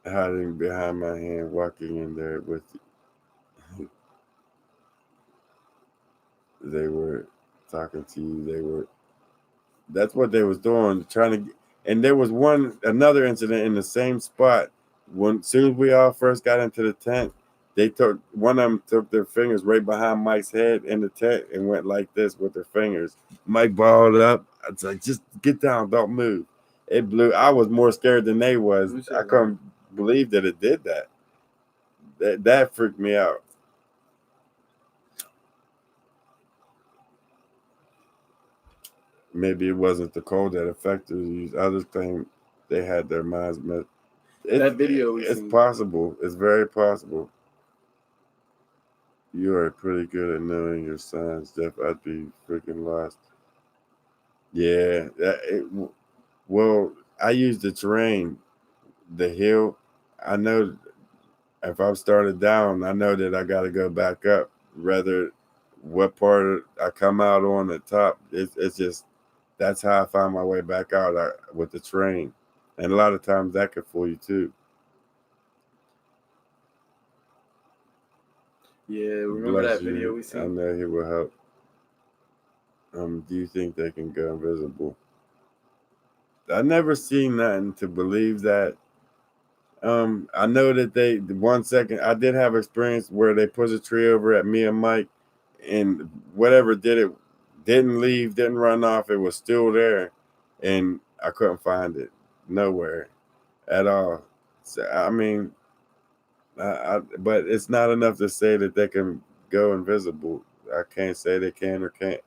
Hiding behind my hand, walking in there with you. They were talking to you. That's what they was doing, trying to. And there was another incident in the same spot. When soon as we all first got into the tent, one of them took their fingers right behind Mike's head in the tent and went like this with their fingers. Mike balled up. I was like, just get down, don't move. It blew. I was more scared than they was. I couldn't believe that it did that. That freaked me out. Maybe it wasn't the cold that affected you. Others claim they had their minds met. That video it's possible. It's very possible. You are pretty good at knowing your signs, Jeff. I'd be freaking lost. Yeah. Well, I use the terrain, the hill. I know if I'm started down, I know that I got to go back up. Rather, what part I come out on the top, it's just that's how I find my way back out with the terrain. And a lot of times that could fool you too. Yeah, remember that video we seen? I know he will help. Do you think they can go invisible? I never seen nothing to believe that. I know that they 1 second I did have experience where they pushed a tree over at me and Mike, and whatever did it didn't leave, didn't run off. It was still there, and I couldn't find it nowhere at all. So, I mean, but it's not enough to say that they can go invisible. I can't say they can or can't.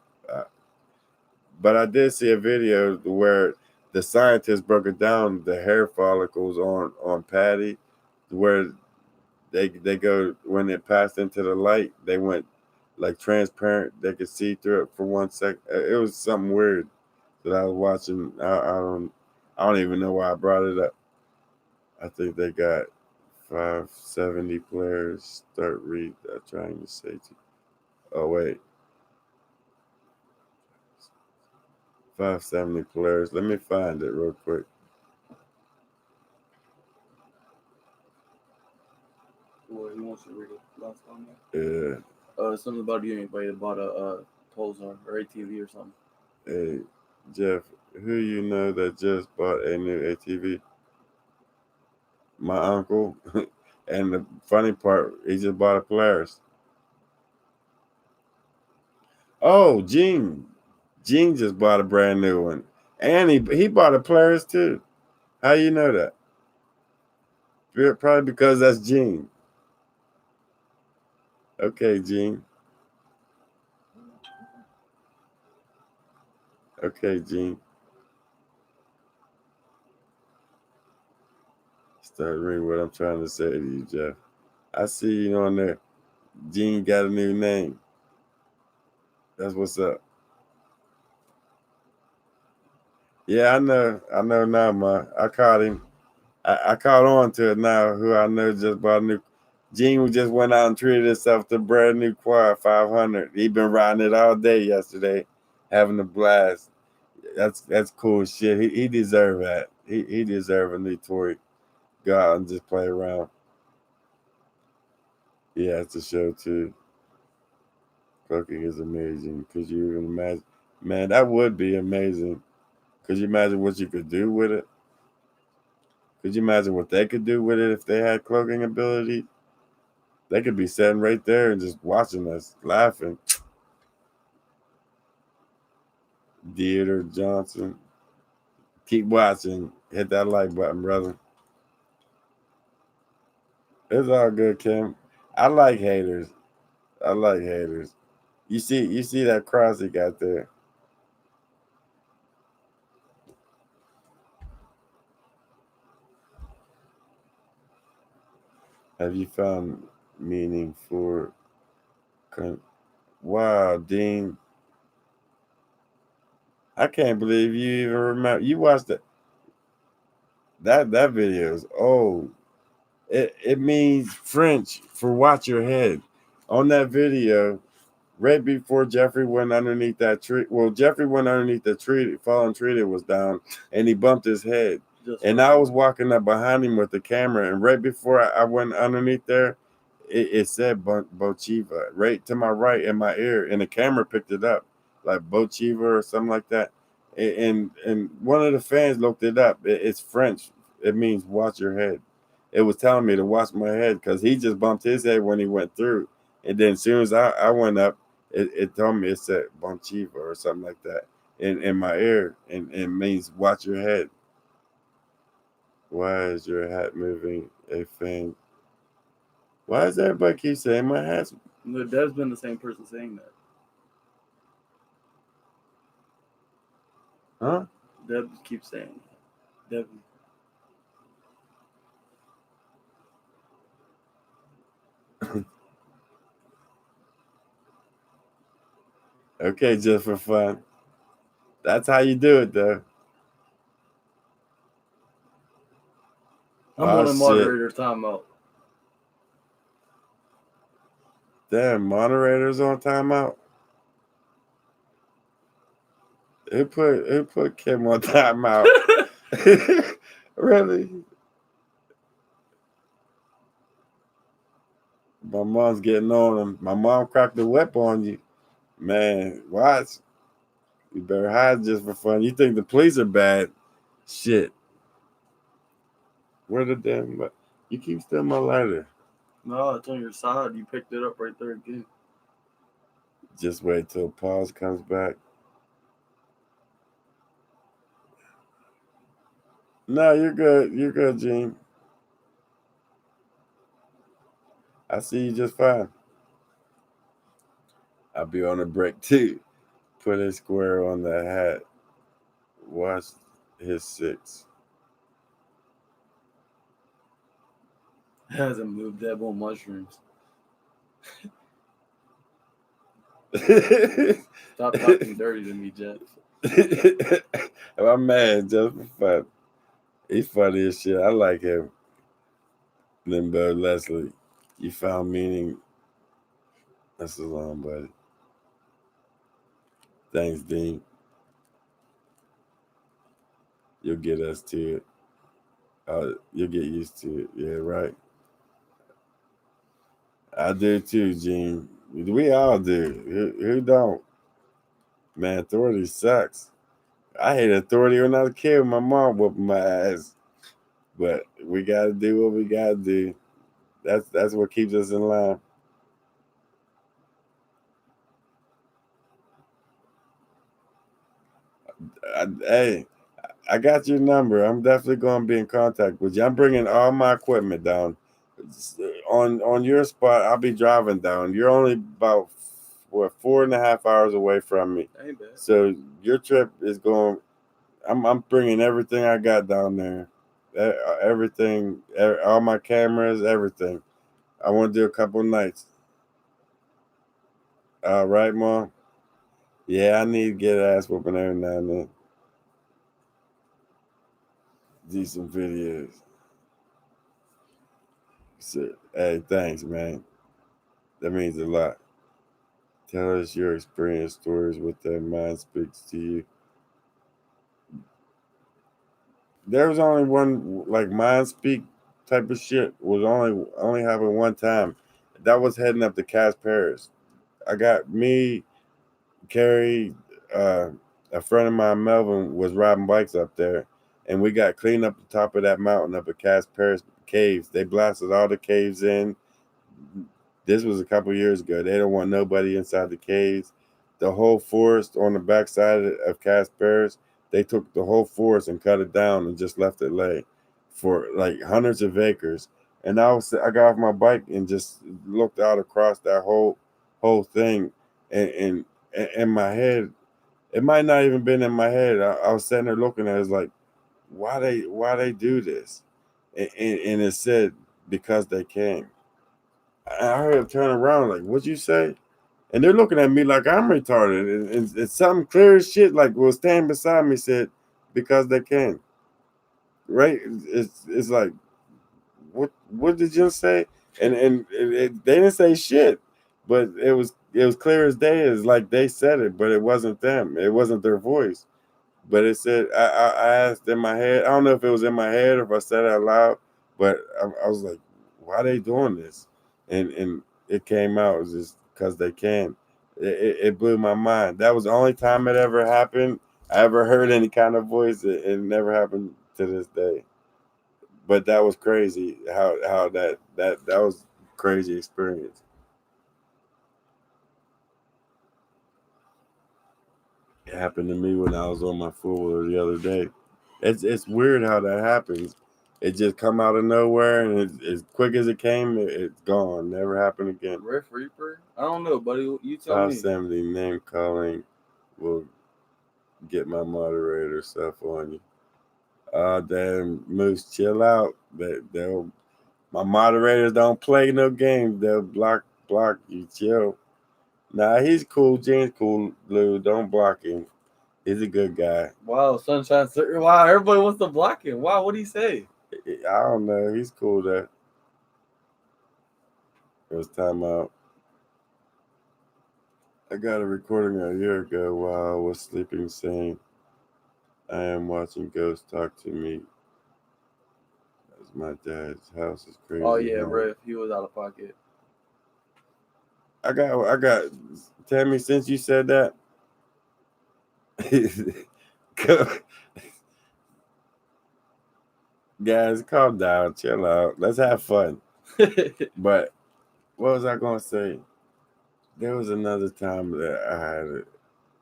But I did see a video where the scientists broke it down, the hair follicles on Patty, where they go when it passed into the light, they went like transparent. They could see through it for 1 second. It was something weird that I was watching. I don't even know why I brought it up. I think they got 570 players. Start read. I'm trying to say to. Oh wait. 570 players. Let me find it real quick. Well, he wants to read it last time. Yeah. Something about you anybody that bought a Pulsar or ATV or something. Hey, Jeff, who you know that just bought a new ATV? My uncle. And the funny part, he just bought a Polaris. Oh, Gene. Gene just bought a brand new one. And he bought a Polaris too. How you know that? Probably because that's Gene. Okay, Gene. Okay, Gene. Start reading what I'm trying to say to you, Jeff. I see you on there. Gene got a new name. That's what's up. Yeah, I know now, ma. I caught him. I caught on to it now. Who I know just bought a new. Gene just went out and treated himself to a brand new quad 500. He been riding it all day yesterday, having a blast. That's cool shit. He deserve that. He deserve a new toy. Go out and just play around. Yeah, it's a show too. Cooking is amazing. Could you even imagine? Man, that would be amazing. Could you imagine what you could do with it? Could you imagine what they could do with it if they had cloaking ability? They could be sitting right there and just watching us, laughing. Theodore Johnson. Keep watching. Hit that like button, brother. It's all good, Kim. I like haters. I like haters. You see that cross he got there. Have you found meaning for? Wow, Dean. I can't believe you even remember. You watched it. That video is old. It means French for watch your head. On that video, right before Jeffrey went underneath that tree. Well, Jeffrey went underneath the tree, fallen tree that was down, and he bumped his head. And I was walking up behind him with the camera, and right before I went underneath there, it said Bochiva right to my right in my ear, and the camera picked it up like Bochiva or something like that. And one of the fans looked it up. It's French. It means watch your head. it was telling me to watch my head because he just bumped his head when he went through. And then as soon as I went up, it told me, it said Bonchiva or something like that in my ear. And it means watch your head. Why is your hat moving a thing? Why does everybody keep saying my hat's... No, Dev's been the same person saying that. Huh? Dev keeps saying that. Dev. Okay, just for fun. That's how you do it, though. I'm Oh, on a shit. moderator timeout. Damn, moderators on timeout. Who put Kim on timeout? Really? My mom's getting on him. My mom cracked the whip on you. Man, watch. You better hide just for fun. You think the police are bad? Shit. Where the damn... You keep stealing my lighter. No, it's on your side. You picked it up right there again. Just wait till pause comes back. No, you're good. You're good, Gene. I see you just fine. I'll be on a break too. Put a square on the hat. Watch his 6. Hasn't moved that on mushrooms. Stop talking dirty to me, Jeff. I'm mad just for fun. He's funny as shit. I like him. Limbo Leslie. You found meaning. That's a long, buddy. Thanks, Dean. You'll get us to it. You'll get used to it. Yeah, right. I do too, Gene. We all do. Who don't? Man, authority sucks. I hate authority when I was a kid. My mom whooped my ass. But we gotta do what we gotta do. That's what keeps us in line. Hey, I got your number. I'm definitely gonna be in contact with you. I'm bringing all my equipment down. On your spot, I'll be driving down. You're only about 4.5 hours away from me. Ain't bad. So your trip is going. I'm bringing everything I got down there. Everything, all my cameras, everything. I want to do a couple nights. All right, Mom. Yeah, I need to get ass whooping every now and then. Do some videos. So, hey, thanks, man. That means a lot. Tell us your experience stories with that mind speaks to you. There was only one like mind speak type of shit was only happened one time. That was heading up to Cass Paris. I got me, Carrie, a friend of mine, Melvin, was riding bikes up there, and we got clean up the top of that mountain up at Cass Paris caves. They blasted all the caves in. This was a couple years ago. They don't want nobody inside the caves. The whole forest on the backside of Cass Paris, they took the whole forest and cut it down and just left it lay for like hundreds of acres. And I got off my bike and just looked out across that whole thing, and in my head, it might not even been in my head. I was sitting there looking at it, like, why they do this, and it said because they can. I heard him turn around like, "What'd you say?" And they're looking at me like I'm retarded. And it's something clear as shit. Like, was standing beside me said, "Because they can." Right? It's like, what did you say? And they didn't say shit, but it was clear as day. It's like they said it, but it wasn't them. It wasn't their voice. But it said, I asked in my head. I don't know if it was in my head or if I said it out loud, but I was like, why are they doing this? And it came out. It was just because they can. It blew my mind. That was the only time it ever happened. I ever heard any kind of voice. It never happened to this day. But that was crazy. How that was crazy experience. It happened to me when I was on my four-wheeler the other day. It's weird how that happens. It just come out of nowhere, and as quick as it came, it's gone. Never happened again. Riff Reaper? I don't know, buddy. You tell me. 570 name calling will get my moderator stuff on you. Damn, Moose, chill out. They'll my moderators don't play no games. They'll block you. Chill. Nah, he's cool. James cool. Lou, don't block him. He's a good guy. Wow, Sunshine. Wow, everybody wants to block him. Wow, what did he say? I don't know. He's cool there. It was time out. I got a recording a year ago while I was sleeping saying, I am watching ghosts talk to me. As my dad's house is crazy. Oh yeah, Riff. He was out of pocket. I got Tammy, since you said that. Guys, calm down, chill out. Let's have fun. But what was I gonna say? There was another time that I had it.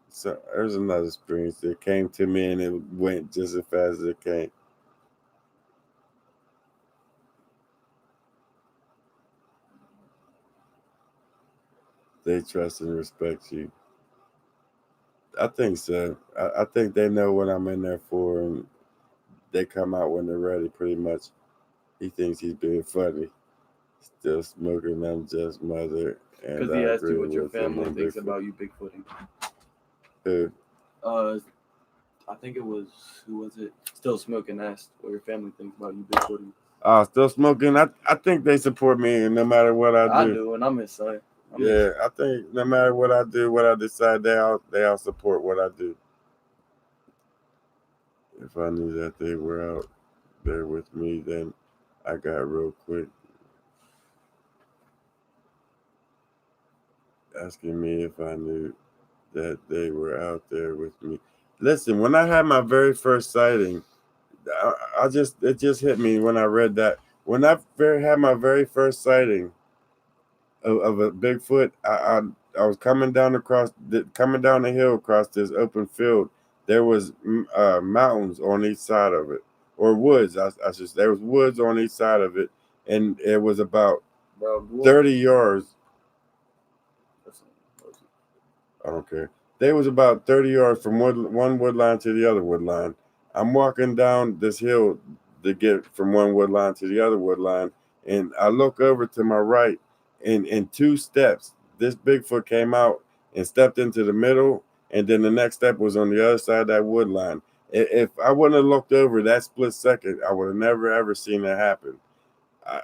So there was another experience that came to me, and it went just as fast as it came. They trust and respect you. I think so. I think they know what I'm in there for, and they come out when they're ready. Pretty much, he thinks he's being funny. Still smoking. I'm just mother. Because he asked you what your family thinks about you bigfooting. Who? I think it was, who was it? Still Smoking asked what your family thinks about you bigfooting. Still smoking. I think they support me, and no matter what I do. I do, and I'm his son. I think no matter what I do, what I decide, they all support what I do. If I knew that they were out there with me, then I got real quick. Asking me if I knew that they were out there with me. Listen, when I had my very first sighting, it just hit me when I read that. When I had my very first sighting of a Bigfoot, I was coming down the hill across this open field. There was mountains on each side of it, or woods. There was woods on each side of it, and it was about 30 yards. I don't care. They was about 30 yards from one wood line to the other wood line. I'm walking down this hill to get from one wood line to the other wood line, and I look over to my right, and in 2 steps, this Bigfoot came out and stepped into the middle, and then the next step was on the other side of that wood line. If I wouldn't have looked over that split second, I would have never ever seen that happen.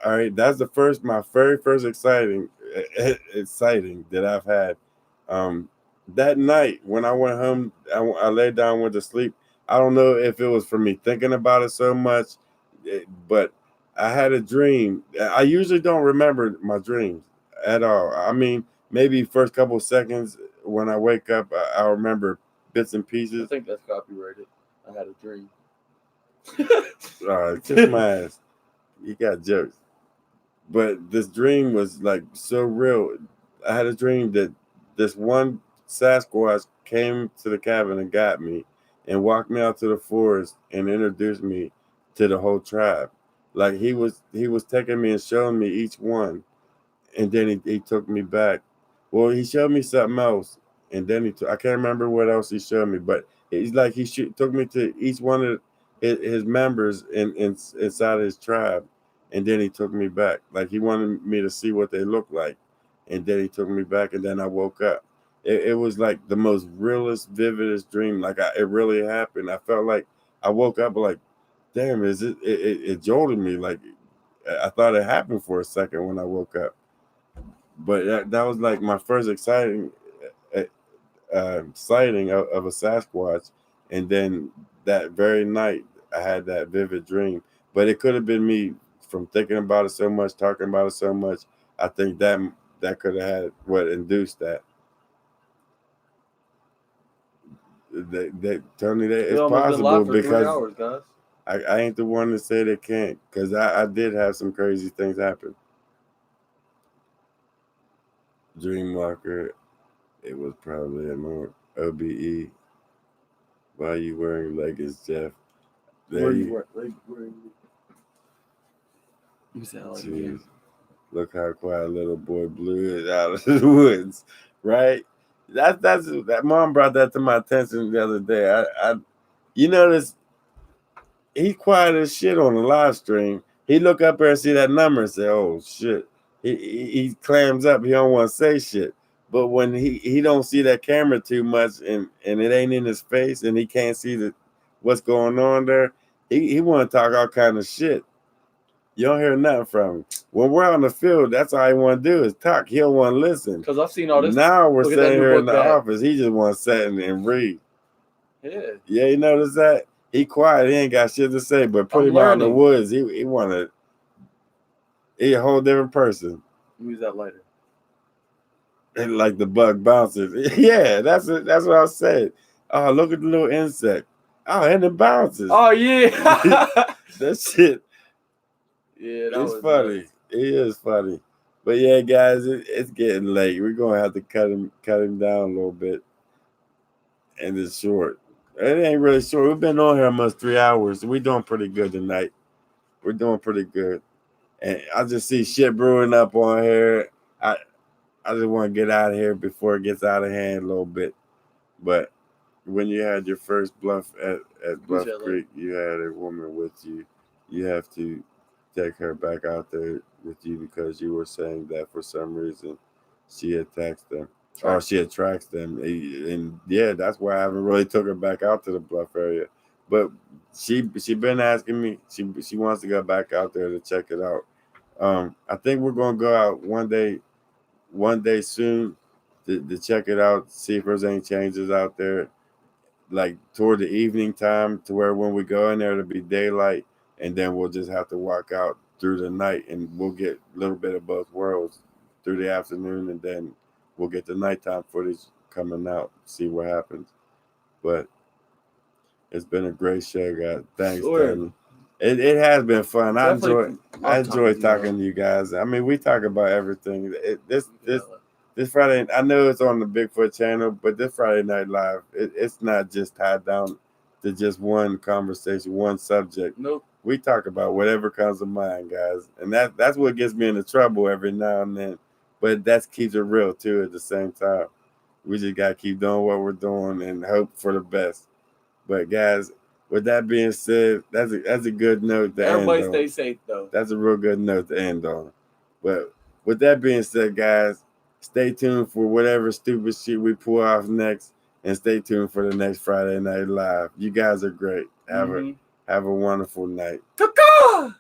All right, that's my very first exciting that I've had. That night when I went home, I laid down, went to sleep. I don't know if it was for me thinking about it so much, but I had a dream. I usually don't remember my dreams at all. I mean, maybe first couple seconds when I wake up, I remember bits and pieces. I think that's copyrighted. I had a dream. All right, kiss my ass. You got jokes. But this dream was like so real. I had a dream that this one sasquatch came to the cabin and got me and walked me out to the forest and introduced me to the whole tribe. Like he was taking me and showing me each one, and then he took me back. Well, he showed me something else, and then I can't remember what else he showed me, but he's like took me to each one of his members inside his tribe, and then he took me back. Like he wanted me to see what they looked like, and then he took me back, and then I woke up. It was like the most realest, vividest dream. Like it really happened. I felt like I woke up like, damn, is it? It jolted me. Like I thought it happened for a second when I woke up. But that was like my first exciting sighting of a Sasquatch, and then that very night I had that vivid dream. But it could have been me from thinking about it so much, talking about it so much. I think that could have had what induced that. Tony, it's possible for because 3 hours, guys. I ain't the one to say they can't, because I did have some crazy things happen. Dream Walker, it was probably a more OBE. Why are you wearing leggings, Jeff? Where you were? You said like Jeez. Look how quiet little boy Blue is out of the woods, right? That mom brought that to my attention the other day. You notice he quiet as shit on the live stream. He look up there and see that number and say, "Oh shit." He clams up. He don't want to say shit. But when he don't see that camera too much and it ain't in his face and he can't see what's going on there, he want to talk all kind of shit. You don't hear nothing from him. When we're on the field, that's all he want to do is talk. He don't want to listen. Because I've seen all this. Now we're sitting here in the bag. office. He just want to sit and read. Yeah. Yeah, you notice that? He quiet. He ain't got shit to say. But put him out in the woods. He want to. He a whole different person. Use that lighter. Like the bug bounces. Yeah, that's what I said. Oh, look at the little insect. Oh, and it bounces. Oh yeah. That shit. Yeah, it's funny. Nice. It is funny. But yeah, guys, it's getting late. We're gonna have to cut him down a little bit. And it's short. It ain't really short. We've been on here almost 3 hours. We're doing pretty good tonight. We're doing pretty good. And I just see shit brewing up on here. I just want to get out of here before it gets out of hand a little bit. But when you had your first bluff at Bluff Creek, you had a woman with you. You have to take her back out there with you because you were saying that for some reason she attacks them. Or she attracts them. And yeah, that's why I haven't really took her back out to the Bluff area. But she been asking me. She wants to go back out there to check it out. I think we're gonna go out one day soon to check it out, see if there's any changes out there, like toward the evening time, to where when we go in there it'll be daylight, and then we'll just have to walk out through the night, and we'll get a little bit of both worlds through the afternoon, and then we'll get the nighttime footage coming out, see what happens. But it's been a great show, guys. Thanks, Danny. It has been fun. Definitely I enjoy talking to you guys. I mean, we talk about everything. This Friday, I know it's on the Bigfoot channel, but this Friday Night Live, it's not just tied down to just one conversation, one subject. Nope. We talk about whatever comes to mind, guys. And that's what gets me into trouble every now and then. But that keeps it real, too, at the same time. We just got to keep doing what we're doing and hope for the best. But, guys, with that being said, that's a good note to end on. Everybody stay safe, though. That's a real good note to end on. But with that being said, guys, stay tuned for whatever stupid shit we pull off next, and stay tuned for the next Friday Night Live. You guys are great. Have a wonderful night. Caw-caw!